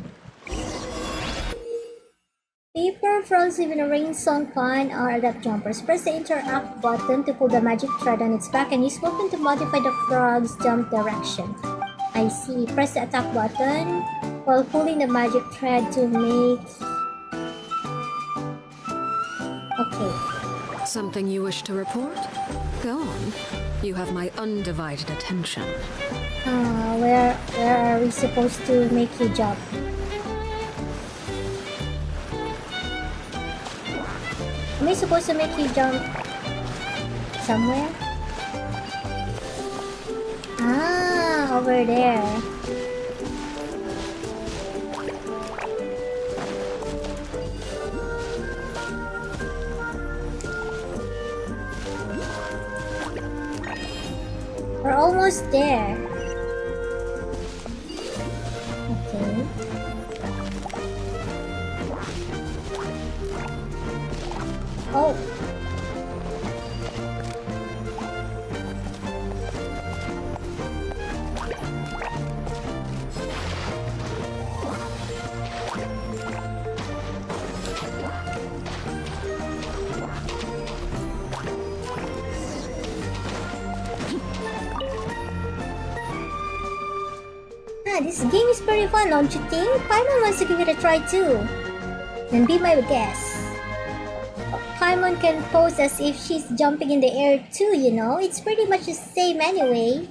Paper frogs live in a Rainsong Pond are adept jumpers. Press the interact button to pull the magic thread on its back and use spoken to modify the frog's jump direction. I see. Press the attack button while pulling the magic thread to make... Okay. Something you wish to report? Go on. You have my undivided attention. Where are we supposed to make you jump? Am I supposed to make you jump somewhere? Over there. almost there. Okay. Oh. This game is pretty fun, don't you think? Paimon wants to give it a try too. Then be my guest. Paimon can pose as if she's jumping in the air too, you know? It's pretty much the same anyway.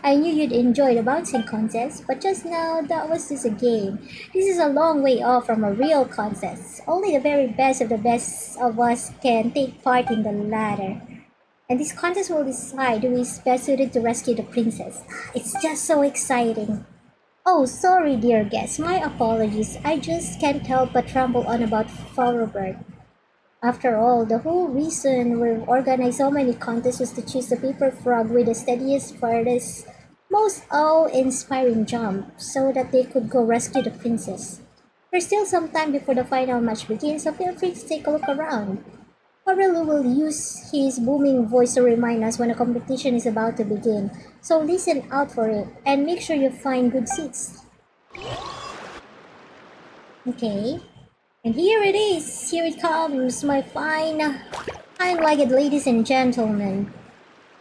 I knew you'd enjoy the bouncing contest, but just now, that was just a game. This is a long way off from a real contest. Only the very best of us can take part in the latter. And this contest will decide who is best suited to rescue the princess. It's just so exciting. Oh, sorry, dear guest. My apologies. I just can't help but ramble on about Flowerbird. After all, the whole reason we've organized so many contests was to choose the paper frog with the steadiest, farthest, most awe-inspiring jump, so that they could go rescue the princess. There's still some time before the final match begins, so feel free to take a look around. Aurelu will use his booming voice to remind us when the competition is about to begin, so listen out for it, and make sure you find good seats. Okay, and here it is, here it comes, my fine-legged ladies and gentlemen.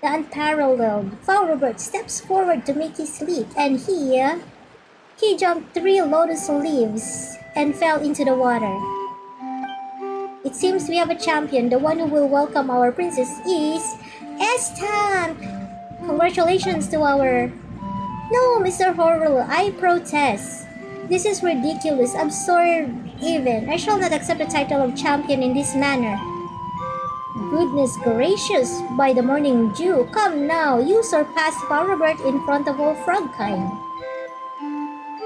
The unparalleled Flowerbird steps forward to make his leap, and he jumped 3 lotus leaves and fell into the water. It seems we have a champion. The one who will welcome our princess is Estamp! Congratulations to our... No, Mr. Horrell, I protest. This is ridiculous, absurd even. I shall not accept the title of champion in this manner. Goodness gracious, by the morning dew, come now, you surpassed Flowerbird in front of all frogkind.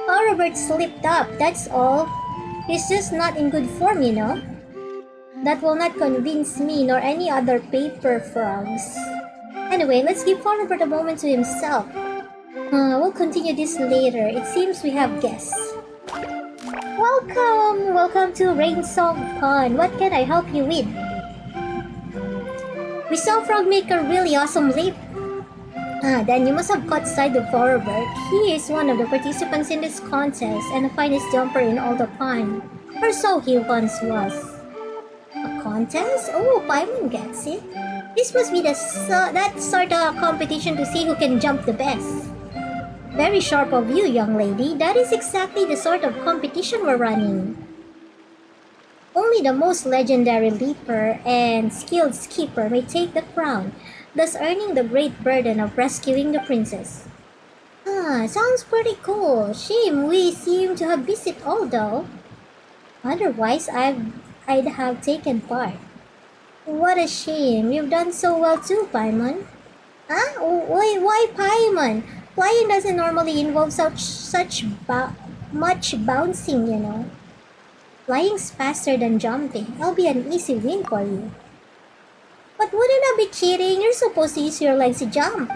Flowerbird slipped up, that's all. He's just not in good form, you know. That will not convince me nor any other paper frogs. Anyway, let's give Flowerbird a moment to himself. We'll continue this later. It seems we have guests. Welcome to Rainsong Pond. What can I help you with? We saw Frog make a really awesome leap. Then you must have caught sight of Flowerbird. He is one of the participants in this contest and the finest jumper in all the pond. Or so he once was. A contest? Oh, Paimon gets it. This must be that sort of competition to see who can jump the best. Very sharp of you, young lady. That is exactly the sort of competition we're running. Only the most legendary leaper and skilled skipper may take the crown, thus earning the great burden of rescuing the princess. Sounds pretty cool. Shame we seem to have missed it all though. Otherwise, I'd have taken part. What a shame. You've done so well too, Paimon. Why Paimon? Flying doesn't normally involve much bouncing, you know. Flying's faster than jumping. It'll be an easy win for you. But wouldn't that be cheating? You're supposed to use your legs to jump.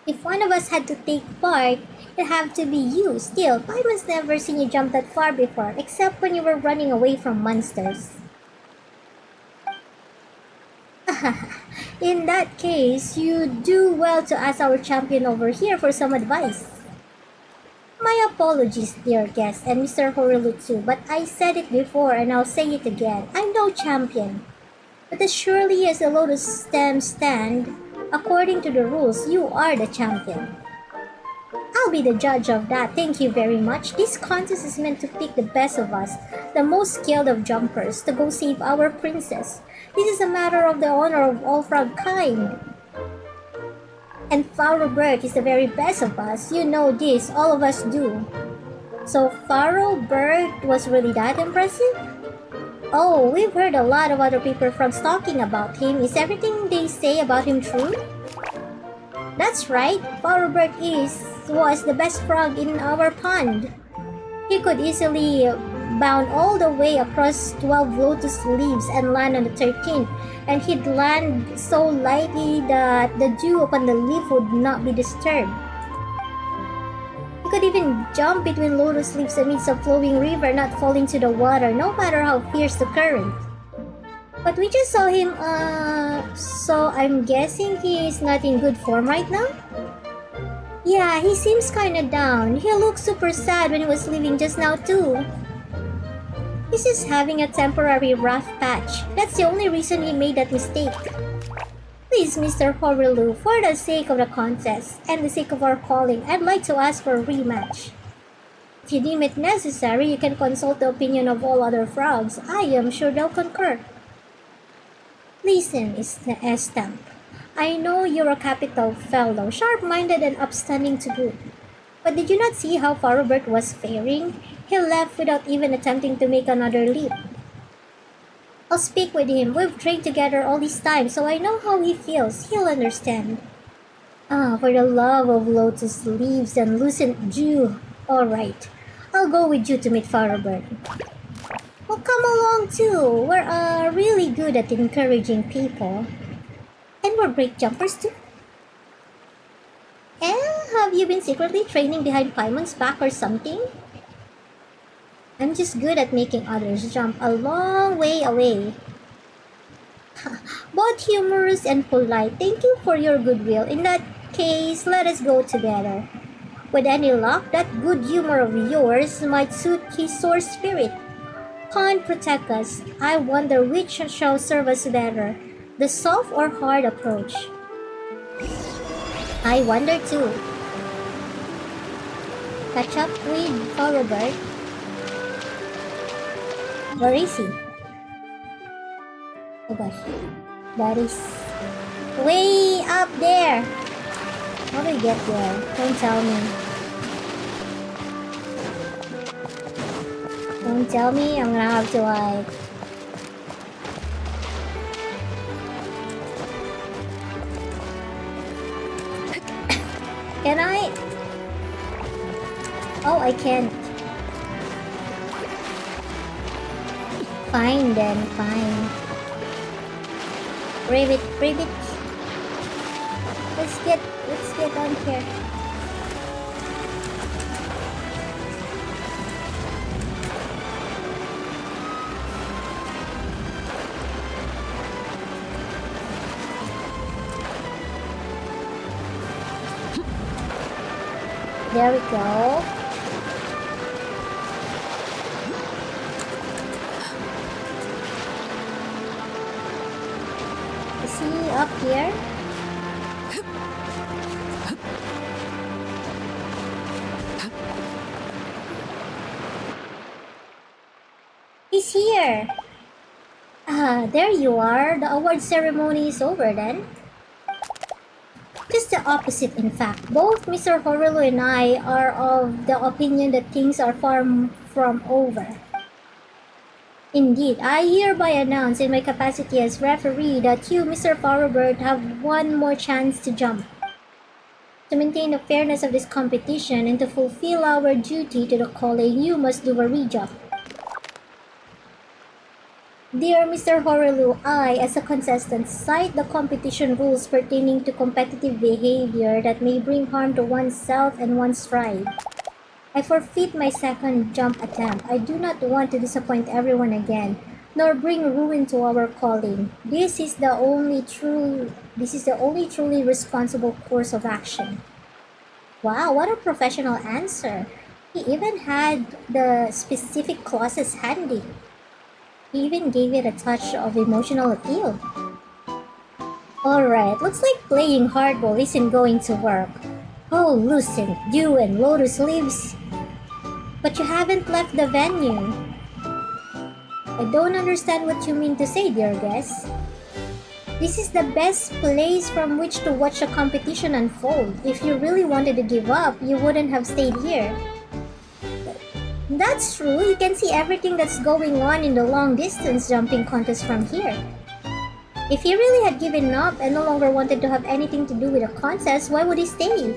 If one of us had to take part, it'd have to be you. Still, Paimon's never seen you jump that far before, except when you were running away from monsters. In that case, you do well to ask our champion over here for some advice. My apologies, dear guest, and Mr. Horulu too, but I said it before and I'll say it again. I'm no champion. But as surely as the lotus stems stand, according to the rules, you are the champion. I'll be the judge of that, thank you very much. This contest is meant to pick the best of us, the most skilled of jumpers, to go save our princess. This is a matter of the honor of all frog kind. And Flowerbird is the very best of us. You know this, all of us do. So Flowerbird was really that impressive? Oh, we've heard a lot of other paper frogs talking about him. Is everything they say about him true? That's right, Flowerbird was the best frog in our pond. He could easily bound all the way across 12 lotus leaves and land on the 13th, and he'd land so lightly that the dew upon the leaf would not be disturbed. He could even jump between lotus leaves amidst a flowing river, not falling to the water, no matter how fierce the current. But we just saw him, so I'm guessing he is not in good form right now? Yeah, he seems kinda down. He looked super sad when he was leaving just now too. He's just having a temporary rough patch. That's the only reason he made that mistake. Please, Mr. Horelu, for the sake of the contest and the sake of our calling, I'd like to ask for a rematch. If you deem it necessary, you can consult the opinion of all other frogs. I am sure they'll concur. Listen, Estamp. I know you're a capital fellow, sharp-minded and upstanding to boot. But did you not see how Farobert was faring? He left without even attempting to make another leap. I'll speak with him. We've trained together all this time, so I know how he feels. He'll understand. For the love of lotus leaves and lucent dew. Alright, I'll go with you to meet Farobert. Well, come along too. We're really good at encouraging people. And we're great jumpers too. And have you been secretly training behind Paimon's back or something? I'm just good at making others jump a long way away. Both humorous and polite. Thank you for your goodwill. In that case, let us go together. With any luck, that good humor of yours might suit his sore spirit. Can't protect us. I wonder which shall serve us better, the soft or hard approach. I wonder too. Catch up with Farobert. Where is he? Oh gosh. That is way up there. How do we get there? Don't tell me. Don't tell me I'm gonna have to like... Can I? Oh, I can't. Fine then, fine. Ribbit. Let's get on here. There we go. Is he up here? He's here. There you are. The award ceremony is over then. Just the opposite, in fact. Both Mr. Horelu and I are of the opinion that things are far from over. Indeed, I hereby announce in my capacity as referee that you, Mr. Farobert, have one more chance to jump. To maintain the fairness of this competition and to fulfill our duty to the calling, you must do a re-jump. Dear Mr. Horelu, I, as a contestant, cite the competition rules pertaining to competitive behavior that may bring harm to oneself and one's stride. I forfeit my second jump attempt. I do not want to disappoint everyone again, nor bring ruin to our calling. This is the only truly responsible course of action. Wow, what a professional answer. He even had the specific clauses handy. He even gave it a touch of emotional appeal. Alright, looks like playing hardball isn't going to work. Oh, lucent dew and lotus leaves. But you haven't left the venue. I don't understand what you mean to say, dear guest. This is the best place from which to watch a competition unfold. If you really wanted to give up, you wouldn't have stayed here. That's true, you can see everything that's going on in the long-distance jumping contest from here. If he really had given up and no longer wanted to have anything to do with the contest, why would he stay?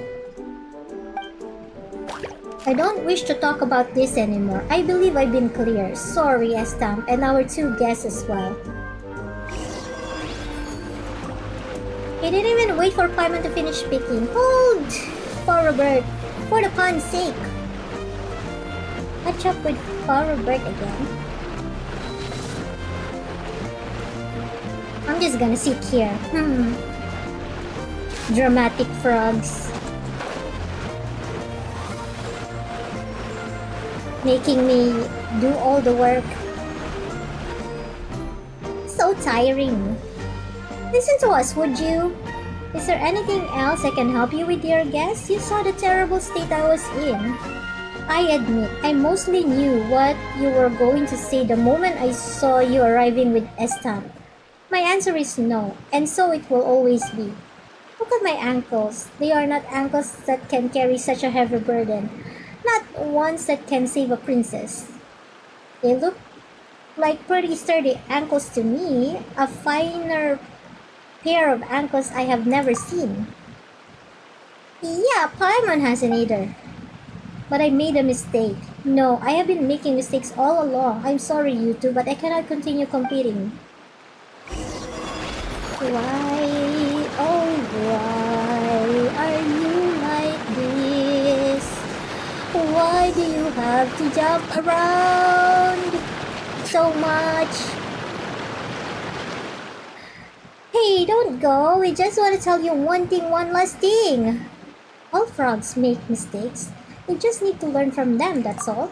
I don't wish to talk about this anymore. I believe I've been clear. Sorry, Estamp, and our two guests as well. He didn't even wait for Paimon to finish speaking. Hold! Forobert, for the pun's sake. Catch up with Forobert again. I'm just gonna sit here. Dramatic frogs. Making me do all the work. So tiring. Listen to us, would you? Is there anything else I can help you with, dear guest? You saw the terrible state I was in. I admit, I mostly knew what you were going to say the moment I saw you arriving with Estamp. My answer is no, and so it will always be. Look at my ankles. They are not ankles that can carry such a heavy burden. Not ones that can save a princess. They look like pretty sturdy ankles to me. A finer pair of ankles I have never seen. Yeah, Paimon hasn't either. But I made a mistake. No, I have been making mistakes all along. I'm sorry, you two, but I cannot continue competing. Why, oh why are you like this? Why do you have to jump around so much? Hey, don't go. We just want to tell you one last thing. All frogs make mistakes. You just need to learn from them, that's all.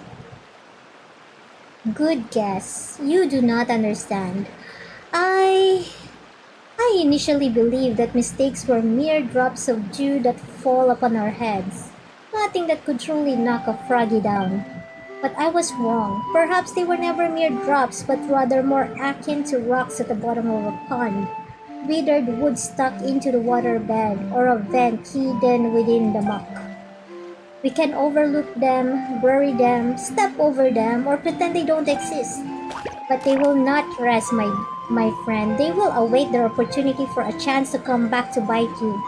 Good guess. You do not understand. I initially believed that mistakes were mere drops of dew that fall upon our heads. Nothing that could truly knock a froggy down. But I was wrong. Perhaps they were never mere drops, but rather more akin to rocks at the bottom of a pond. Withered wood stuck into the waterbed, or a vent hidden within the muck. We can overlook them, bury them, step over them, or pretend they don't exist. But they will not rest, my friend. They will await their opportunity for a chance to come back to bite you.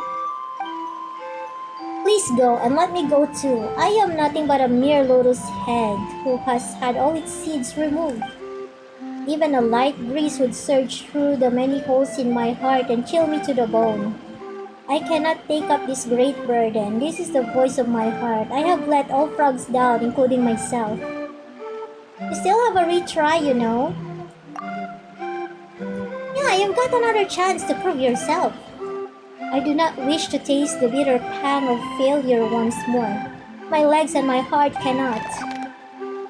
Please go, and let me go too. I am nothing but a mere lotus head who has had all its seeds removed. Even a light breeze would surge through the many holes in my heart and chill me to the bone. I cannot take up this great burden. This is the voice of my heart. I have let all frogs down, including myself. You still have a retry, you know. Yeah, you've got another chance to prove yourself. I do not wish to taste the bitter pang of failure once more. My legs and my heart cannot.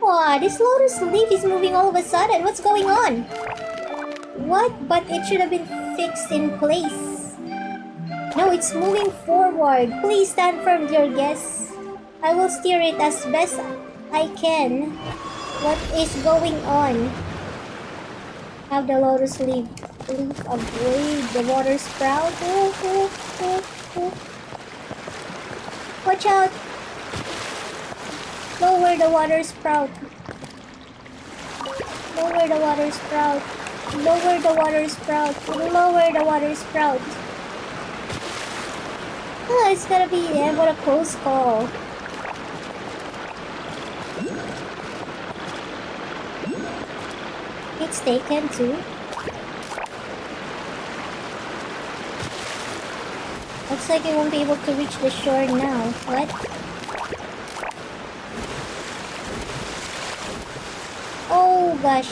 Wow, this lotus leaf is moving all of a sudden. What's going on? What? But it should have been fixed in place. No, it's moving forward. Please stand firm, dear guests. I will steer it as best I can. What is going on? Have the lotus leaf avoid the water sprout. Watch out! Lower the water sprout. Lower the water sprout. Lower the water sprout. Lower the water sprout. Oh, it's gonna be what a close call. It's taken too. Looks like it won't be able to reach the shore now. What? Oh gosh.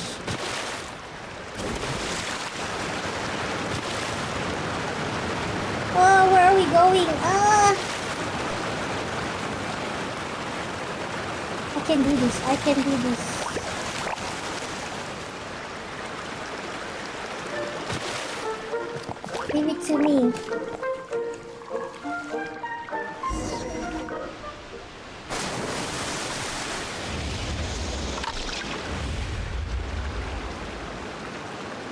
Oh, where are we going? I can do this. I can do this. Give it to me.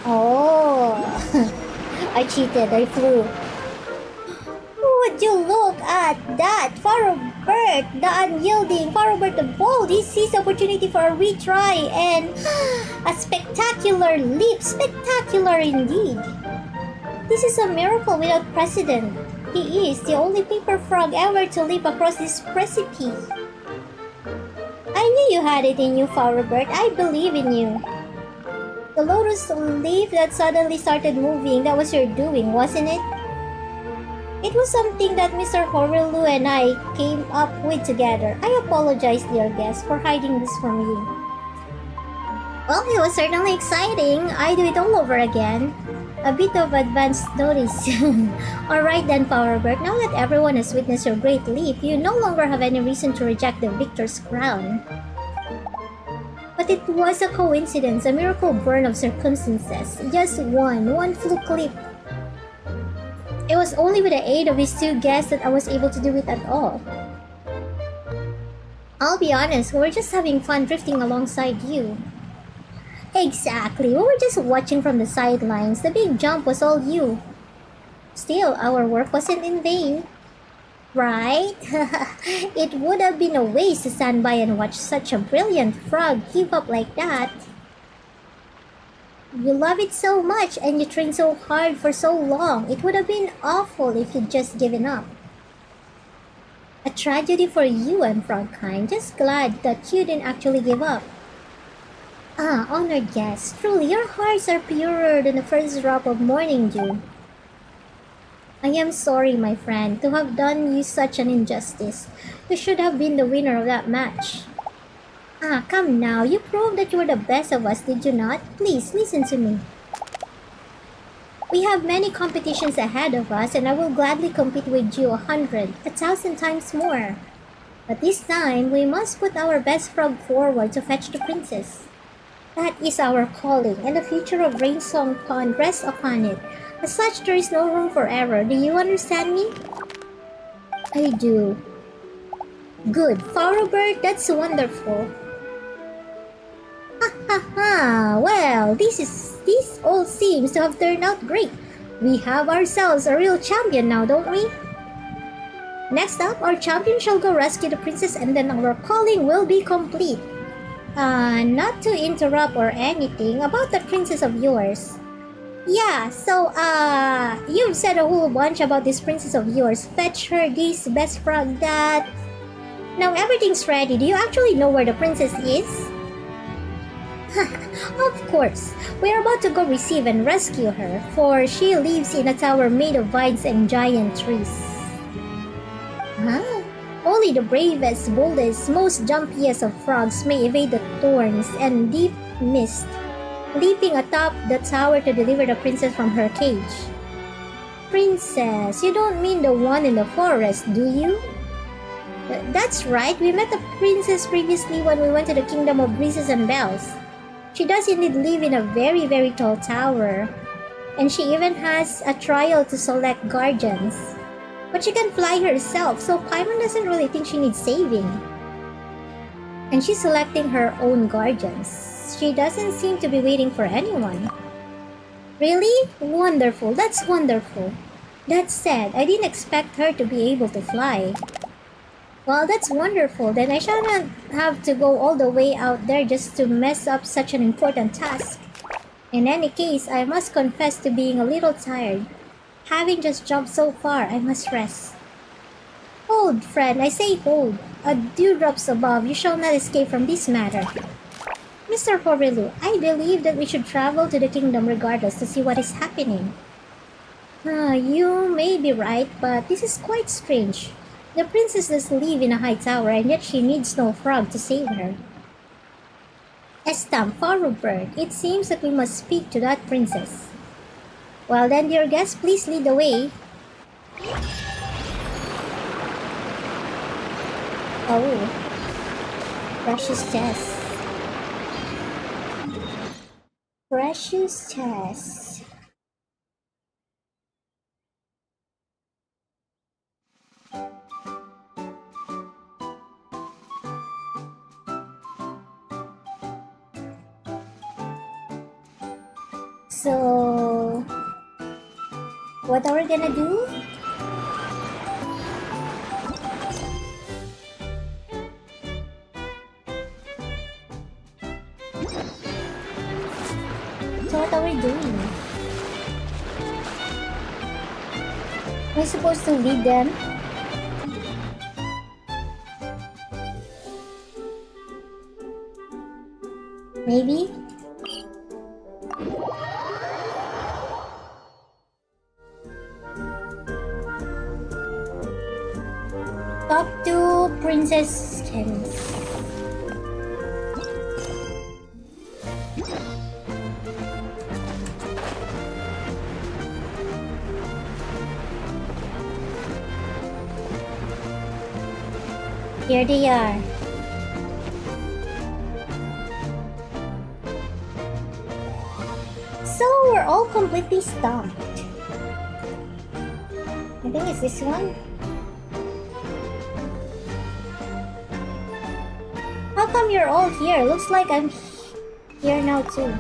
Oh, I cheated. I flew. Would you look at that? Forobert, the unyielding, Forobert the bold. He sees opportunity for a retry and a spectacular leap. Spectacular indeed. This is a miracle without precedent. He is the only paper frog ever to leap across this precipice. knew you had it in you, Flowerbird. I believe in you. The lotus leaf that suddenly started moving, that was your doing, wasn't it? It was something that Mr. Horelu and I came up with together. I apologize, dear guest, for hiding this from you. Well, it was certainly exciting. I do it all over again. A bit of advance notice. Alright then, Flowerbird, now that everyone has witnessed your great leap, you no longer have any reason to reject the victor's crown. But it was a coincidence, a miracle burn of circumstances. Just one fluke leap. It was only with the aid of his two guests that I was able to do it at all. I'll be honest, we were just having fun drifting alongside you. Exactly, we were just watching from the sidelines. The big jump was all you. Still, our work wasn't in vain. Right? It would have been a waste to stand by and watch such a brilliant frog give up like that. You love it so much and you trained so hard for so long. It would have been awful if you'd just given up. A tragedy for you and Frogkind. Just glad that you didn't actually give up. Ah, honored guests, truly your hearts are purer than the first drop of morning dew. I am sorry, my friend, to have done you such an injustice. You should have been the winner of that match. Ah, come now, you proved that you were the best of us, did you not? Please, listen to me. We have many competitions ahead of us, and I will gladly compete with you 100, 1,000 times more. But this time, we must put our best frog forward to fetch the princess. That is our calling, and the future of Rainsong Pond rests upon it. As such, there is no room for error. Do you understand me? I do. Good. Flowerbird, that's wonderful. Ha ha ha! Well, this all seems to have turned out great. We have ourselves a real champion now, don't we? Next up, our champion shall go rescue the princess and then our calling will be complete. Not to interrupt or anything, about the princess of yours. Yeah, so, you've said a whole bunch about this princess of yours. Fetch her this, best frog that... Now everything's ready. Do you actually know where the princess is? Of course. We're about to go receive and rescue her, for she lives in a tower made of vines and giant trees. Huh? Only the bravest, boldest, most jumpiest of frogs may evade the thorns and deep mist, leaping atop the tower to deliver the princess from her cage. Princess, you don't mean the one in the forest, do you? That's right, we met the princess previously when we went to the Kingdom of Breezes and Bells. She does indeed live in a very, very tall tower, and she even has a trial to select guardians. But she can fly herself, so Paimon doesn't really think she needs saving. And she's selecting her own guardians. She doesn't seem to be waiting for anyone. Really? Wonderful, that's wonderful. That said, I didn't expect her to be able to fly. Well, that's wonderful. Then I shall not have to go all the way out there just to mess up such an important task. In any case, I must confess to being a little tired. Having just jumped so far, I must rest. Hold, friend, I say hold. A dewdrops above, you shall not escape from this matter. Mr. Horelu, I believe that we should travel to the kingdom regardless to see what is happening. You may be right, but this is quite strange. The princess does live in a high tower, and yet she needs no frog to save her. Estam, Flowerbird, it seems that we must speak to that princess. Well then, dear guest, please lead the way. Oh. Precious chest. Precious chest. So, what are we gonna do? So what are we doing? Am I supposed to lead them? maybe? Talk to Princess Kenny. Here they are. So we're all completely stumped. I think it's this one. How come you're all here? Looks like I'm here now too.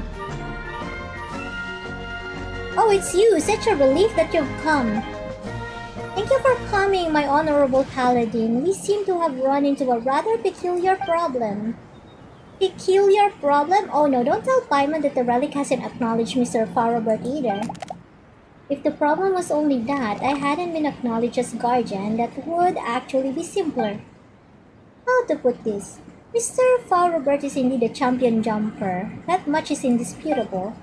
Oh, it's you! Such a relief that you've come. Thank you for coming, my honorable paladin. We seem to have run into a rather peculiar problem. Peculiar problem? Oh no, don't tell Paimon that the relic hasn't acknowledged Mr. Farrobert either. If the problem was only that I hadn't been acknowledged as guardian, that would actually be simpler. How to put this? Mr. Farrobert is indeed a champion jumper. That much is indisputable.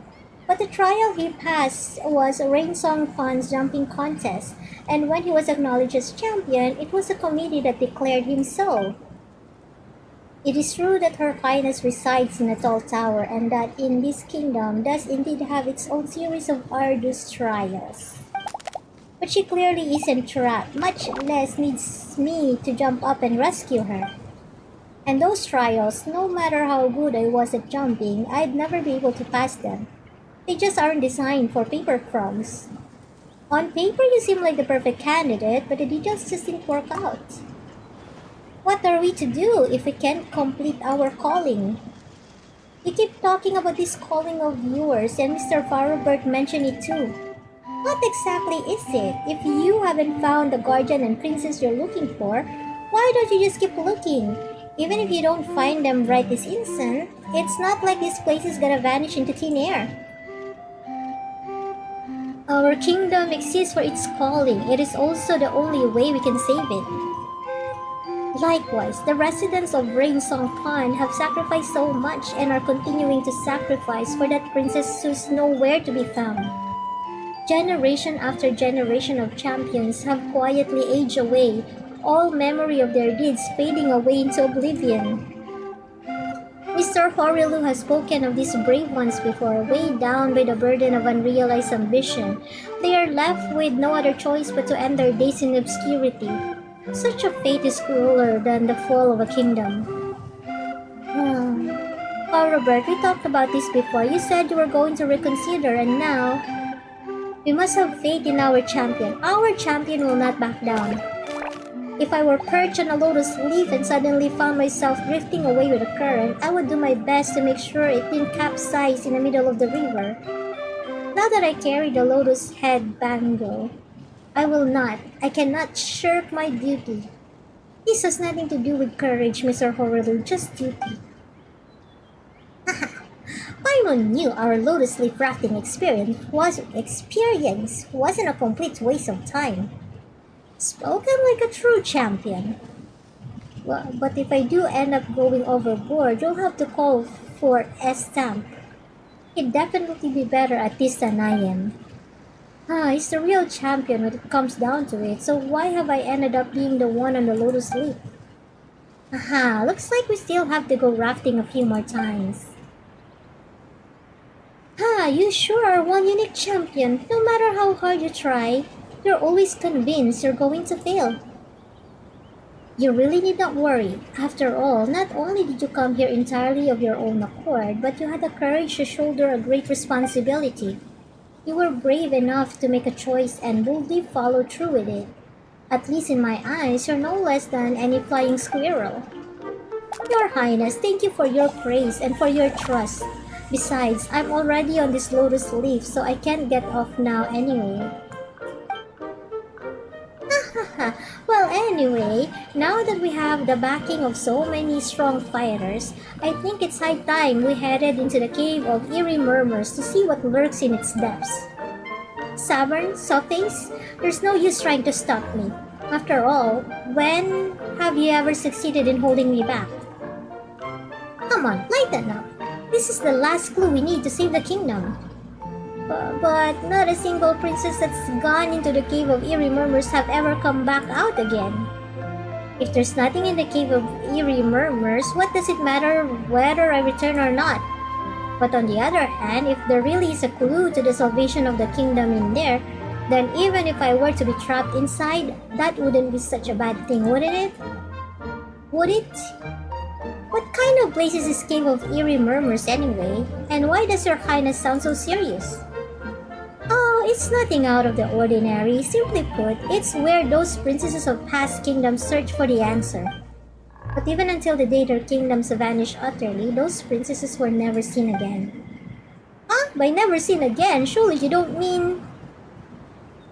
But the trial he passed was a Rainsong Fun's jumping contest, and when he was acknowledged as champion, it was a committee that declared him so. It is true that Her Highness resides in a tall tower, and that in this kingdom does indeed have its own series of arduous trials. But she clearly isn't trapped, much less needs me to jump up and rescue her. And those trials, no matter how good I was at jumping, I'd never be able to pass them. They just aren't designed for paper crumbs. On paper, you seem like the perfect candidate, but the details just didn't work out. What are we to do if we can't complete our calling? You keep talking about this calling of yours, and Mr. Farrobert mentioned it too. What exactly is it? If you haven't found the guardian and princess you're looking for, why don't you just keep looking? Even if you don't find them right this instant, it's not like this place is gonna vanish into thin air. Our kingdom exists for its calling. It is also the only way we can save it. Likewise, the residents of Rainsong Fan have sacrificed so much and are continuing to sacrifice for that princess who's nowhere to be found. Generation after generation of champions have quietly aged away, all memory of their deeds fading away into oblivion. Mr. Horilu has spoken of these brave ones before, weighed down by the burden of unrealized ambition. They are left with no other choice but to end their days in obscurity. Such a fate is crueler than the fall of a kingdom. Oh, Robert, we talked about this before. You said you were going to reconsider, and now... We must have faith in our champion. Our champion will not back down. If I were perched on a lotus leaf and suddenly found myself drifting away with the current, I would do my best to make sure it didn't capsize in the middle of the river. Now that I carry the lotus head bangle, I cannot shirk my duty. This has nothing to do with courage, Mr. Horilu, just duty. Paimon knew our lotus leaf rafting experience wasn't a complete waste of time. Spoken like a true champion. Well, but if I do end up going overboard, you'll have to call for S-Stamp. He'd definitely be better at this than I am. He's the real champion when it comes down to it, so why have I ended up being the one on the lotus leaf? Looks like we still have to go rafting a few more times. You sure are one unique champion. No matter how hard you try, you're always convinced you're going to fail. You really need not worry. After all, not only did you come here entirely of your own accord, but you had the courage to shoulder a great responsibility. You were brave enough to make a choice and boldly follow through with it. At least in my eyes, you're no less than any flying squirrel. Your Highness, thank you for your praise and for your trust. Besides, I'm already on this lotus leaf, so I can't get off now anyway. Well, anyway, now that we have the backing of so many strong fighters, I think it's high time we headed into the Cave of Eerie Murmurs to see what lurks in its depths. Stubborn, soft-faced, there's no use trying to stop me. After all, when have you ever succeeded in holding me back? Come on, lighten up. This is the last clue we need to save the kingdom. But not a single princess that's gone into the Cave of Eerie Murmurs have ever come back out again. If there's nothing in the Cave of Eerie Murmurs, what does it matter whether I return or not? But on the other hand, if there really is a clue to the salvation of the kingdom in there, then even if I were to be trapped inside, that wouldn't be such a bad thing, wouldn't it? Would it? What kind of place is this Cave of Eerie Murmurs anyway? And why does Your Highness sound so serious? Oh, it's nothing out of the ordinary. Simply put, it's where those princesses of past kingdoms search for the answer. But even until the day their kingdoms vanished utterly, those princesses were never seen again. Huh? By never seen again, surely you don't mean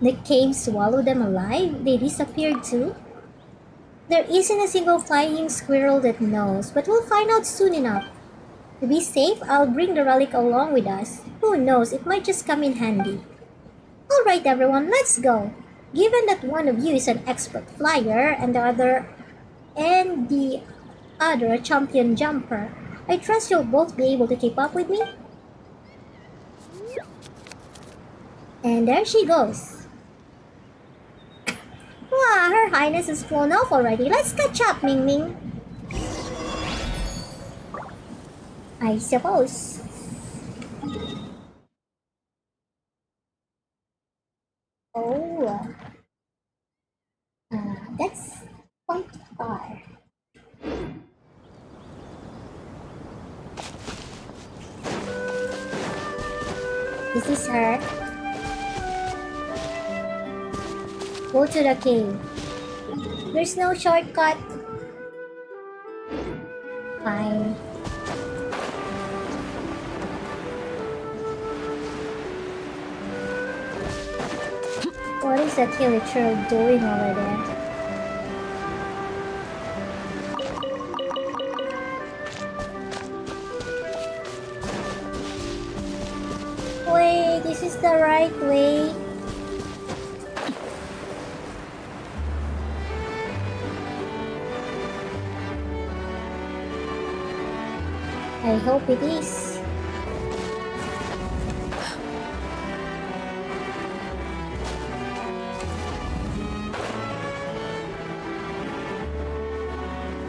the cave swallowed them alive? They disappeared too? There isn't a single flying squirrel that knows, but we'll find out soon enough. To be safe, I'll bring the relic along with us. Who knows, it might just come in handy. Alright everyone, let's go. Given that one of you is an expert flyer and the other a champion jumper, I trust you'll both be able to keep up with me. And there she goes. Wow, Her Highness has flown off already. Let's catch up, MingMing. I suppose. Oh, that's quite far. This is her. Go to the cave. There's no shortcut. Fine. What is that hilly trail doing over there? Wait, this is the right way. I hope it is.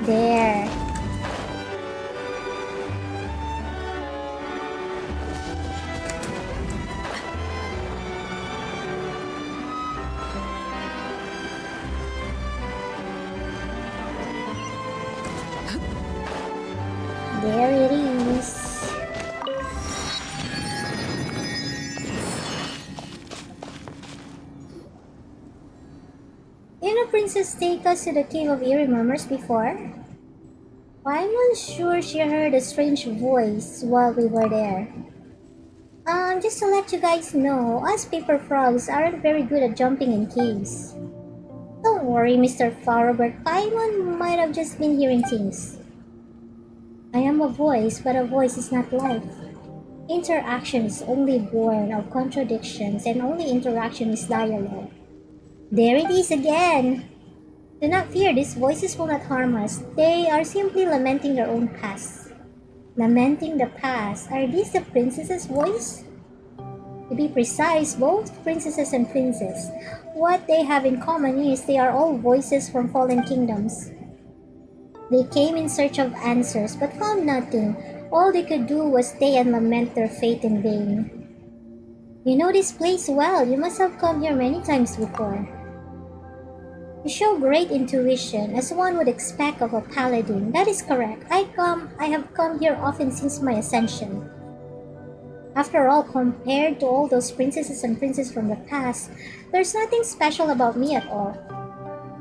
There. There it is. Did a princess take us to the Cave of Eerie Murmurs before? I'm unsure she heard a strange voice while we were there. Just to let you guys know, us paper frogs aren't very good at jumping in caves. Don't worry, Mr. Flowerbird. Paimon might have just been hearing things. I am a voice, but a voice is not life. Interaction is only born of contradictions, and only interaction is dialogue. There it is again! Do not fear, these voices will not harm us. They are simply lamenting their own past. Lamenting the past. Are these the princess's voice? To be precise, both princesses and princes. What they have in common is they are all voices from fallen kingdoms. They came in search of answers, but found nothing. All they could do was stay and lament their fate in vain. You know this place well. You must have come here many times before. You show great intuition, as one would expect of a paladin. That is correct. I have come here often since my ascension. After all, compared to all those princesses and princes from the past, there's nothing special about me at all.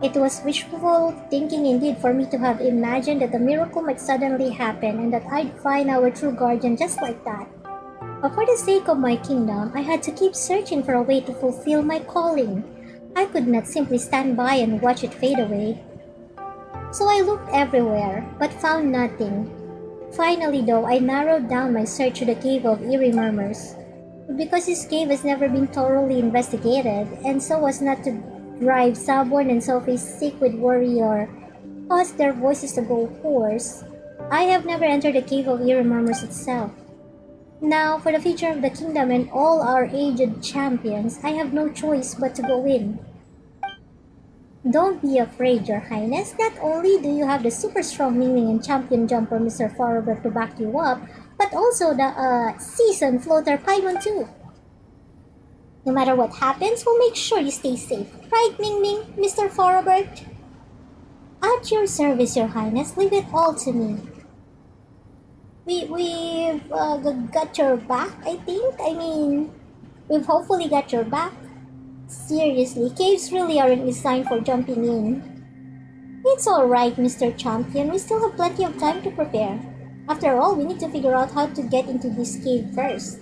It was wishful thinking indeed for me to have imagined that a miracle might suddenly happen and that I'd find our true guardian just like that. But for the sake of my kingdom, I had to keep searching for a way to fulfill my calling. I could not simply stand by and watch it fade away. So I looked everywhere, but found nothing. Finally though, I narrowed down my search to the Cave of Eerie Murmurs. But because this cave has never been thoroughly investigated, and so as not to drive stubborn and selfish sick with worry or cause their voices to go hoarse, I have never entered the Cave of Eerie Murmurs itself. Now, for the future of the kingdom and all our aged champions, I have no choice but to go in. Don't be afraid, Your Highness. Not only do you have the super strong MingMing and champion jumper Mr. Farber to back you up, but also the seasoned floater Paimon too. No matter what happens, we'll make sure you stay safe. Right, MingMing, Mr. Farber? At your service, Your Highness. Leave it all to me. We've got your back, I think. I mean, we've hopefully got your back. Seriously, caves really aren't designed for jumping in. It's alright, Mr. Champion. We still have plenty of time to prepare. After all, we need to figure out how to get into this cave first.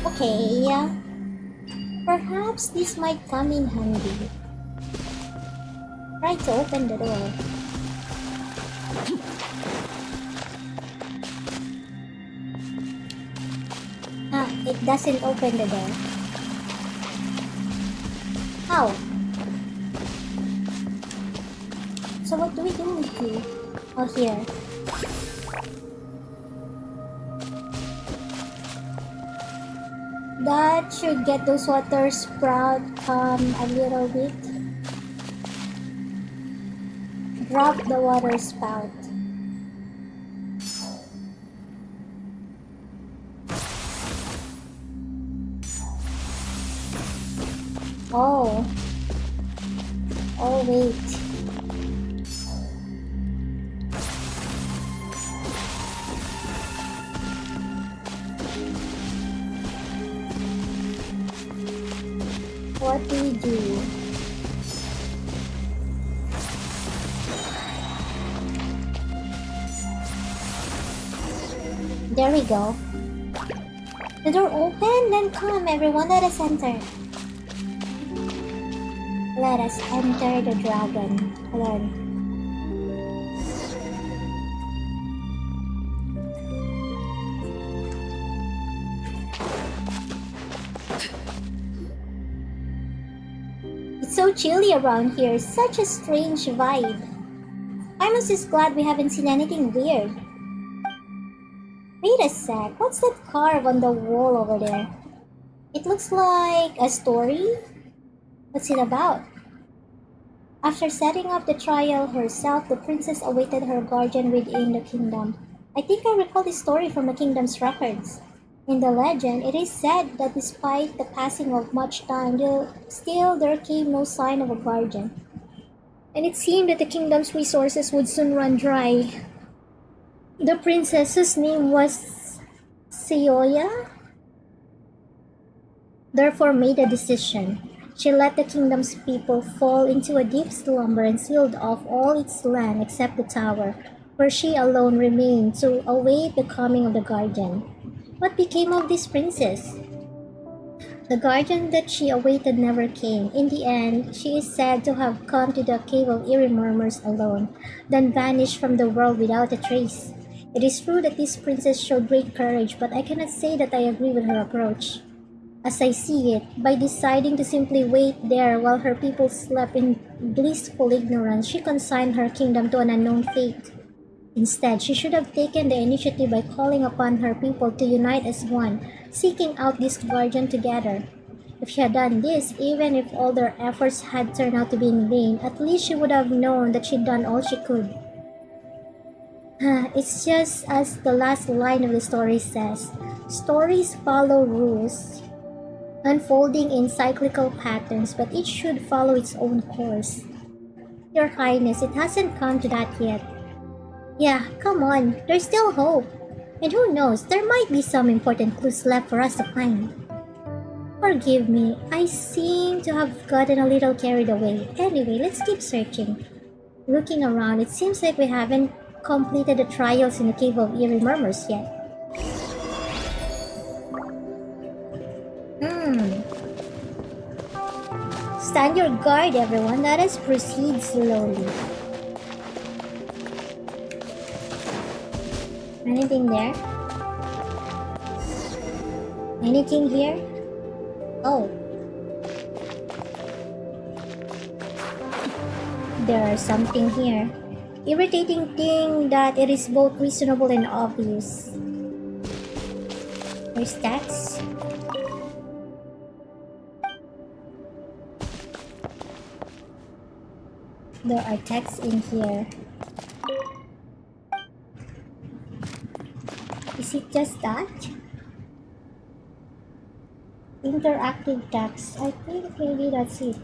Okay, perhaps this might come in handy. Try to open the door. It doesn't open the door. How? So what do we do with you? Oh, here. That should get those water sprout a little bit. Drop the water spout. Oh. Oh, wait. What do we do? There we go. The door open? Then come everyone, let us enter. Let us enter the dragon. Alone. It's so chilly around here. Such a strange vibe. I'm just glad we haven't seen anything weird. Wait a sec. What's that carve on the wall over there? It looks like a story? What's it about? After setting up the trial herself, the princess awaited her guardian within the kingdom. I think I recall this story from the kingdom's records. In the legend, it is said that despite the passing of much time, still there came no sign of a guardian. And it seemed that the kingdom's resources would soon run dry. The princess, whose name was Seoya, therefore made a decision. She let the kingdom's people fall into a deep slumber and sealed off all its land except the tower, where she alone remained to await the coming of the guardian. What became of this princess? The guardian that she awaited never came. In the end, she is said to have come to the Cave of Eerie Murmurs alone, then vanished from the world without a trace. It is true that this princess showed great courage, but I cannot say that I agree with her approach. As I see it, by deciding to simply wait there while her people slept in blissful ignorance, she consigned her kingdom to an unknown fate. Instead, she should have taken the initiative by calling upon her people to unite as one, seeking out this guardian together. If she had done this, even if all their efforts had turned out to be in vain, at least she would have known that she'd done all she could. It's just as the last line of the story says, stories follow rules, unfolding in cyclical patterns, but each should follow its own course. Your Highness, it hasn't come to that yet. Yeah, come on, there's still hope. And who knows, there might be some important clues left for us to find. Forgive me, I seem to have gotten a little carried away. Anyway, let's keep searching. Looking around, it seems like we haven't completed the trials in the Cave of Eerie Murmurs yet. Stand your guard, everyone. Let us proceed slowly. Anything there? Anything here? Oh. There is something here. Irritating thing that it is both reasonable and obvious. There's text. There are texts in here. Is it just that? Interactive text. I think maybe that's it.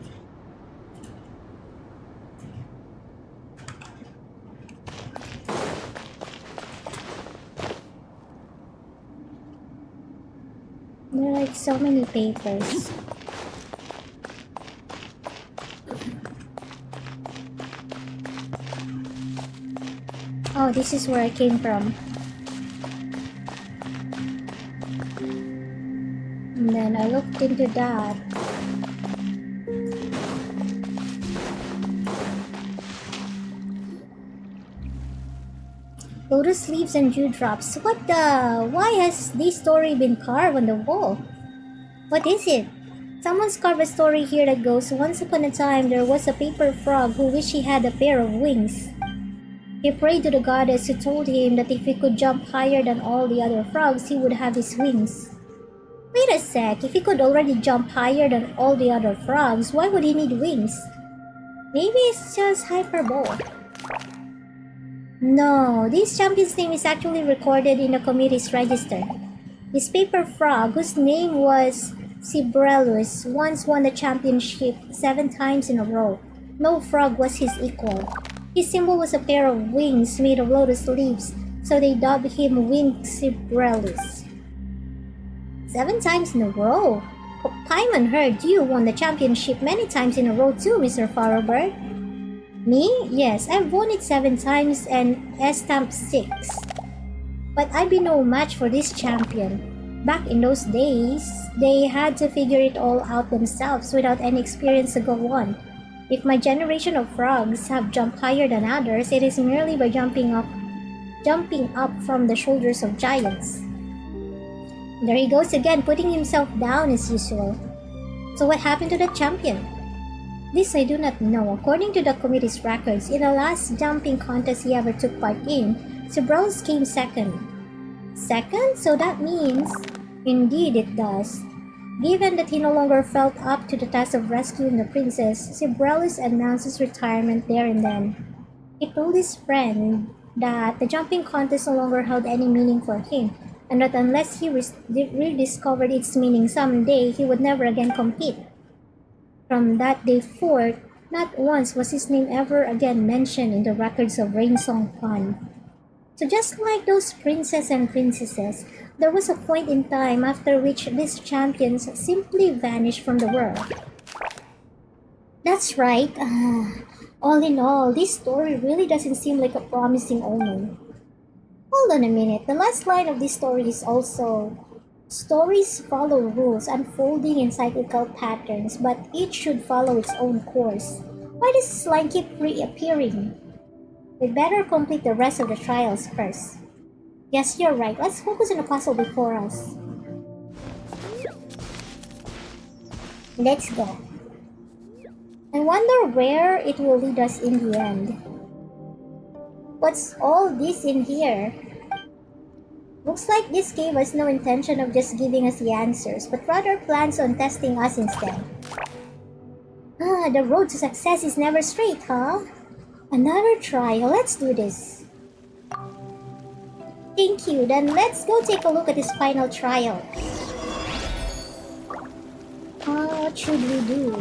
There are like so many papers. Oh, this is where I came from. And then I looked into that. Lotus leaves and dewdrops. What the? Why has this story been carved on the wall? What is it? Someone's carved a story here that goes, once upon a time there was a paper frog who wished he had a pair of wings. He prayed to the goddess who told him that if he could jump higher than all the other frogs, he would have his wings. Wait a sec, if he could already jump higher than all the other frogs, why would he need wings? Maybe it's just hyperbole. No, this champion's name is actually recorded in the committee's register. This paper frog, whose name was Cibrellus, once won the championship 7 times in a row. No frog was his equal. His symbol was a pair of wings made of lotus leaves, so they dubbed him Winged Cibrellus. 7 times in a row? Paimon heard you won the championship many times in a row too, Mr. Farrowbird. Me? Yes, I've won it 7 times and S-stamped 6. But I'd be no match for this champion. Back in those days, they had to figure it all out themselves without any experience to go on. If my generation of frogs have jumped higher than others, it is merely by jumping up from the shoulders of giants. There he goes again, putting himself down as usual. So what happened to the champion? This I do not know. According to the committee's records, in the last jumping contest he ever took part in, Cibrellus came second. Second? So that means... Indeed it does. Given that he no longer felt up to the task of rescuing the princess, Cibrellus announced his retirement there and then. He told his friend that the jumping contest no longer held any meaning for him, and that unless he rediscovered its meaning someday, he would never again compete. From that day forth, not once was his name ever again mentioned in the records of Rainsong Pond. So just like those princes and princesses, there was a point in time after which these champions simply vanished from the world. That's right. All in all, this story really doesn't seem like a promising omen. Hold on a minute, the last line of this story is also, stories follow rules unfolding in cyclical patterns, but each should follow its own course. Why does this line keep reappearing? We'd better complete the rest of the trials first. Yes, you're right, let's focus on the puzzle before us. Let's go. I wonder where it will lead us in the end. What's all this in here? Looks like this gave us no intention of just giving us the answers, but rather plans on testing us instead. The road to success is never straight, huh? Another trial, let's do this. Thank you, then let's go take a look at this final trial. What should we do?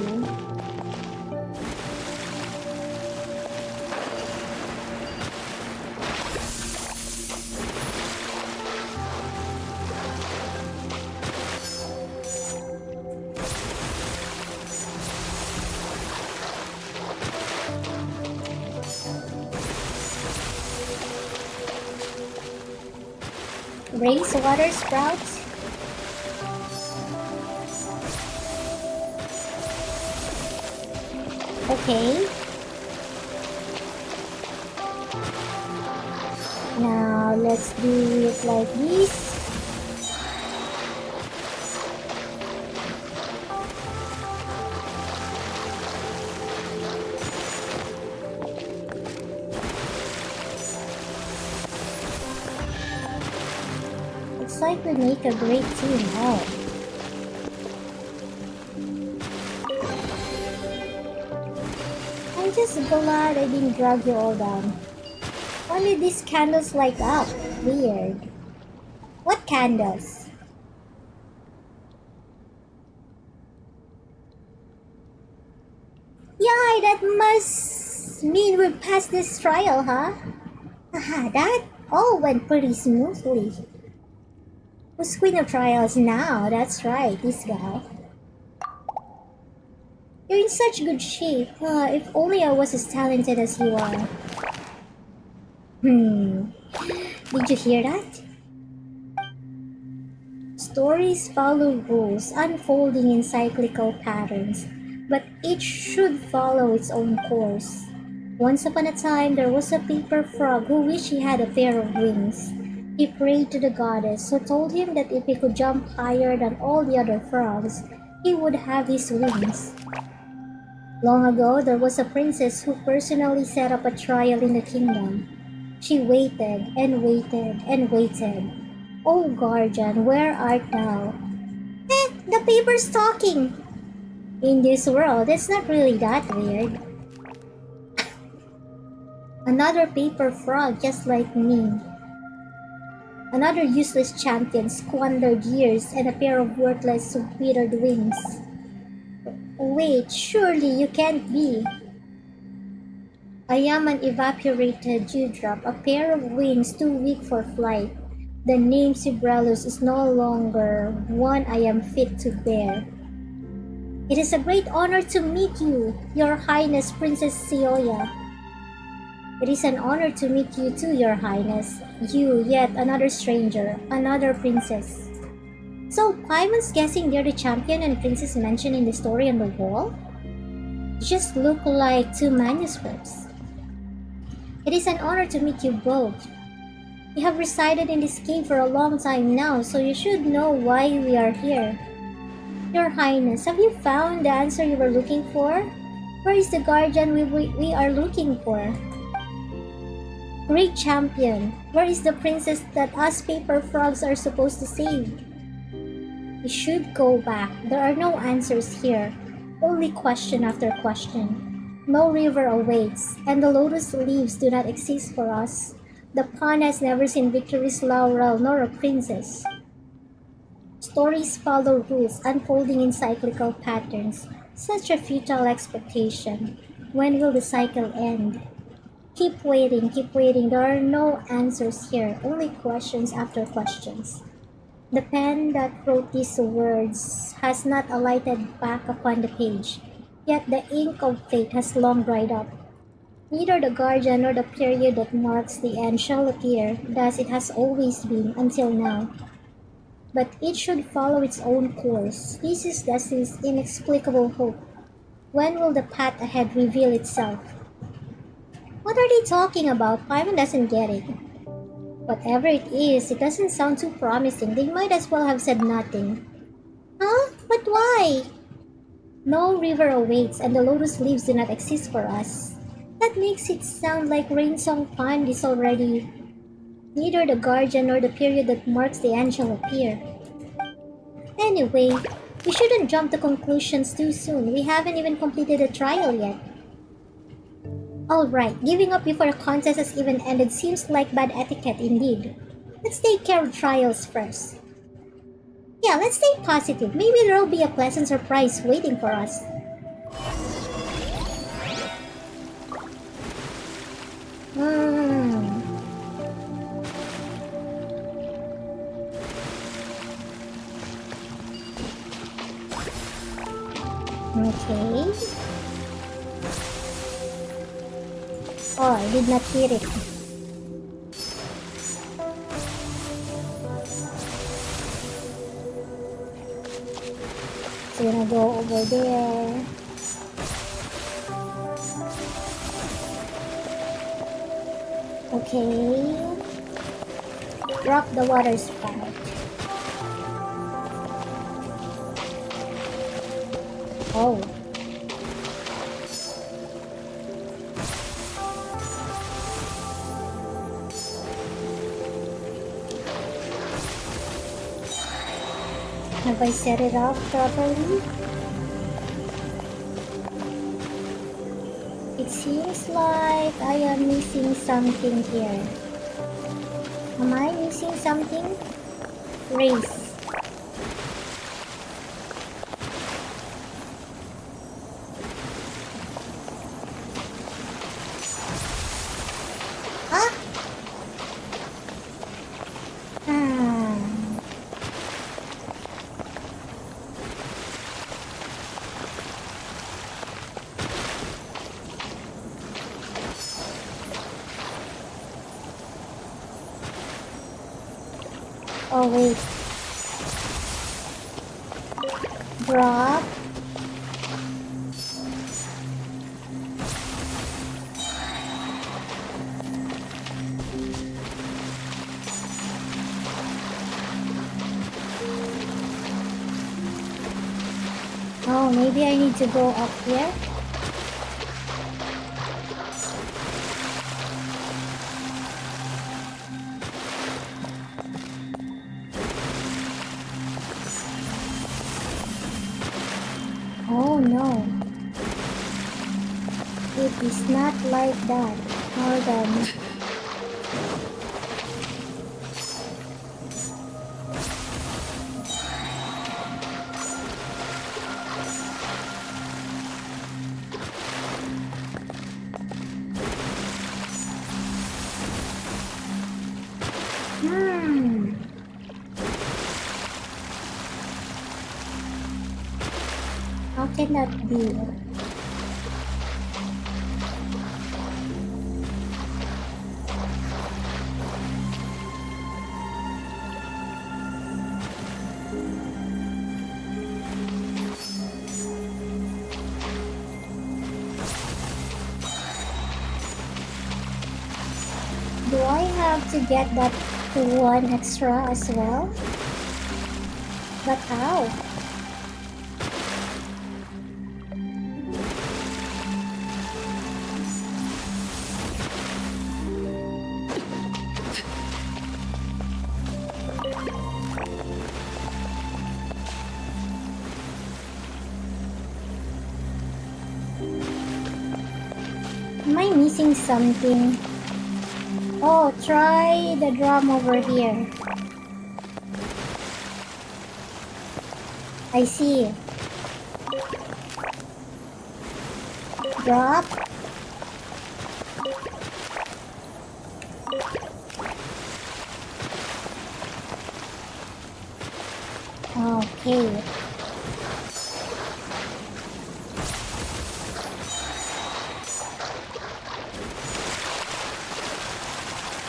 Raise water sprouts? Okay. Now let's do it like this. like we make a great team. Oh. I'm just glad I didn't drag you all down. Only these candles light up. Weird. What candles? Yay, that must mean we passed this trial, huh? Haha, that all went pretty smoothly. Who's queen of trials now? That's right, this guy. You're in such good shape. If only I was as talented as you are. Did you hear that? Stories follow rules, unfolding in cyclical patterns, but each should follow its own course. Once upon a time, there was a paper frog who wished he had a pair of wings. He prayed to the goddess, who told him that if he could jump higher than all the other frogs, he would have his wings. Long ago, there was a princess who personally set up a trial in the kingdom. She waited and waited and waited. Oh, guardian, where art thou? The paper's talking! In this world, it's not really that weird. Another paper frog just like me. Another useless champion squandered years and a pair of worthless withered wings. Wait, surely you can't be. I am an evaporated dewdrop, a pair of wings too weak for flight. The name Sibrellus is no longer one I am fit to bear. It is a great honor to meet you, Your Highness Princess Sioya. It is an honor to meet you too, Your Highness. You, yet another stranger, another princess. So, Paimon's guessing they're the champion and princess mentioned in the story on the wall? Just look like two manuscripts. It is an honor to meet you both. We have resided in this cave for a long time now, so you should know why we are here. Your Highness, have you found the answer you were looking for? Where is the guardian we are looking for? Great champion, where is the princess that us paper frogs are supposed to save? We should go back. There are no answers here. Only question after question. No river awaits, and the lotus leaves do not exist for us. The pawn has never seen victory's laurel nor a princess. Stories follow rules, unfolding in cyclical patterns. Such a futile expectation. When will the cycle end? Keep waiting, keep waiting. There are no answers here, only questions after questions. The pen that wrote these words has not alighted back upon the page, yet the ink of fate has long dried up. Neither the guardian nor the period that marks the end shall appear, thus it has always been until now. But it should follow its own course. This is Destiny's inexplicable hope. When will the path ahead reveal itself? What are they talking about? Paimon doesn't get it. Whatever it is, it doesn't sound too promising. They might as well have said nothing. Huh? But why? No river awaits, and the lotus leaves do not exist for us. That makes it sound like Rainsong Pond is already... Neither the guardian nor the period that marks the end shall appear. Anyway, we shouldn't jump to conclusions too soon. We haven't even completed the trial yet. Alright, giving up before a contest has even ended seems like bad etiquette indeed. Let's take care of trials first. Yeah, let's stay positive. Maybe there'll be a pleasant surprise waiting for us. Okay. Oh, I did not hear it. So we're gonna go over there. Okay. Drop the water spout. Oh. Have I set it up properly? It seems like I am missing something here. Am I missing something? Race. Huh? Oh wait. Drop. Oh, maybe I need to go up here. Oh no. It is not like that. Hold on. How can that be? Do I have to get that one extra as well? But how? Am I missing something? Oh, try the drum over here. I see. Drop. Okay.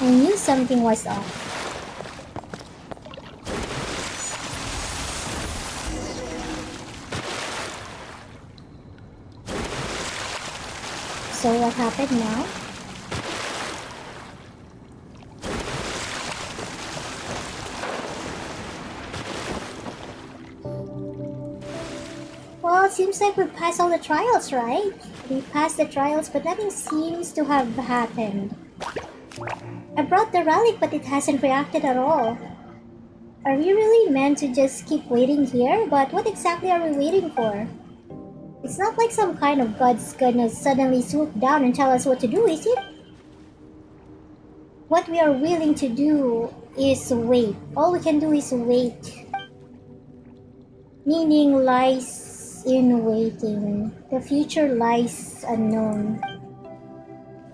I knew something was off. So what happened now? Well, it seems like we passed all the trials, right? We passed the trials, but nothing seems to have happened. I brought the relic, but it hasn't reacted at all. Are we really meant to just keep waiting here? But what exactly are we waiting for? It's not like some kind of god's gonna suddenly swoop down and tell us what to do, is it? What we are willing to do is wait. All we can do is wait. Meaning lies in waiting. The future lies unknown.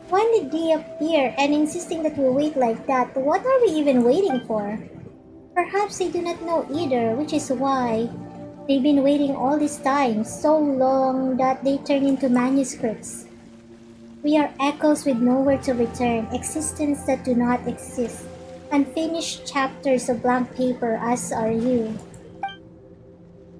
When did they appear and insisting that we wait like that? What are we even waiting for? Perhaps they do not know either, which is why they've been waiting all this time, so long that they turn into manuscripts. We are echoes with nowhere to return, existence that do not exist, unfinished chapters of blank paper, as are you.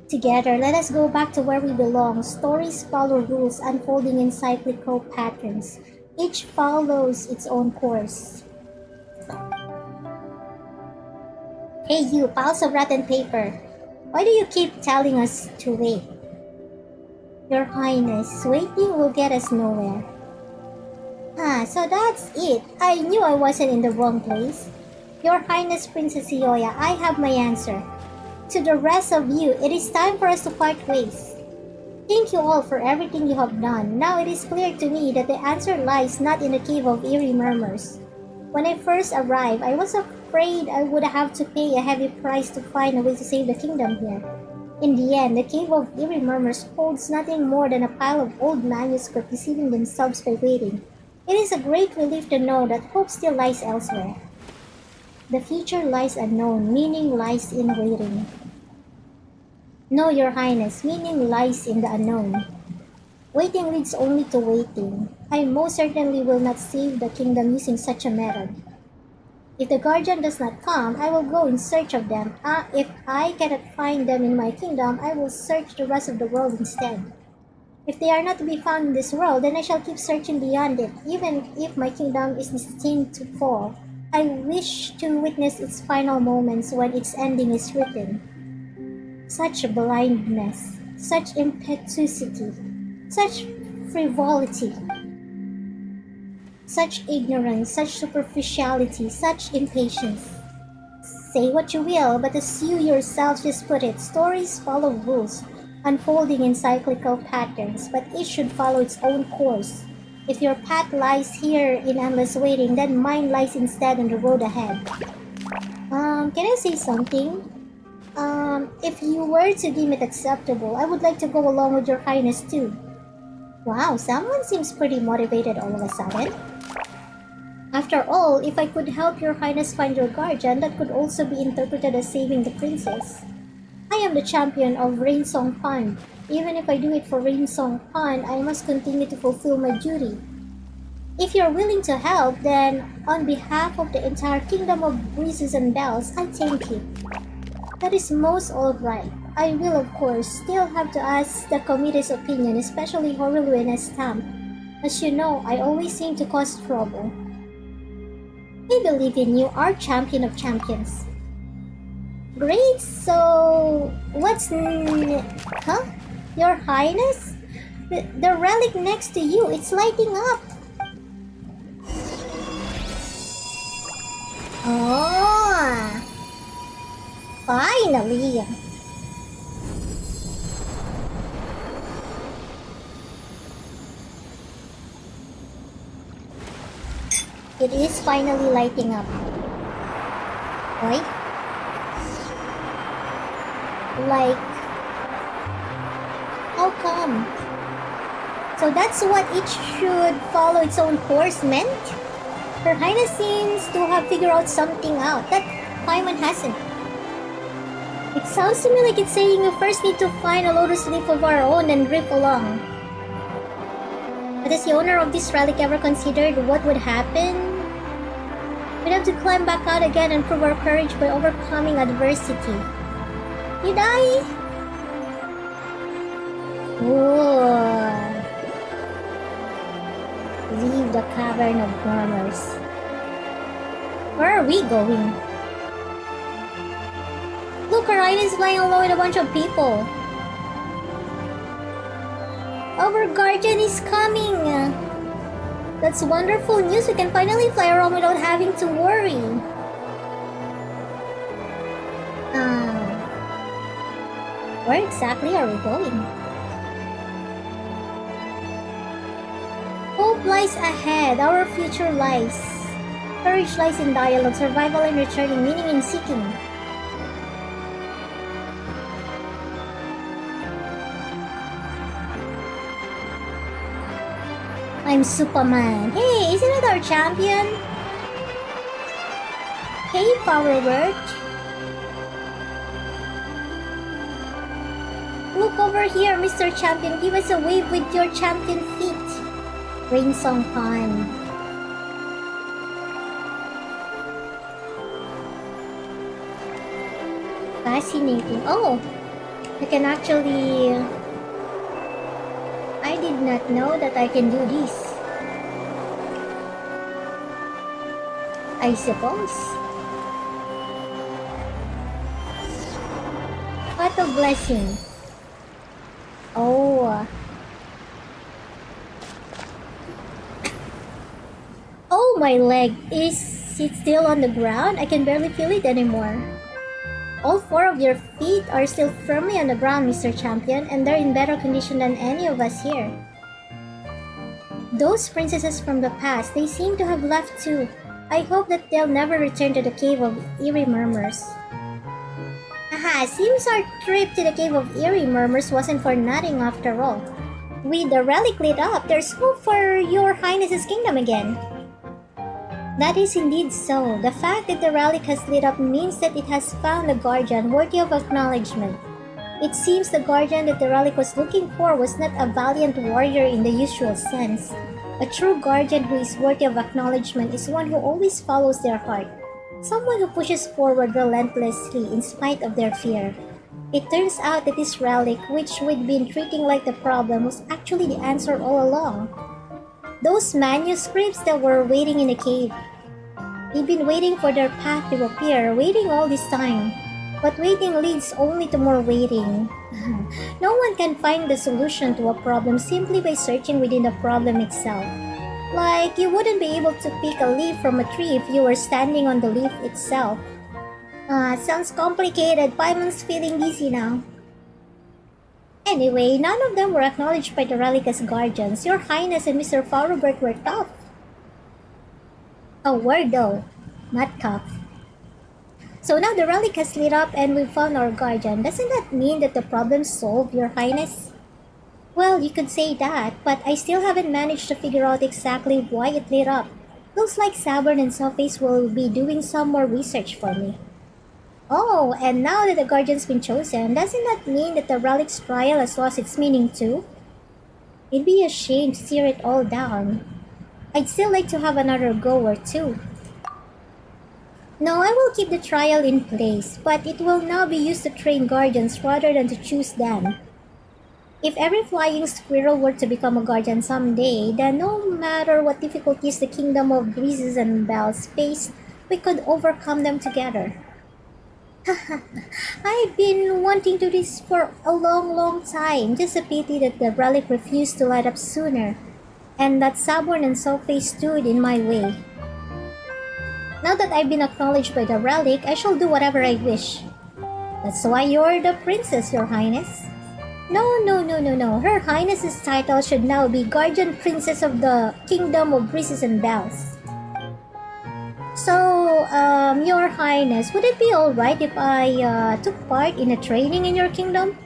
Together, let us go back to where we belong. Stories follow rules unfolding in cyclical patterns. Each follows its own course. Hey you, piles of rotten paper. Why do you keep telling us to wait? Your Highness, waiting will get us nowhere. So that's it. I knew I wasn't in the wrong place. Your Highness, Princess Ioya, I have my answer. To the rest of you, it is time for us to part ways. Thank you all for everything you have done. Now it is clear to me that the answer lies not in the Cave of Eerie Murmurs. When I first arrived, I was afraid I would have to pay a heavy price to find a way to save the kingdom here. In the end, the Cave of Eerie Murmurs holds nothing more than a pile of old manuscripts deceiving themselves by waiting. It is a great relief to know that hope still lies elsewhere. The future lies unknown, meaning lies in waiting. No, Your Highness, meaning lies in the unknown. Waiting leads only to waiting. I most certainly will not save the kingdom using such a method. If the guardian does not come, I will go in search of them. If I cannot find them in my kingdom, I will search the rest of the world instead. If they are not to be found in this world, then I shall keep searching beyond it, even if my kingdom is destined to fall. I wish to witness its final moments when its ending is written. Such blindness, such impetuosity, such frivolity, such ignorance, such superficiality, such impatience. Say what you will, but as you yourself just put it, stories follow rules, unfolding in cyclical patterns, but each should follow its own course. If your path lies here in endless waiting, then mine lies instead on the road ahead. Can I say something? If you were to deem it acceptable, I would like to go along with Your Highness too. Wow, someone seems pretty motivated all of a sudden. After all, if I could help Your Highness find your guardian, that could also be interpreted as saving the princess. I am the champion of Rainsong Pond. Even if I do it for Rainsong Pond, I must continue to fulfill my duty. If you're willing to help, then on behalf of the entire kingdom of breezes and bells, I thank you. That is most alright. I will, of course, still have to ask the committee's opinion, especially Horulu and Estamp. As you know, I always seem to cause trouble. I believe in you, our champion of champions. Great, so... Huh? Your Highness? The relic next to you, it's lighting up! Oh! Finally! It is finally lighting up. Right? Like... How come? So that's what each should follow its own course meant? Her Highness seems to have figured out something out that Paimon hasn't. It sounds to me like it's saying we first need to find a lotus leaf of our own and drift along. But has the owner of this relic ever considered what would happen? We'd have to climb back out again and prove our courage by overcoming adversity. Did I? Whoa. Leave the Cavern of Murmurs. Where are we going? Look, Orion is flying along with a bunch of people. Our guardian is coming. That's wonderful news. We can finally fly around without having to worry. Where exactly are we going? Hope lies ahead. Our future lies. Courage lies in dialogue, survival and returning, meaning in seeking. I'm Superman. Hey, isn't it our champion? Hey, Powerbird. Look over here, Mr. Champion. Give us a wave with your champion feet. Rainsong Pond. Fascinating. Oh, I can actually... I did not know that I can do this. I suppose. What a blessing. Oh. Oh, my leg. Is it still on the ground? I can barely feel it anymore. All 4 of your feet are still firmly on the ground, Mr. Champion, and they're in better condition than any of us here. Those princesses from the past, they seem to have left too. I hope that they'll never return to the Cave of Eerie Murmurs. Aha, seems our trip to the Cave of Eerie Murmurs wasn't for nothing after all. With the relic lit up, there's hope for your highness's kingdom again. That is indeed so. The fact that the relic has lit up means that it has found a guardian worthy of acknowledgement. It seems the guardian that the relic was looking for was not a valiant warrior in the usual sense. A true guardian who is worthy of acknowledgement is one who always follows their heart. Someone who pushes forward relentlessly in spite of their fear. It turns out that this relic, which we'd been treating like the problem, was actually the answer all along. Those manuscripts that were waiting in the cave. They've been waiting for their path to appear, waiting all this time. But waiting leads only to more waiting. No one can find the solution to a problem simply by searching within the problem itself. Like, you wouldn't be able to pick a leaf from a tree if you were standing on the leaf itself. Sounds complicated. Paimon's feeling dizzy now. Anyway, none of them were acknowledged by the relic as guardians. Your Highness and Mr. Faurobert were tough. Oh, were though. Not tough. So now the relic has lit up and we've found our guardian. Doesn't that mean that the problem's solved, Your Highness? Well, you could say that, but I still haven't managed to figure out exactly why it lit up. Looks like Saburn and Sophis will be doing some more research for me. Oh, and now that the guardian's been chosen, doesn't that mean that the relic's trial has lost its meaning too? It'd be a shame to tear it all down. I'd still like to have another go or two. No, I will keep the trial in place, but it will now be used to train guardians rather than to choose them. If every flying squirrel were to become a guardian someday, then no matter what difficulties the Kingdom of Breezes and Bells faced, we could overcome them together. I've been wanting to do this for a long time. Just a pity that the relic refused to light up sooner, and that Saburn and Sophie stood in my way. Now that I've been acknowledged by the relic, I shall do whatever I wish. That's why you're the princess, Your Highness. No. Her Highness's title should now be Guardian Princess of the Kingdom of Breezes and Bells. So, Your Highness, would it be alright if I took part in a training in your kingdom?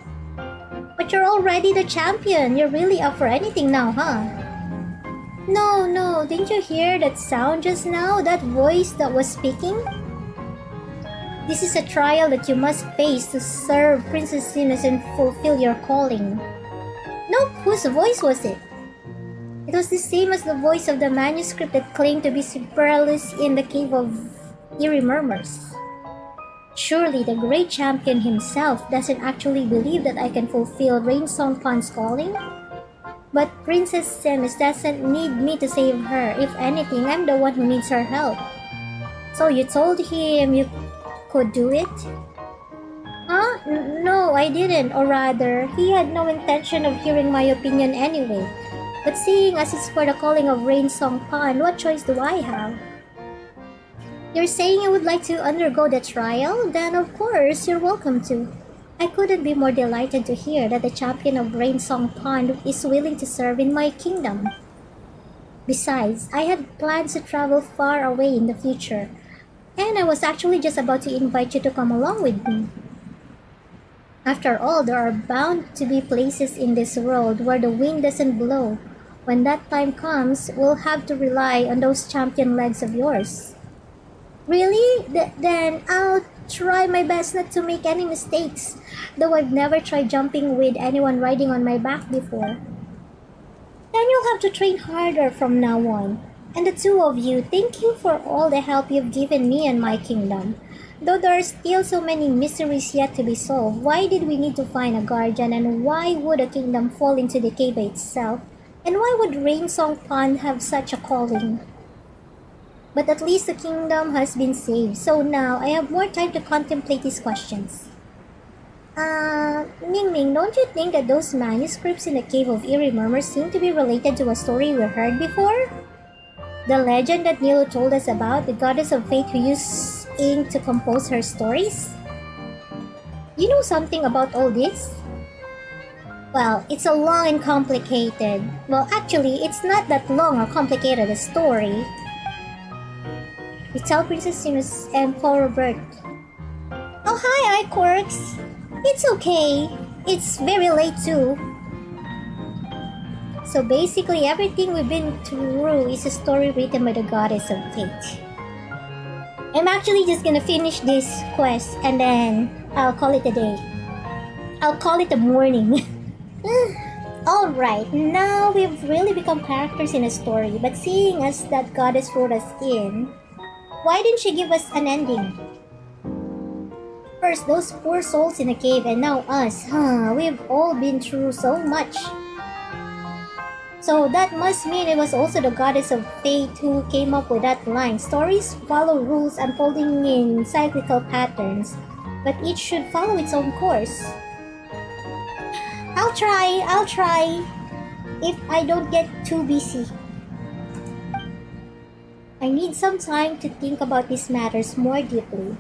But you're already the champion. You're really up for anything now, huh? No, didn't you hear that sound just now? That voice that was speaking? This is a trial that you must face to serve Princess Sinas and fulfill your calling. No, whose voice was it? It was the same as the voice of the manuscript that claimed to be Superlus in the Cave of Eerie Murmurs. Surely the great champion himself doesn't actually believe that I can fulfill Rainsong Pon's calling? But Princess Sinas doesn't need me to save her. If anything, I'm the one who needs her help. So you told him you could do it? Huh? No, I didn't. Or rather, he had no intention of hearing my opinion anyway. But seeing as it's for the calling of Rainsong Pon, what choice do I have? You're saying you would like to undergo the trial? Then of course, you're welcome to. I couldn't be more delighted to hear that the champion of Rainsong Pond is willing to serve in my kingdom. Besides, I had plans to travel far away in the future, and I was actually just about to invite you to come along with me. After all, there are bound to be places in this world where the wind doesn't blow. When that time comes, we'll have to rely on those champion legs of yours. Really? Then I'll try my best not to make any mistakes, though I've never tried jumping with anyone riding on my back before. Then you'll have to train harder from now on. And the two of you, thank you for all the help you've given me and my kingdom. Though there are still so many mysteries yet to be solved, why did we need to find a guardian, and why would a kingdom fall into decay by itself? And why would Rainsong Pond have such a calling? But at least the kingdom has been saved, so now I have more time to contemplate these questions. MingMing, don't you think that those manuscripts in the Cave of Eerie Murmurs seem to be related to a story we heard before? The legend that Nilo told us about, the goddess of fate who used ink to compose her stories? You know something about all this? Well, it's a long and complicated. Well, actually, it's not that long or complicated a story. We tell Princess Sinus and Paul Robert. Oh, hi, iQuirks. It's okay. It's very late too. So basically, everything we've been through is a story written by the goddess of fate. I'm actually just gonna finish this quest and then I'll call it a day. I'll call it a morning. Alright, now we've really become characters in a story, but seeing as that goddess wrote us in, why didn't she give us an ending? First, those poor souls in a cave, and now us. We've all been through so much. So that must mean it was also the goddess of fate who came up with that line. Stories follow rules unfolding in cyclical patterns, but each should follow its own course. I'll try, if I don't get too busy. I need some time to think about these matters more deeply.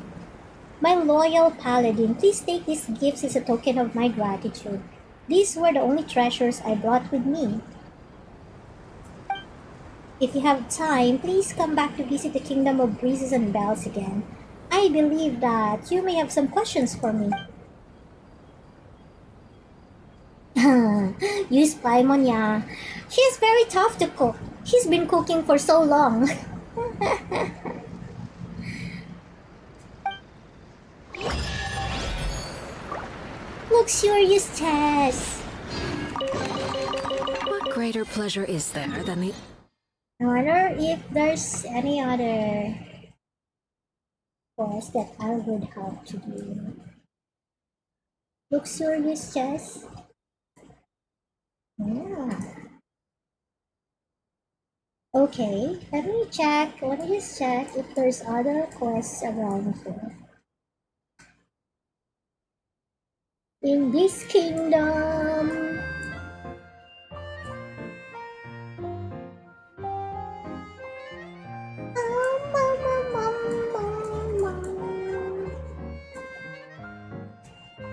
My loyal paladin, please take these gifts as a token of my gratitude. These were the only treasures I brought with me. If you have time, please come back to visit the Kingdom of Breezes and Bells again. I believe that you may have some questions for me. Use Paimon, yeah. She's very tough to cook. She's been cooking for so long. Luxurious Tess. What greater pleasure is there than the... I wonder if there's any other quest that I would have to do. Luxurious Chess? Yeah. Okay, let me just check if there's other quests around here. In this kingdom...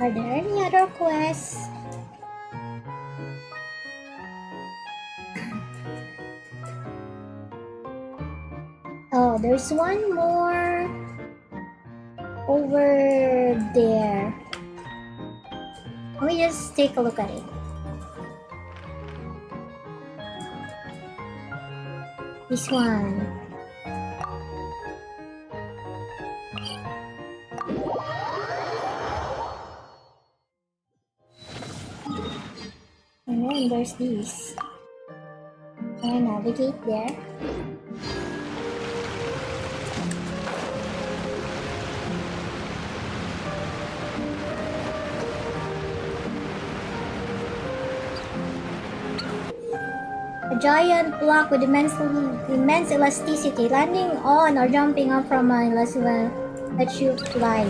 Are there any other quests? Oh, there's one more over there. Let me just take a look at it. This one. And then there's this. Can I navigate there? A giant block with immense elasticity. Landing on or jumping up from a will let you fly.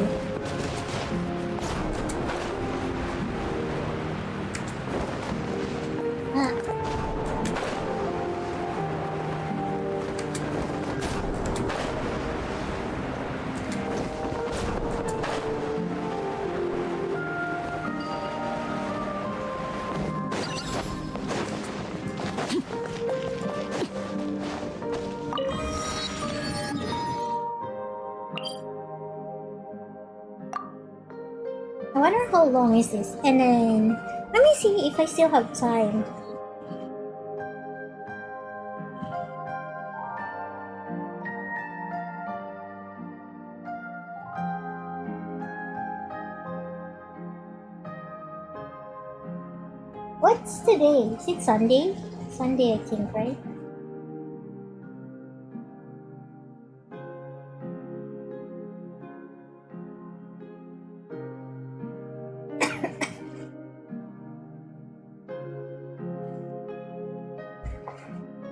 I wonder how long is this, and then let me see if I still have time. What's today? Is it Sunday? Sunday, I think, right?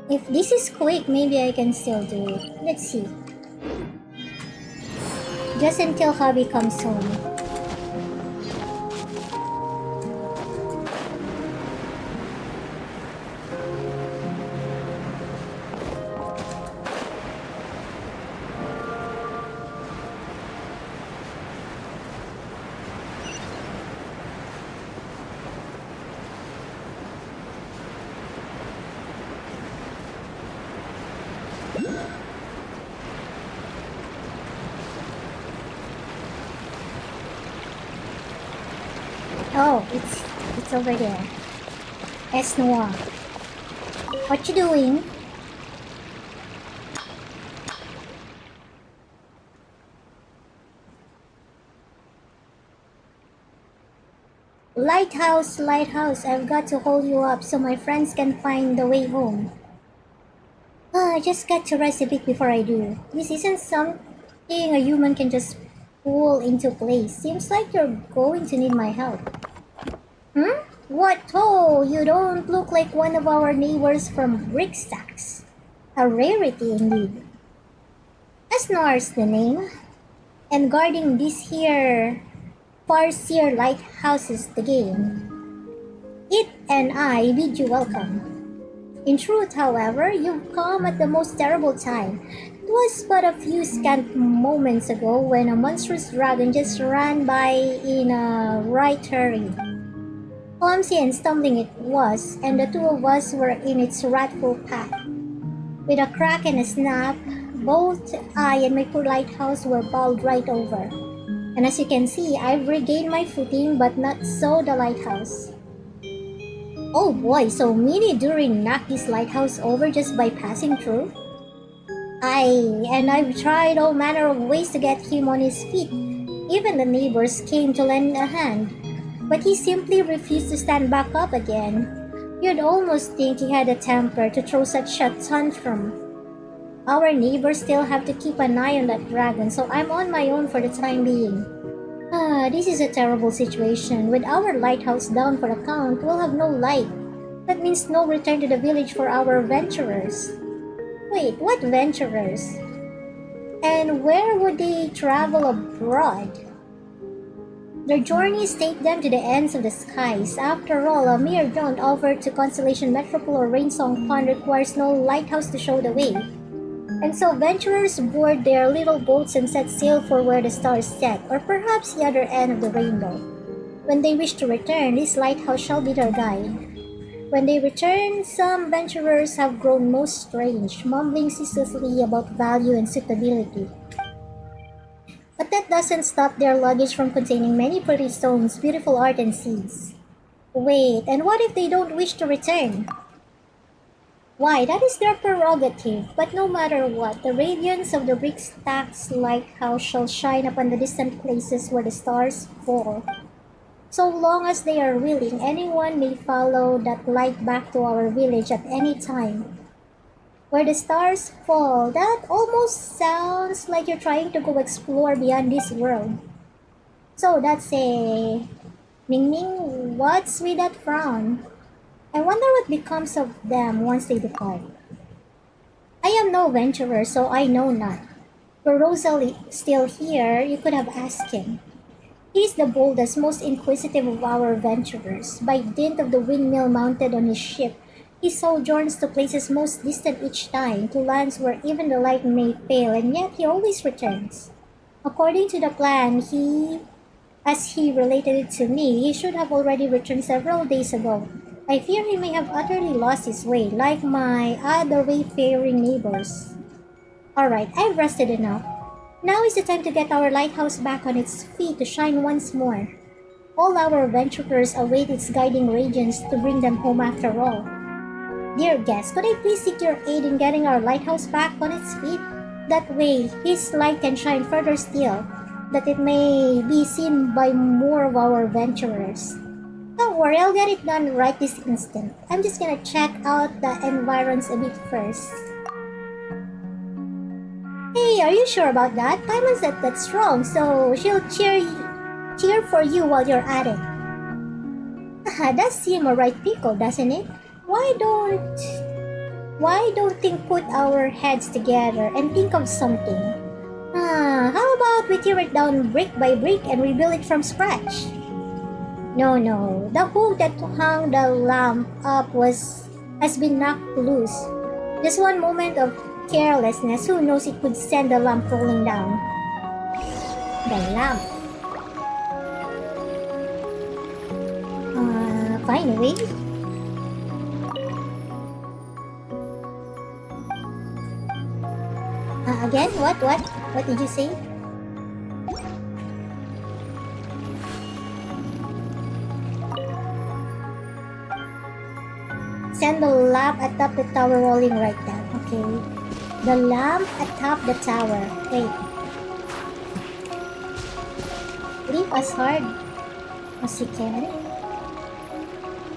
If this is quick, maybe I can still do it. Let's see. Just until hubby comes home. Oh, it's over there. S Noir. What you doing? Lighthouse, lighthouse, I've got to hold you up so my friends can find the way home. I just got to rest a bit before I do. This isn't something a human can just pull into place. Seems like you're going to need my help. What? Oh, you don't look like one of our neighbors from Brickstacks. A rarity indeed. Asnor's the name. And guarding this here Farseer lighthouse is the game. It and I bid you welcome. In truth, however, you've come at the most terrible time. It was but a few scant moments ago when a monstrous dragon just ran by in a right hurry. Clumsy and stumbling it was, and the two of us were in its wrathful path. With a crack and a snap, both I and my poor lighthouse were bowled right over. And as you can see, I've regained my footing, but not so the lighthouse. Oh boy, so Mini Durin knocked this lighthouse over just by passing through? And I've tried all manner of ways to get him on his feet. Even the neighbors came to lend a hand. But he simply refused to stand back up again. You'd almost think he had a temper to throw such a tantrum. Our neighbors still have to keep an eye on that dragon, so I'm on my own for the time being. This is a terrible situation. With our lighthouse down for the count, we'll have no light. That means no return to the village for our venturers. Wait, what venturers? And where would they travel abroad? Their journeys take them to the ends of the skies. After all, a mere jaunt over to Constellation Metropole or Rainsong Pond requires no lighthouse to show the way. And so venturers board their little boats and set sail for where the stars set, or perhaps the other end of the rainbow. When they wish to return, this lighthouse shall be their guide. When they return, some venturers have grown most strange, mumbling ceaselessly about value and suitability. But that doesn't stop their luggage from containing many pretty stones, beautiful art, and seeds. Wait, and what if they don't wish to return? Why, that is their prerogative, but no matter what, the radiance of the Brickstacks lighthouse shall shine upon the distant places where the stars fall. So long as they are willing, anyone may follow that light back to our village at any time. Where the stars fall, that almost sounds like you're trying to go explore beyond this world. So that's a... MingMing, what's with that frown? I wonder what becomes of them once they depart. I am no venturer, so I know not. Were Rosalie still here, you could have asked him. He is the boldest, most inquisitive of our venturers. By dint of the windmill mounted on his ship, he sojourns to places most distant each time, to lands where even the light may fail, and yet he always returns. According to the plan, as he related it to me, he should have already returned several days ago. I fear he may have utterly lost his way, like my other wayfaring neighbors. Alright, I've rested enough. Now is the time to get our lighthouse back on its feet to shine once more. All our venturers await its guiding radiance to bring them home after all. Dear guest, could I please seek your aid in getting our lighthouse back on its feet? That way, his light can shine further still, that it may be seen by more of our venturers. Don't worry, I'll get it done right this instant. I'm just gonna check out the environs a bit first. Hey, are you sure about that? Paimon's not that strong, so she'll cheer for you while you're at it. Does seem a right pickle, doesn't it? Why don't we put our heads together and think of something? How about we tear it down brick by brick and rebuild it from scratch? No, the hook that hung the lamp up has been knocked loose. Just one moment of carelessness, who knows, it could send the lamp rolling down. The lamp. Fine, wait. Again? What? What did you say? Send the lamp atop the tower rolling right down. Okay. The lamp atop the tower. Wait. Leap as hard as you can.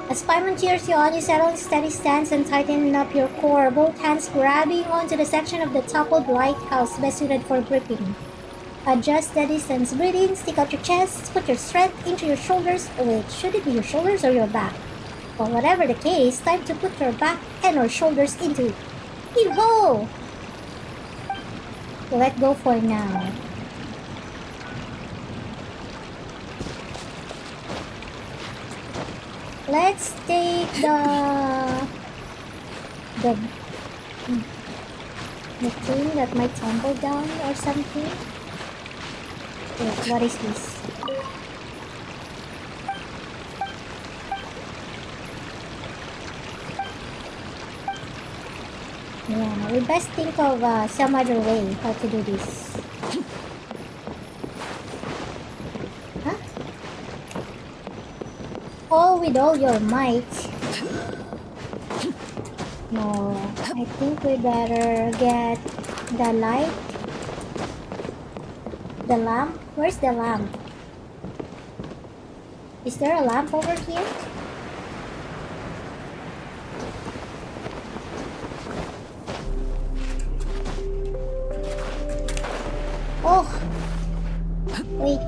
As Paimon cheers you on, you settle in steady stance and tighten up your core, both hands grabbing onto the section of the toppled lighthouse best suited for gripping. Adjust the distance. Breathe in, stick out your chest, put your strength into your shoulders. Oh wait, should it be your shoulders or your back? Well, whatever the case, time to put your back and or shoulders into it. Heave-ho! Let go for now. Let's take the thing that might tumble down or something. Wait, what is this? Yeah, we best think of some other way how to do this. Huh? All with all your might. No, I think we better get the light. The lamp? Where's the lamp? Is there a lamp over here? Oh! Wait.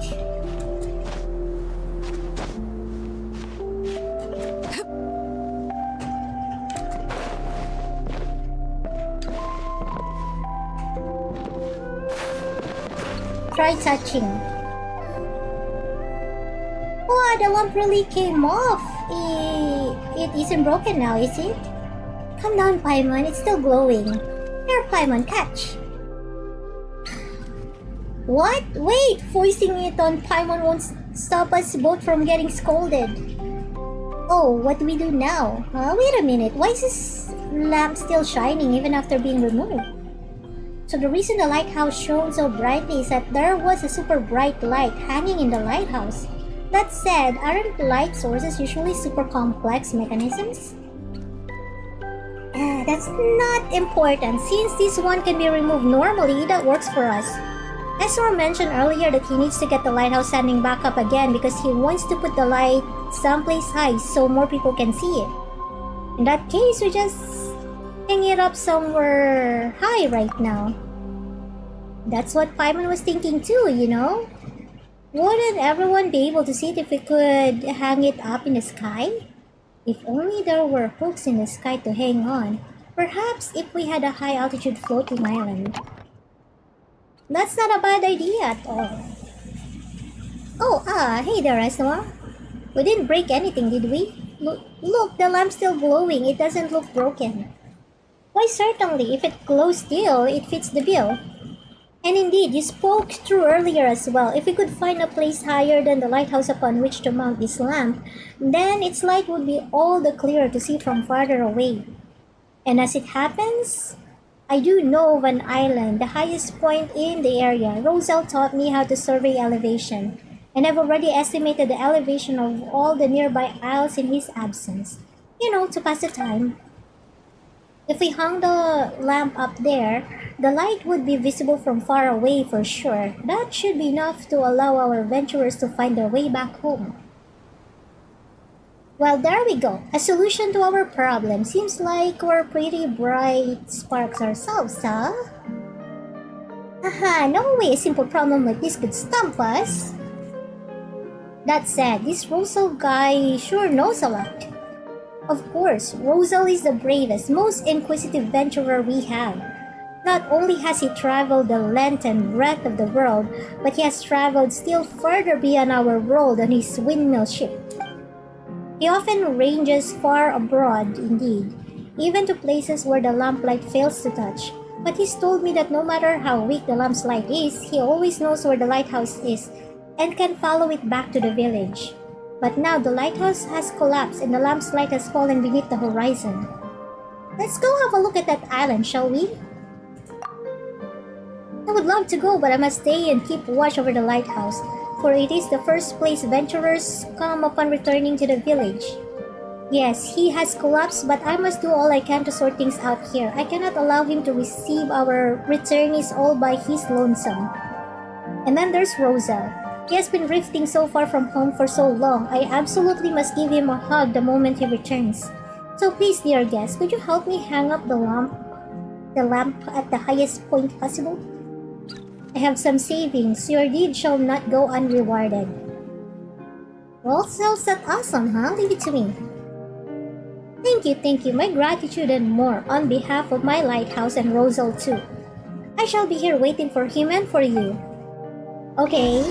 Try touching. Oh, the lamp really came off. It isn't broken now, is it? Calm down, Paimon. It's still glowing. Here, Paimon, catch. What? Wait! Foisting it on Paimon won't stop us both from getting scolded. Oh, what do we do now? Wait a minute. Why is this lamp still shining even after being removed? So the reason the lighthouse shone so brightly is that there was a super bright light hanging in the lighthouse. That said, aren't light sources usually super complex mechanisms? That's not important. Since this one can be removed normally, that works for us. As Sora mentioned earlier that he needs to get the lighthouse standing back up again because he wants to put the light someplace high so more people can see it. In that case, we just hang it up somewhere high right now. That's what Paimon was thinking too, you know? Wouldn't everyone be able to see it if we could hang it up in the sky? If only there were hooks in the sky to hang on. Perhaps if we had a high altitude floating island. That's not a bad idea at all. Oh, hey there, Esnoa. We didn't break anything, did we? Look, the lamp's still glowing. It doesn't look broken. Why, certainly. If it glows still, it fits the bill. And indeed, you spoke true earlier as well. If we could find a place higher than the lighthouse upon which to mount this lamp, then its light would be all the clearer to see from farther away. And as it happens, I do know of an island, the highest point in the area. Rosal taught me how to survey elevation, and I've already estimated the elevation of all the nearby isles in his absence. You know, to pass the time. If we hung the lamp up there, the light would be visible from far away for sure. That should be enough to allow our adventurers to find their way back home. Well, there we go. A solution to our problem. Seems like we're pretty bright sparks ourselves, huh? Haha, no way a simple problem like this could stump us. That said, this Rosal guy sure knows a lot. Of course, Rosal is the bravest, most inquisitive venturer we have. Not only has he traveled the length and breadth of the world, but he has traveled still further beyond our world on his windmill ship. He often ranges far abroad, indeed, even to places where the lamplight fails to touch. But he's told me that no matter how weak the lamp's light is, he always knows where the lighthouse is and can follow it back to the village. But now the lighthouse has collapsed and the lamp's light has fallen beneath the horizon. Let's go have a look at that island, shall we? I would love to go, but I must stay and keep watch over the lighthouse, for it is the first place venturers come upon returning to the village. Yes, he has collapsed, but I must do all I can to sort things out here. I cannot allow him to receive our returnees all by his lonesome. And then there's Rosa. He has been drifting so far from home for so long. I absolutely must give him a hug the moment he returns. So please, dear guest, could you help me hang up the lamp at the highest point possible? I have some savings. Your deed shall not go unrewarded. Well, sounds that awesome, huh? Leave it to me. Thank you. My gratitude and more on behalf of my lighthouse and Rosal too. I shall be here waiting for him and for you. Okay.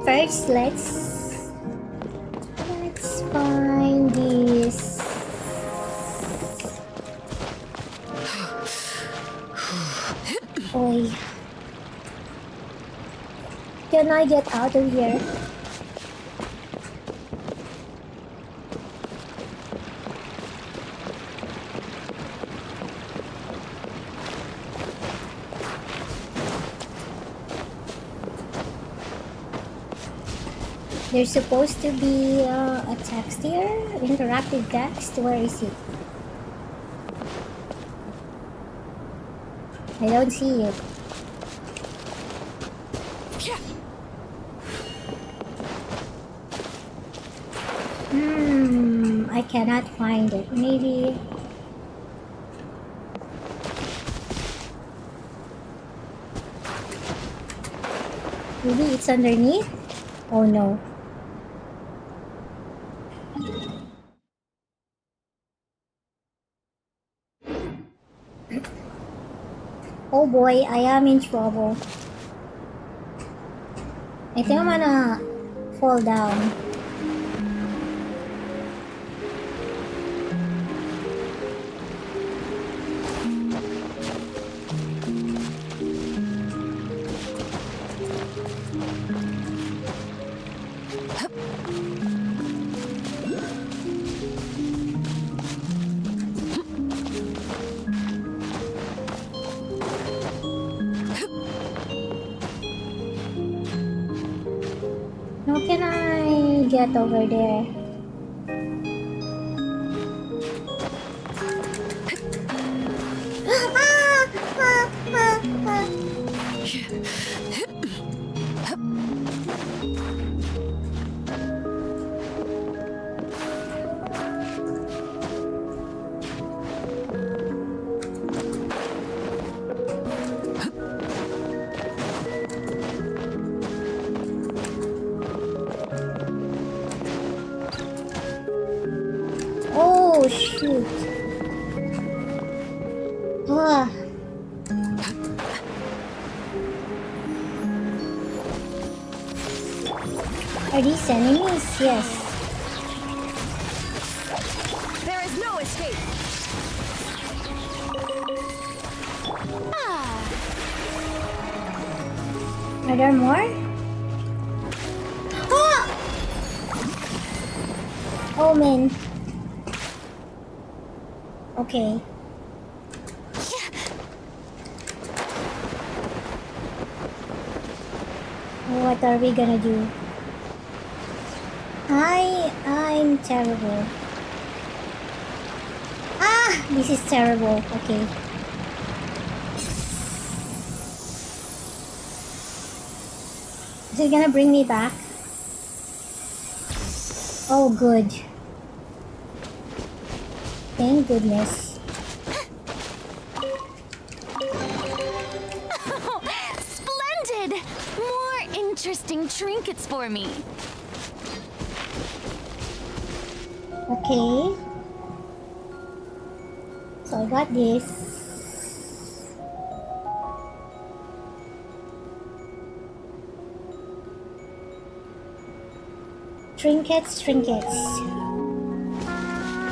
First, let's find this. Oi. Can I get out of here? There's supposed to be a text here, interactive text. Where is it? I don't see it. I cannot find it. Maybe it's underneath? Oh no. Oh boy, I am in trouble. I think I'm gonna fall down. How can I get over there? Oh shoot. Ah. Are these enemies? Yes. There is no escape. Are there more? Ah! Oh man. Okay. What are we gonna do? I'm terrible. Ah! This is terrible. Okay. Is it gonna bring me back? Oh, good. Thank goodness. Splendid! More interesting trinkets for me. Okay. So I got this. Trinkets.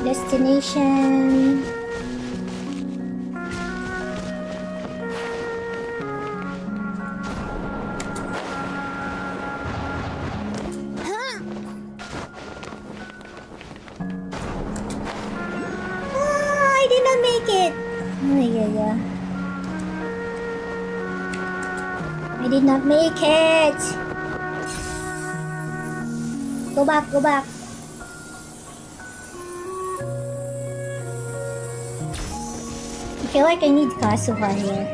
Destination. I did not make it. I did not make it. Go back, go back. I feel like I need Kazuha here.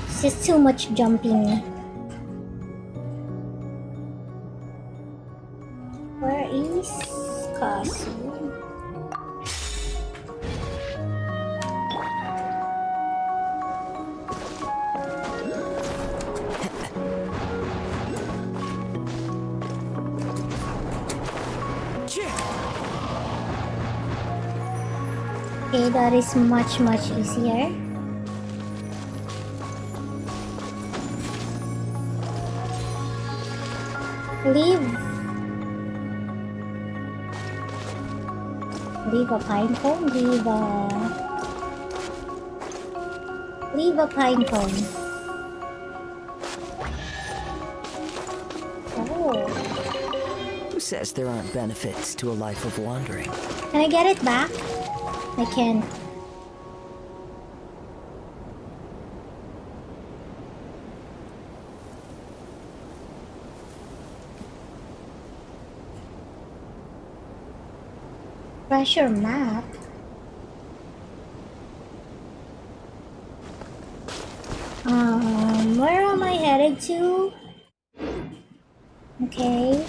It's just too much jumping. Where is Kazu? Okay, that is much easier. Leave a pine cone, leave a pine cone. Oh. Who says there aren't benefits to a life of wandering? Can I get it back? I can. Treasure map. Where am I headed to? Okay.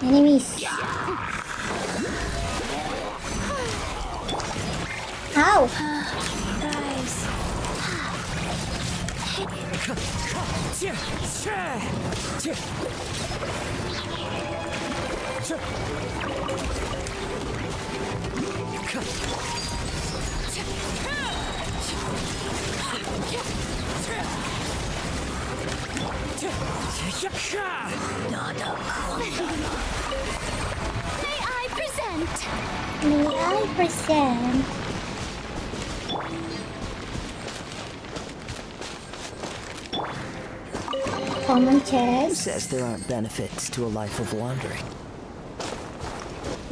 Enemies. Ow! Guys. May I present? May I present? Common Who chest. says there aren't benefits to a life of wandering?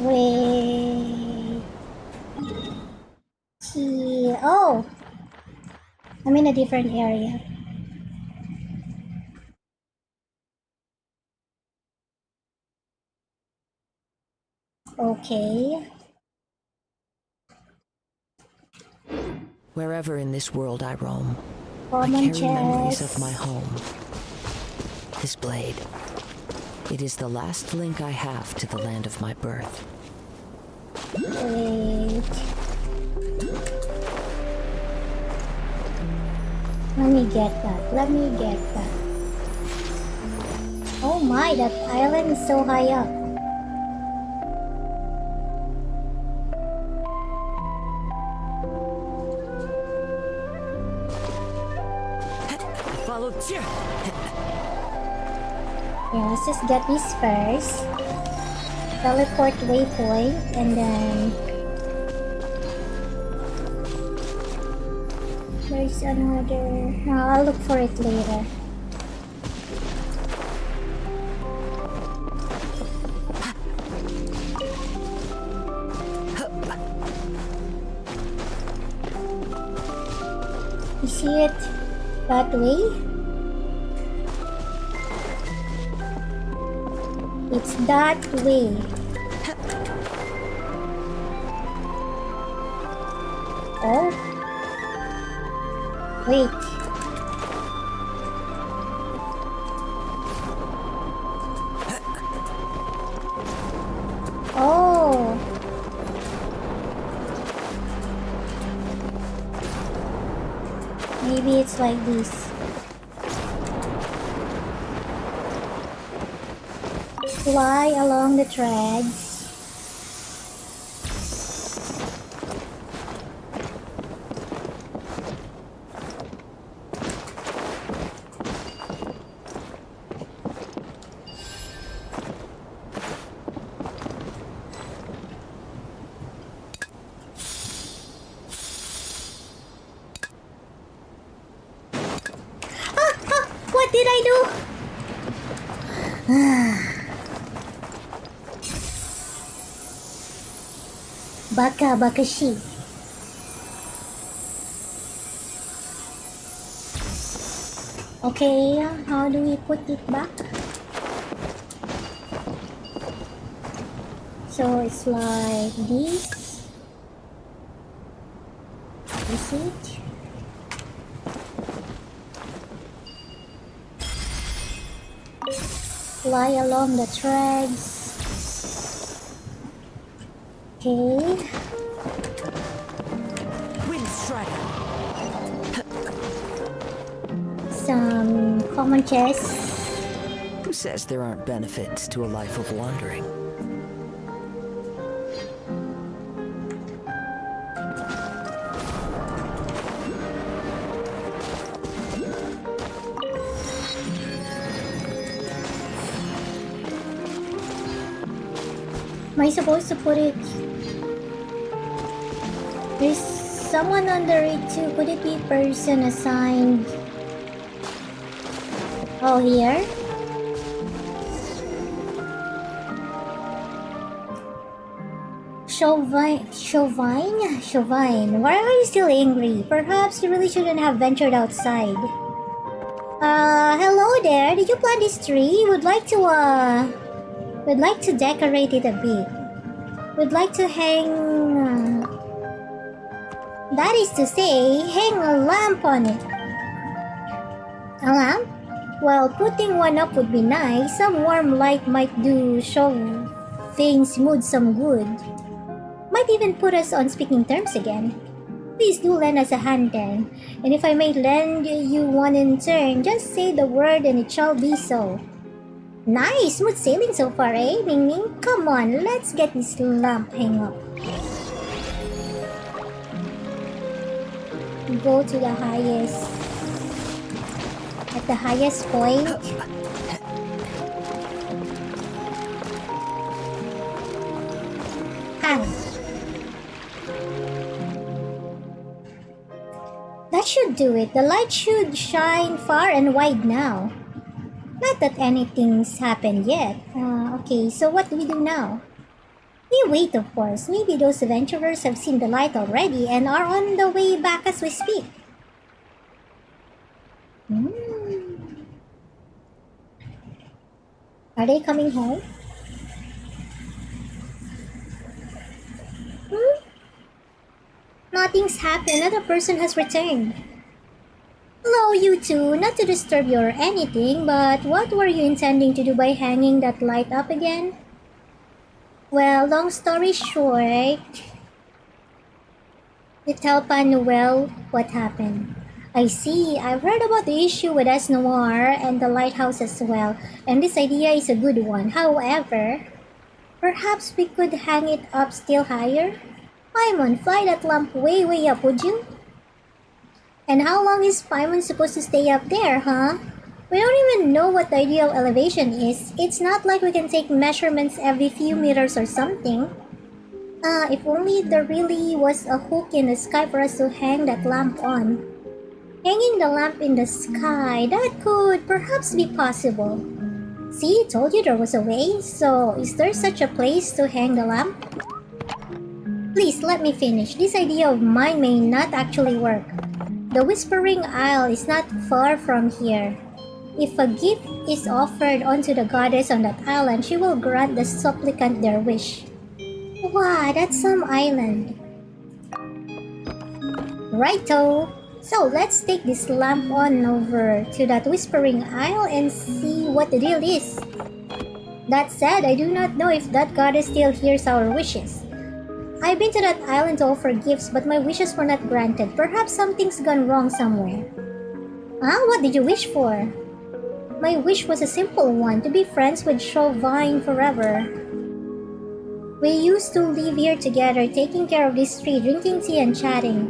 Wait. See. Oh! I'm in a different area. Okay. Wherever in this world I roam, Common I carry memories chest. of my home. This blade. It is the last link I have to the land of my birth. Wait. Let me get that. Let me get that. Oh my, that island is so high up. Follow. Yeah, let's just get this first. Teleport waypoint and then there's another. I'll look for it later. You see it that way? It's that way. Oh. Wait. Oh. Maybe it's like this. Fly along the threads. I do? Bakashi. Okay, how do we put it back? So it's like this. Is it? Fly along the threads. Okay. Wind strider. Some common chests. Who says there aren't benefits to a life of wandering? Am I supposed to put it? There's someone under it too. Could it be person assigned? Oh, here? Chauvin? Why are you still angry? Perhaps you really shouldn't have ventured outside. Hello there. Did you plant this tree? Would like to decorate it a bit. Would like to hang... that is to say, hang a lamp on it. A lamp? Well, putting one up would be nice. Some warm light might do Chauvin's mood some good. Might even put us on speaking terms again. Please do lend us a hand then. And if I may lend you one in turn, just say the word and it shall be so. Nice! Smooth sailing so far, eh, MingMing? Come on, let's get this lamp hang up. Go to the highest. At the highest point. Hang. That should do it. The light should shine far and wide now. Not that anything's happened yet. Okay, so what do we do now? We wait, of course. Maybe those adventurers have seen the light already and are on the way back as we speak. Are they coming home? Nothing's happened. Another person has returned. Hello, you two. Not to disturb you or anything, but what were you intending to do by hanging that light up again? Well, long story short, you tell Pan Noel what happened. I see. I've heard about the issue with S. Noir and the lighthouse as well, and this idea is a good one. However, perhaps we could hang it up still higher? Paimon, fly that lamp way, way up, would you? And how long is Paimon supposed to stay up there, huh? We don't even know what the ideal elevation is. It's not like we can take measurements every few meters or something. If only there really was a hook in the sky for us to hang that lamp on. Hanging the lamp in the sky, that could perhaps be possible. See, told you there was a way. So, is there such a place to hang the lamp? Please, let me finish. This idea of mine may not actually work. The Whispering Isle is not far from here. If a gift is offered unto the goddess on that island, she will grant the supplicant their wish. Wow, that's some island. Righto! So let's take this lamp on over to that Whispering Isle and see what the deal is. That said, I do not know if that goddess still hears our wishes. I've been to that island to offer gifts, but my wishes were not granted. Perhaps something's gone wrong somewhere. What did you wish for? My wish was a simple one, to be friends with Chauvin forever. We used to live here together, taking care of this tree, drinking tea and chatting.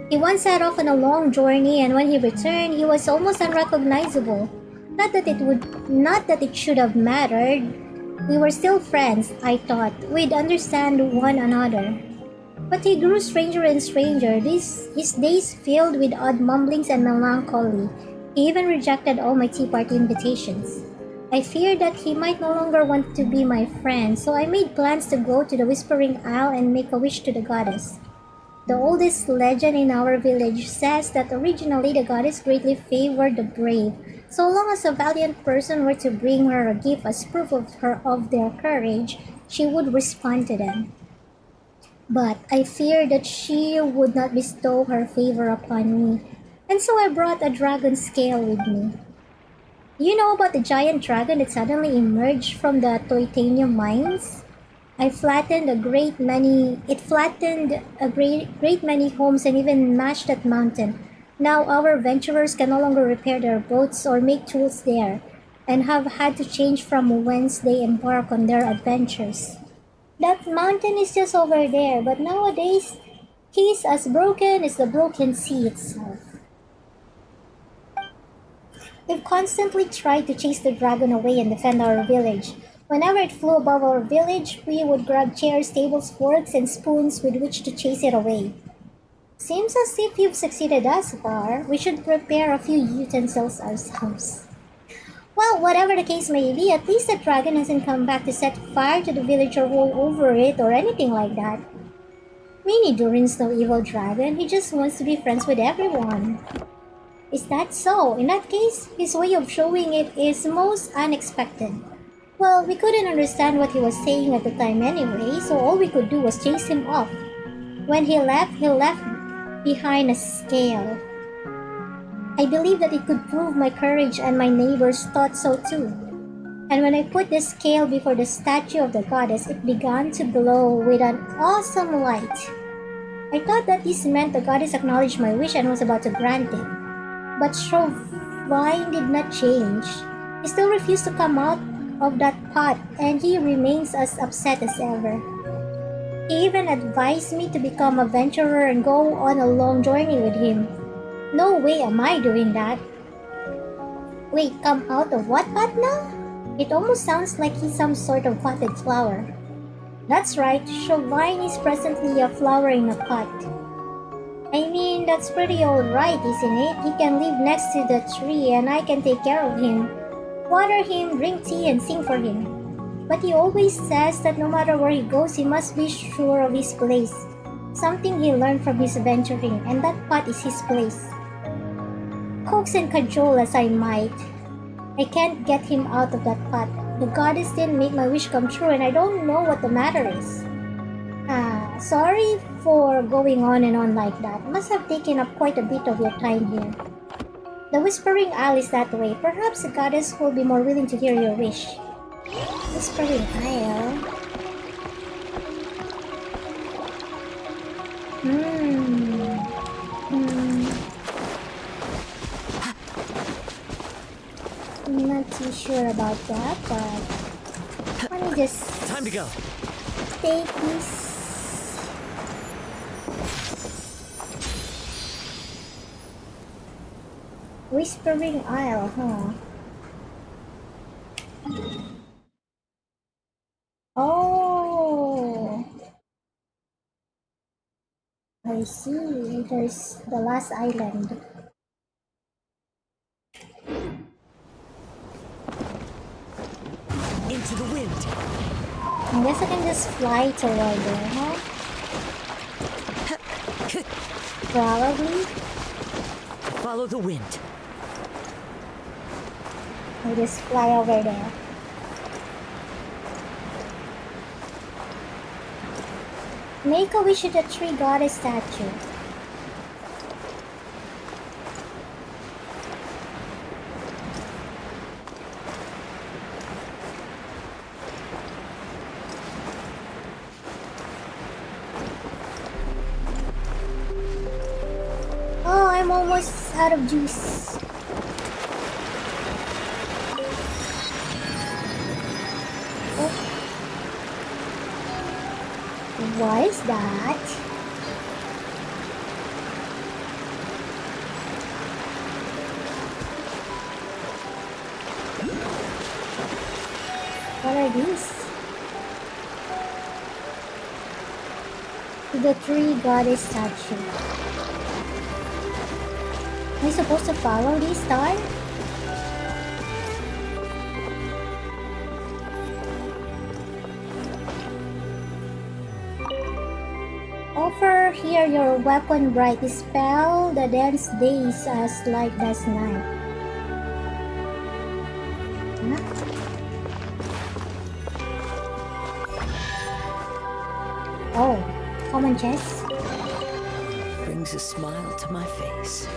He once set off on a long journey, and when he returned, he was almost unrecognizable. Not that it should have mattered. We were still friends, I thought. We'd understand one another. But he grew stranger and stranger, his days filled with odd mumblings and melancholy. He even rejected all my tea party invitations. I feared that he might no longer want to be my friend, so I made plans to go to the Whispering Isle and make a wish to the goddess. The oldest legend in our village says that originally the goddess greatly favored the brave. So long as a valiant person were to bring her a gift as proof of their courage, she would respond to them. But I feared that she would not bestow her favor upon me, and so I brought a dragon scale with me. You know about the giant dragon that suddenly emerged from the titanium mines? It flattened a great many homes and even mashed that mountain. Now our venturers can no longer repair their boats or make tools there, and have had to change from whence they embark on their adventures. That mountain is just over there, but nowadays, he's as broken as the broken sea itself. We've constantly tried to chase the dragon away and defend our village. Whenever it flew above our village, we would grab chairs, tables, forks, and spoons with which to chase it away. Seems as if you've succeeded thus far. We should prepare a few utensils ourselves. Well, whatever the case may be, at least the dragon hasn't come back to set fire to the village or roll over it or anything like that. Mini Durin's no evil dragon, he just wants to be friends with everyone. Is that so? In that case, his way of showing it is most unexpected. Well, we couldn't understand what he was saying at the time anyway, so all we could do was chase him off. When he left behind a scale. I believe that it could prove my courage, and my neighbors thought so too. And when I put the scale before the statue of the goddess, it began to glow with an awesome light. I thought that this meant the goddess acknowledged my wish and was about to grant it. But Chauvin did not change. He still refused to come out of that pot, and he remains as upset as ever. He even advised me to become a venturer and go on a long journey with him. No way am I doing that. Wait, come out of what pot now? It almost sounds like he's some sort of potted flower. That's right, Chauvin is presently a flower in a pot. I mean, that's pretty alright, isn't it? He can live next to the tree and I can take care of him. Water him, drink tea, and sing for him. But he always says that no matter where he goes, he must be sure of his place. Something he learned from his venturing, and that pot is his place. Coax and cajole as I might, I can't get him out of that pot. The goddess didn't make my wish come true, and I don't know what the matter is. Sorry for going on and on like that. Must have taken up quite a bit of your time here. The Whispering Isle is that way. Perhaps the goddess will be more willing to hear your wish. Whispering Isle? I'm not too sure about that, but let me just Time to go. take this. Whispering Isle, huh? Oh, I see. There's the last island. Into the wind. I guess I can just fly toward there, huh? Probably. Follow the wind. I just fly over there. Make a wish at the tree goddess statue. Oh, I'm almost out of juice. What is that? What are these? to the tree goddess statue. Am I supposed to follow this star? Offer here your weapon bright. Dispel the dense days as light as night. Huh? Oh, common chest. Brings a smile to my face.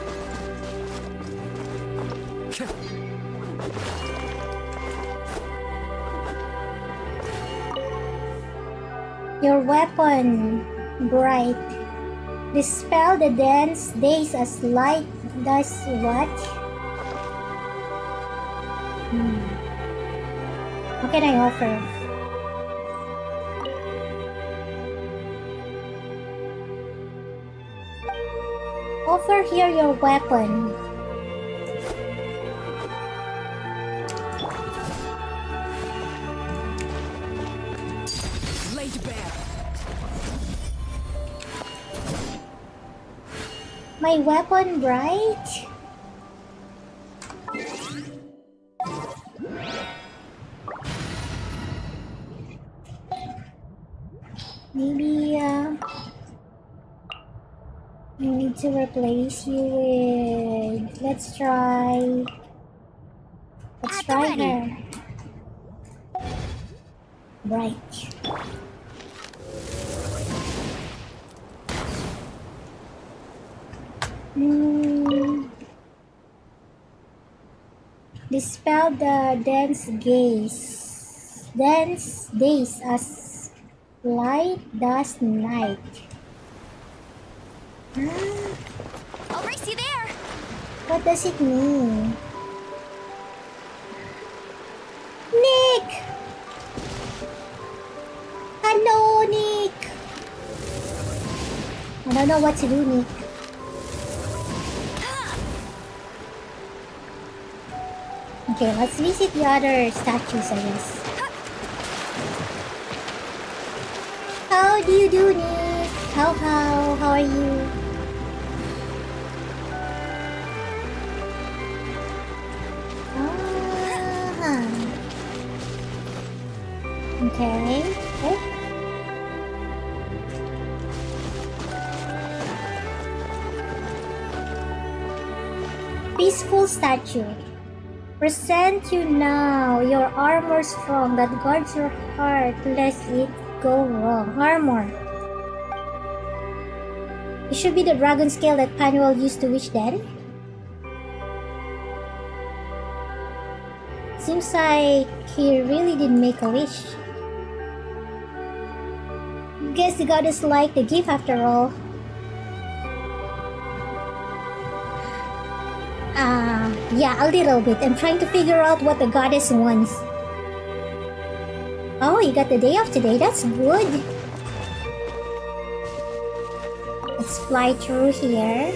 Your weapon bright. Dispel the dense days as light does what? What can I offer? Offer here your weapon. Laid bare. My weapon bright? Maybe I need to replace you with. Let's try her. Bright. Dispel the dense days as light does night. I'll race you there. What does it mean? Nick! Hello, Nick! I don't know what to do, Nick. Okay, let's visit the other statues, I guess. How do you do, Nick? How are you? Okay. Peaceful statue. Present you now your armor strong that guards your heart lest it go wrong. Armor. It should be the dragon scale that Panuel used to wish then. Seems like he really did make a wish. Guess the goddess liked the gift after all. Yeah, a little bit. I'm trying to figure out what the goddess wants. Oh, you got the day off today. That's good. Let's fly through here.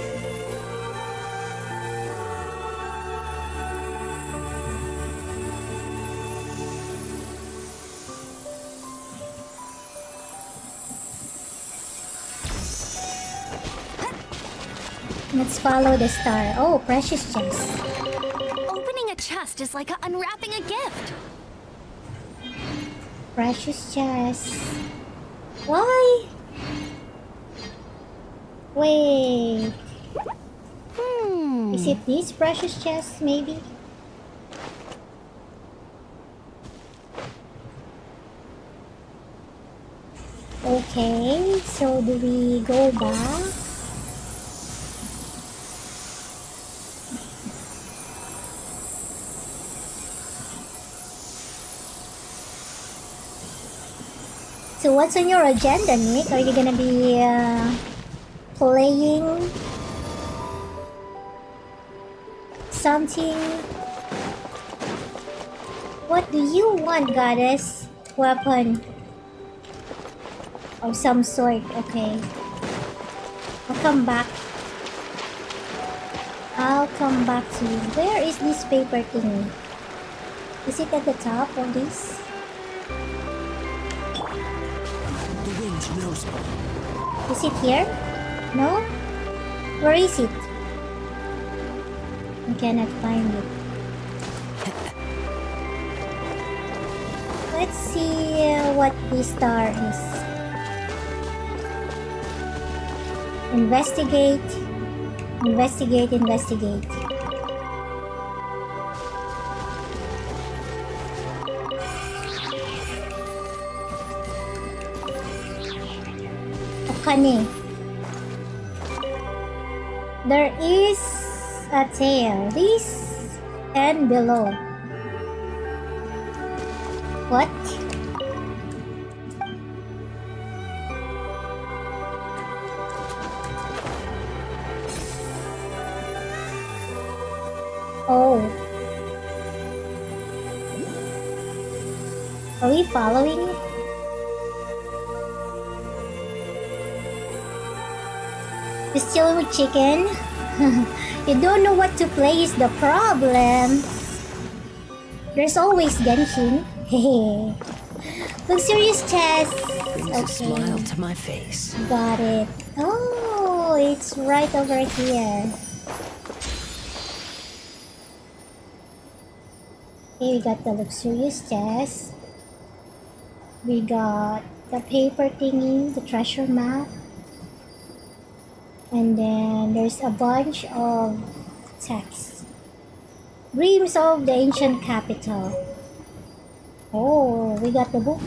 Let's follow the star. Oh, precious chest. Opening a chest is like unwrapping a gift. Precious chest. Why? Wait. Is it this precious chest, maybe? Okay, so do we go back? So what's on your agenda, Nick? Are you gonna be playing something? What do you want, goddess? Weapon of some sort. Okay, I'll come back. I'll come back to you. Where is this paper thingy? Is it at the top of this? The wind knows me. Is it here? No? Where is it? I cannot find it. Let's see what this star is. Investigate. Investigate, investigate. Akane. There is a tail. This and below. What? Oh. Are we following it? You still with chicken? You don't know what to play is the problem. There's always Genshin. Hehe. Luxurious chest. Brings a smile to my face. Got it. Oh, it's right over here. Okay, we got the luxurious chest. We got the paper thingy, the treasure map. And then there's a bunch of text. Dreams of the ancient capital. Oh, we got the book.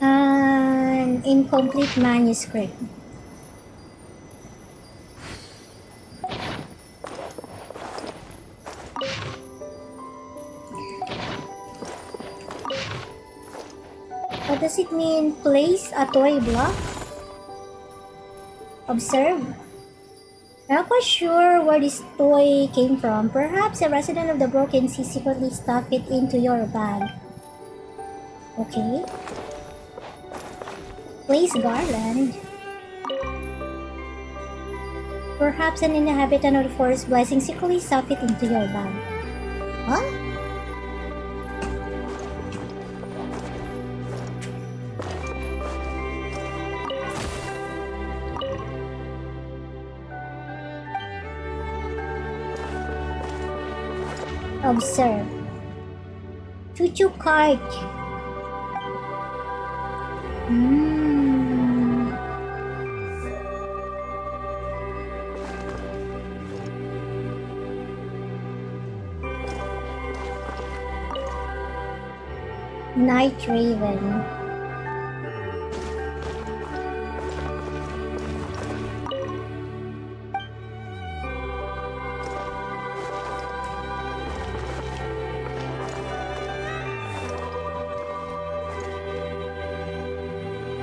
An incomplete manuscript. What does it mean? Place a toy block? Observe. I'm not quite sure where this toy came from. Perhaps a resident of the Broken Sea secretly stuffed it into your bag. Okay. Place garland. Perhaps an inhabitant of the forest blessing secretly stuffed it into your bag. Huh? Observe. Choo-choo cart. Night Raven.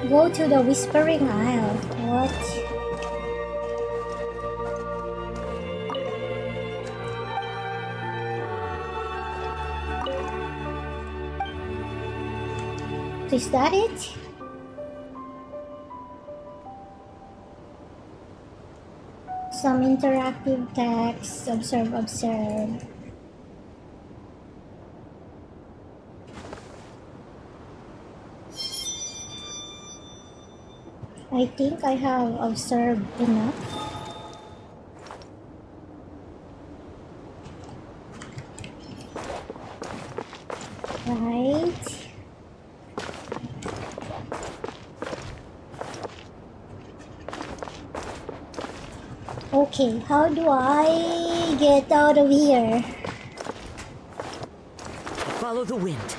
Go to the Whispering Isle. What? Is that it? Some interactive text. Observe, observe. I think I have observed enough. Right. Okay, how do I get out of here? Follow the wind.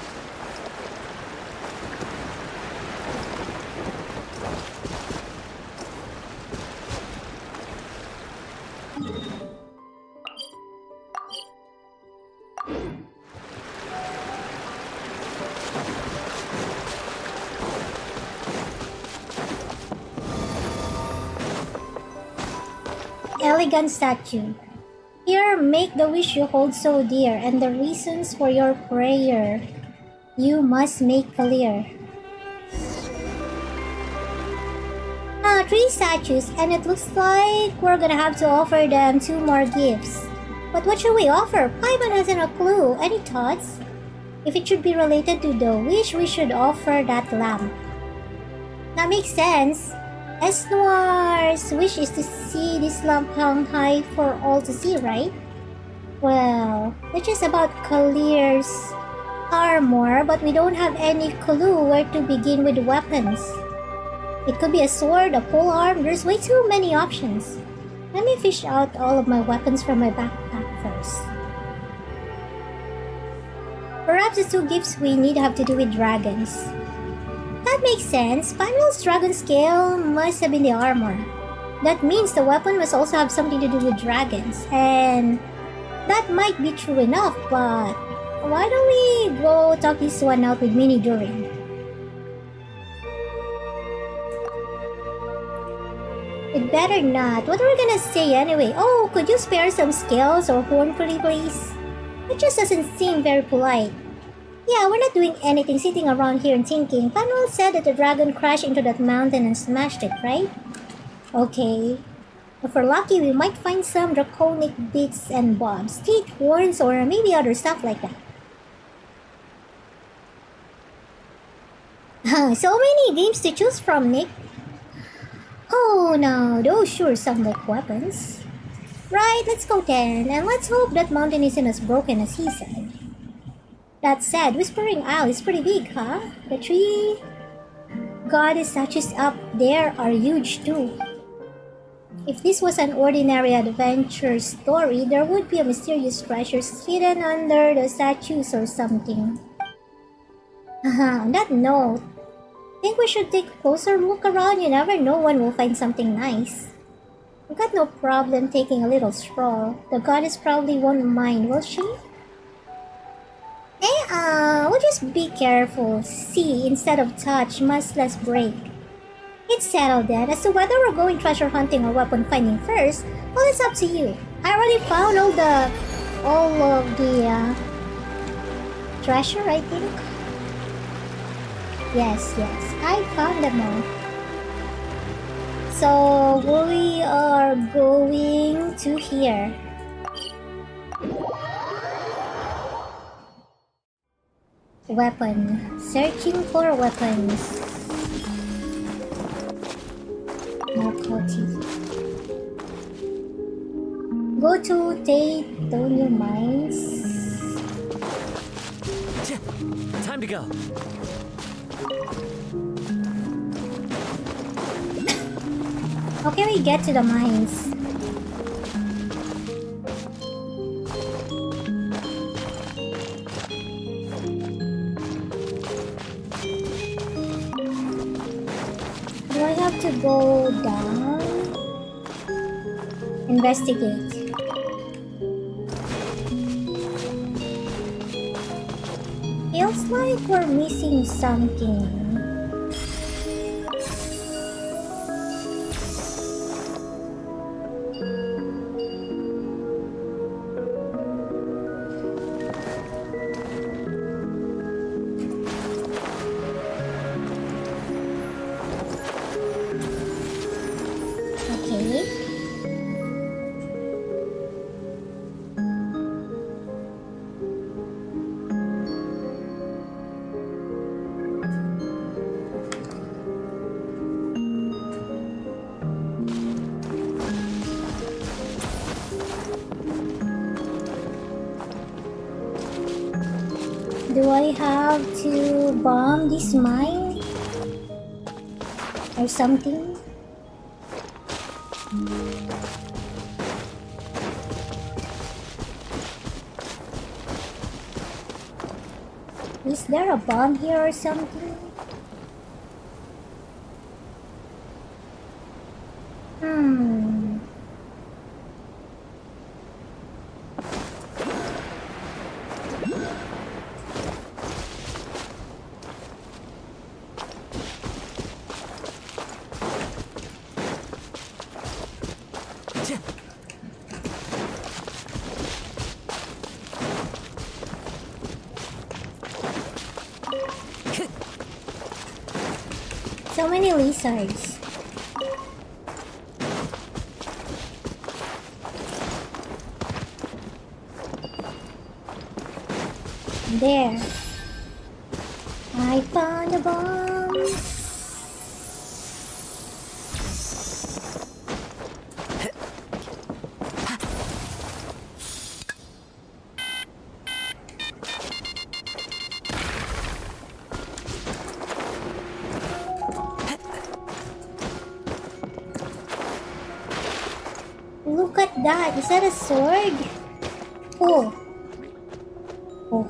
Elegant statue. Here, make the wish you hold so dear, and the reasons for your prayer you must make clear. 3 statues, and it looks like we're gonna have to offer them 2 more gifts. But what should we offer? Paimon hasn't a clue. Any thoughts? If it should be related to the wish, we should offer that lamp. That makes sense. Esnoir's wish is to see this lamp hung high for all to see, right? Well, that's just about Kalir's armor, but we don't have any clue where to begin with weapons. It could be a sword, a polearm, there's way too many options. Let me fish out all of my weapons from my backpack first. Perhaps the two gifts we need have to do with dragons. That makes sense. Final's dragon scale must have been the armor. That means the weapon must also have something to do with dragons. And that might be true enough, but why don't we go talk this one out with Minnie Durin? It better not. What are we gonna say anyway? Oh, could you spare some scales or horn pretty please? It just doesn't seem very polite. Yeah, we're not doing anything sitting around here and thinking. Panuel said that the dragon crashed into that mountain and smashed it, right? Okay. If we're lucky, we might find some draconic bits and bobs, teeth, horns, or maybe other stuff like that. So many games to choose from, Nick. Oh no, those sure sound like weapons. Right, let's go then, and let's hope that mountain isn't as broken as he said. That said, Whispering Isle is pretty big, huh? The three goddess statues up there are huge too. If this was an ordinary adventure story, there would be a mysterious treasure hidden under the statues or something. On that note, I think we should take a closer look around. You never know when we'll find something nice. We've got no problem taking a little stroll. The goddess probably won't mind, will she? We'll just be careful. See instead of touch, much less break. It's settled then. As to whether we're going treasure hunting or weapon finding first, well, it's up to you. I already found all of the treasure, I think. Yes, I found them all. So we are going to here. Weapon. Searching for weapons. Narcotic. Go to Teutonia Mines. Time to go. How can we get to the mines? Do I have to go down? Investigate. Feels like we're missing something. Do I have to bomb this mine? Or something? Is there a bomb here or something? So many lizards. There. I found a bomb. Look at that. Is that a sword? Oh. Oh.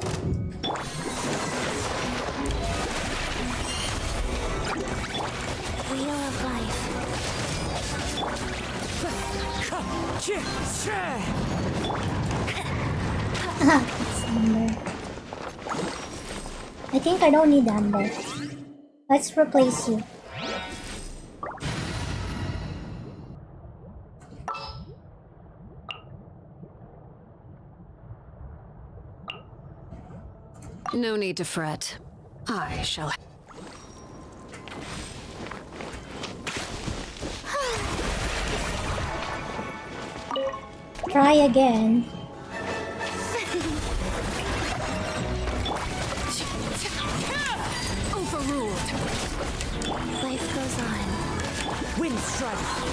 Wheel of life. It's Amber. I think I don't need Amber. Let's replace you. No need to fret. I shall. Try again. Overruled. Life goes on. Wind strike.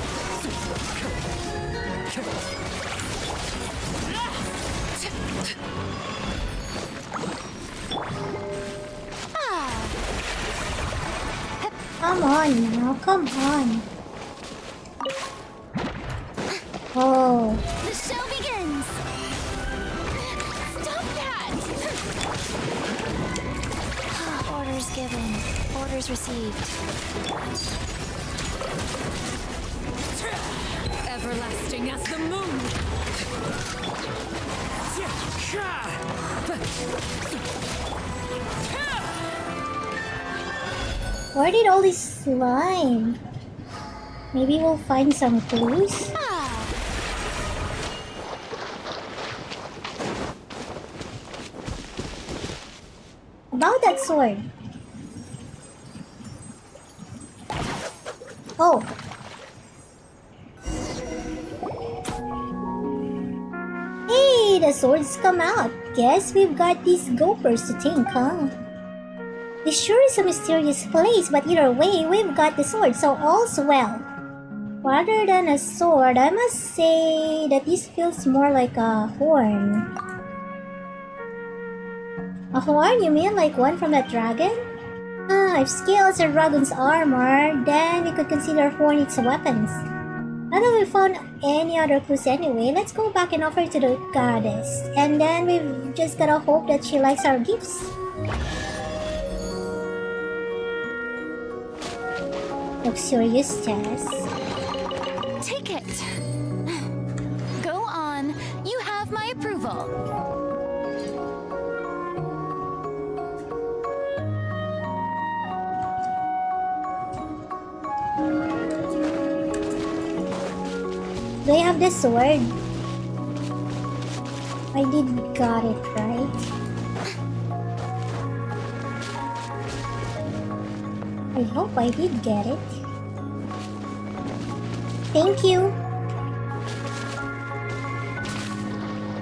Come on now, come on. Oh, The show begins! Stop that! Orders given. Orders received. Everlasting as the moon. where did all this slime? Maybe we'll find some clues? About that sword. Oh. Hey, the swords come out. Guess we've got these gopers to think, huh? This sure is a mysterious place, but either way, we've got the sword, so all's well. Rather than a sword, I must say that this feels more like a horn. A horn? You mean like one from that dragon? Ah, if scales are dragon's armor, then we could consider horn its weapons. Now that we've found any other clues anyway, let's go back and offer it to the goddess. And then we've just gotta hope that she likes our gifts. Luxurious test. Take it. Go on. You have my approval. Do I have the sword? I did got it, right? I hope I did get it. Thank you.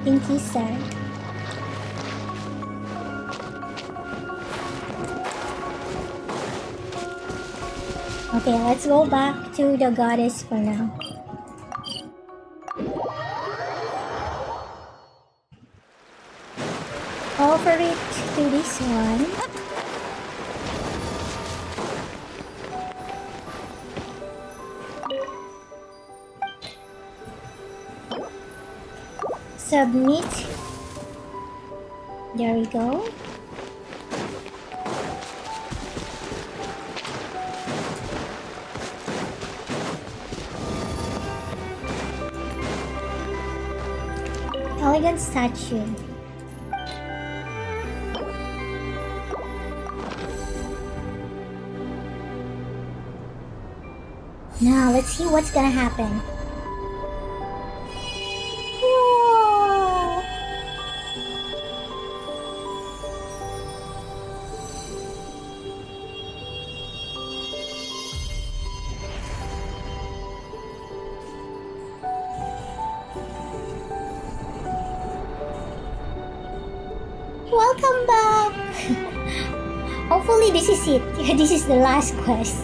Thank you, sir. Okay, let's go back to the goddess for now. Offer it to this one. Submit. There we go. Elegant statue. Now let's see what's gonna happen. Whoa. Welcome back! Hopefully this is it. This is the last quest.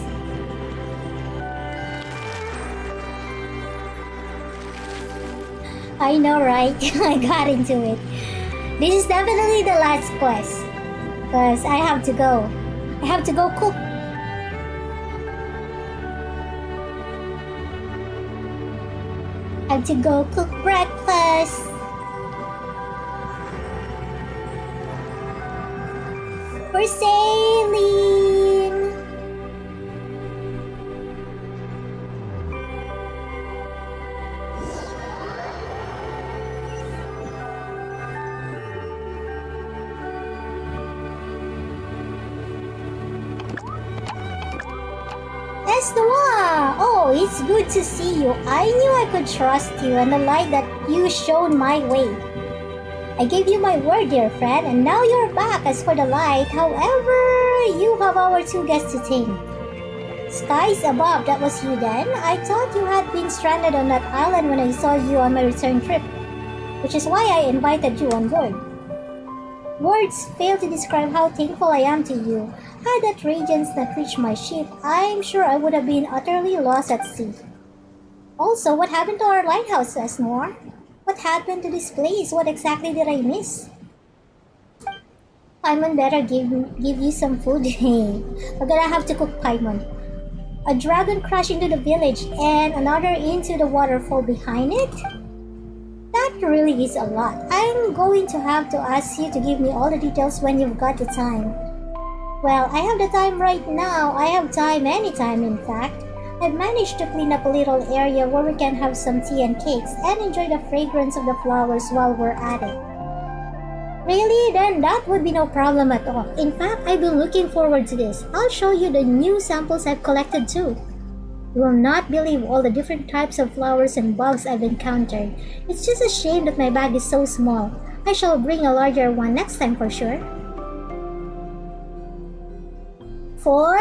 I know, right? I got into it. This is definitely the last quest. Because I have to go. I have to go cook. I have to go cook breakfast. We're sailing. Noah! Oh, it's good to see you. I knew I could trust you and the light that you shone my way. I gave you my word, dear friend, and now you're back. As for the light, however, you have our two guests to tame. Skies above, that was you then? I thought you had been stranded on that island when I saw you on my return trip, which is why I invited you on board. Words fail to describe how thankful I am to you. Had that radiance not reached my ship, I'm sure I would have been utterly lost at sea. Also, what happened to our lighthouse, Esnor? What happened to this place? What exactly did I miss? Paimon better give you some food. Hey, we're gonna have to cook Paimon. A dragon crashed into the village and another into the waterfall behind it? That really is a lot. I'm going to have to ask you to give me all the details when you've got the time. Well, I have the time right now. I have time anytime, in fact. I've managed to clean up a little area where we can have some tea and cakes and enjoy the fragrance of the flowers while we're at it. Really? Then that would be no problem at all. In fact, I've been looking forward to this. I'll show you the new samples I've collected too. You will not believe all the different types of flowers and bugs I've encountered. It's just a shame that my bag is so small. I shall bring a larger one next time for sure. 4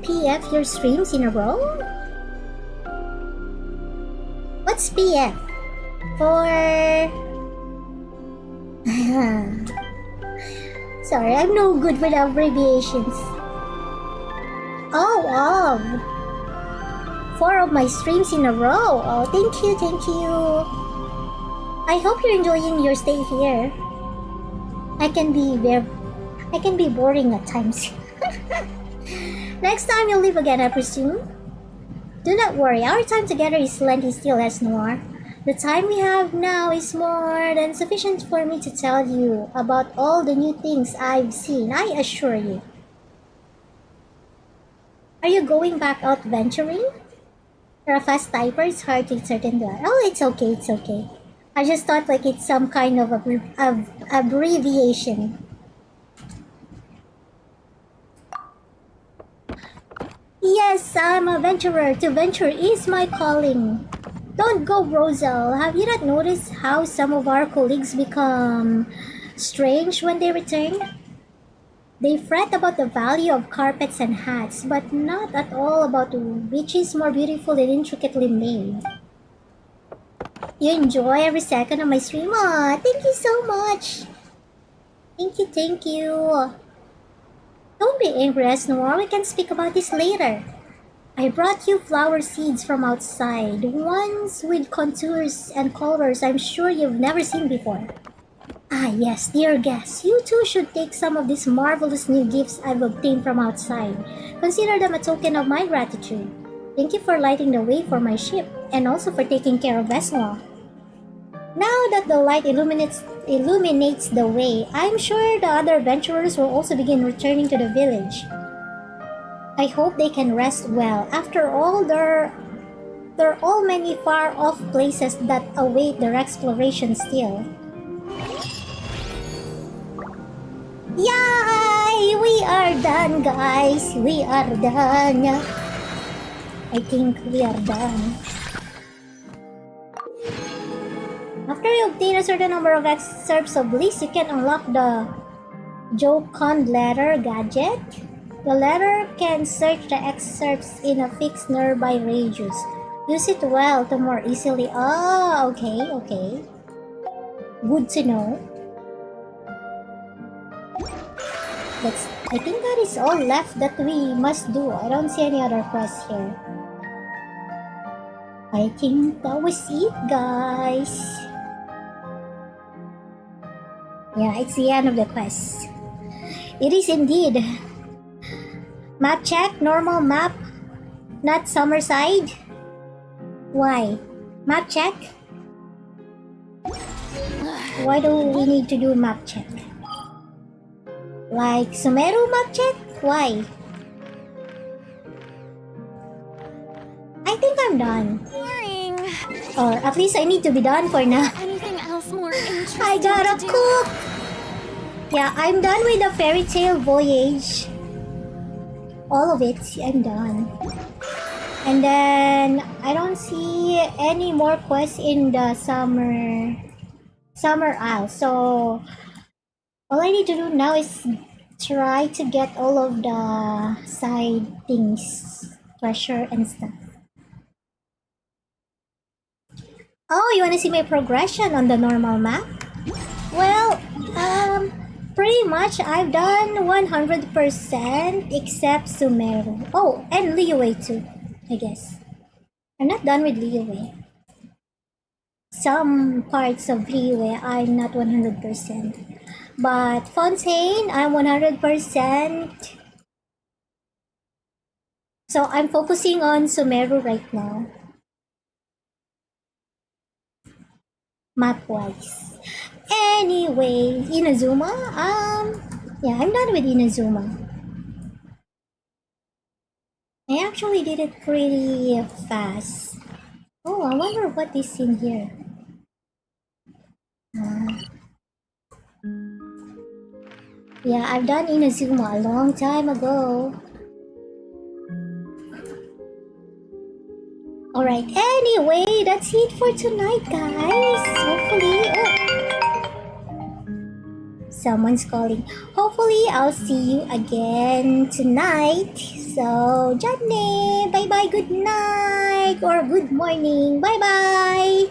PF your streams in a row? What's PF? Sorry, I'm no good with abbreviations. Oh, 4 of my streams in a row. Oh, thank you. I hope you're enjoying your stay here. I can be boring at times. Next time you'll leave again, I presume? Do not worry, our time together is plenty still, Esnoir. The time we have now is more than sufficient for me to tell you about all the new things I've seen, I assure you. Are you going back out venturing? You're a fast typer, it's hard to certain that. Oh, it's okay. I just thought like it's some kind of abbreviation. Yes, I'm a venturer. To venture is my calling. Don't go, Rosal. Have you not noticed how some of our colleagues become strange when they return? They fret about the value of carpets and hats, but not at all about which is more beautiful and intricately made. You enjoy every second of my stream? Aw, thank you so much. Thank you. Don't be angry, Esnoir. We can speak about this later. I brought you flower seeds from outside, ones with contours and colors I'm sure you've never seen before. Ah yes, dear guests, you too should take some of these marvelous new gifts I've obtained from outside. Consider them a token of my gratitude. Thank you for lighting the way for my ship, and also for taking care of Esnoir. Now that the light illuminates the way, I'm sure the other adventurers will also begin returning to the village. I hope they can rest well. After all, there are all many far-off places that await their exploration still. Yay! We are done, guys! We are done! I think we are done. After you obtain a certain number of excerpts of bliss, you can unlock the Jocund letter gadget. The letter can search the excerpts in a fixed nearby radius. Use it well to more easily. Oh, okay. Good to know. I think that is all left that we must do. I don't see any other quests here. I think that was it, guys. Yeah, it's the end of the quest. It is indeed. Map check, normal map, not Summertide. Why? Map check? Why do we need to do map check? Like Sumeru map check? Why? I think I'm done. Boring. Or at least I need to be done for now. Anything else more interesting I gotta to do? cook! Yeah, I'm done with the fairy tale voyage. All of it, I'm done. And then I don't see any more quests in the summer isle. So all I need to do now is try to get all of the side things, treasure and stuff. Oh, you wanna see my progression on the normal map? Well, pretty much I've done 100% except Sumeru. Oh, and Liyue too, I guess. I'm not done with Liyue. Some parts of Liyue I'm not 100%. But Fontaine, I'm 100%. So I'm focusing on Sumeru right now. Map-wise. Anyway, Inazuma, yeah, I'm done with Inazuma. I actually did it pretty fast. Oh, I wonder what is in here. Yeah, I've done Inazuma a long time ago. Alright, anyway, that's it for tonight, guys. Hopefully, someone's calling. Hopefully, I'll see you again tonight. So, Jane, bye-bye, good night, or good morning, bye-bye.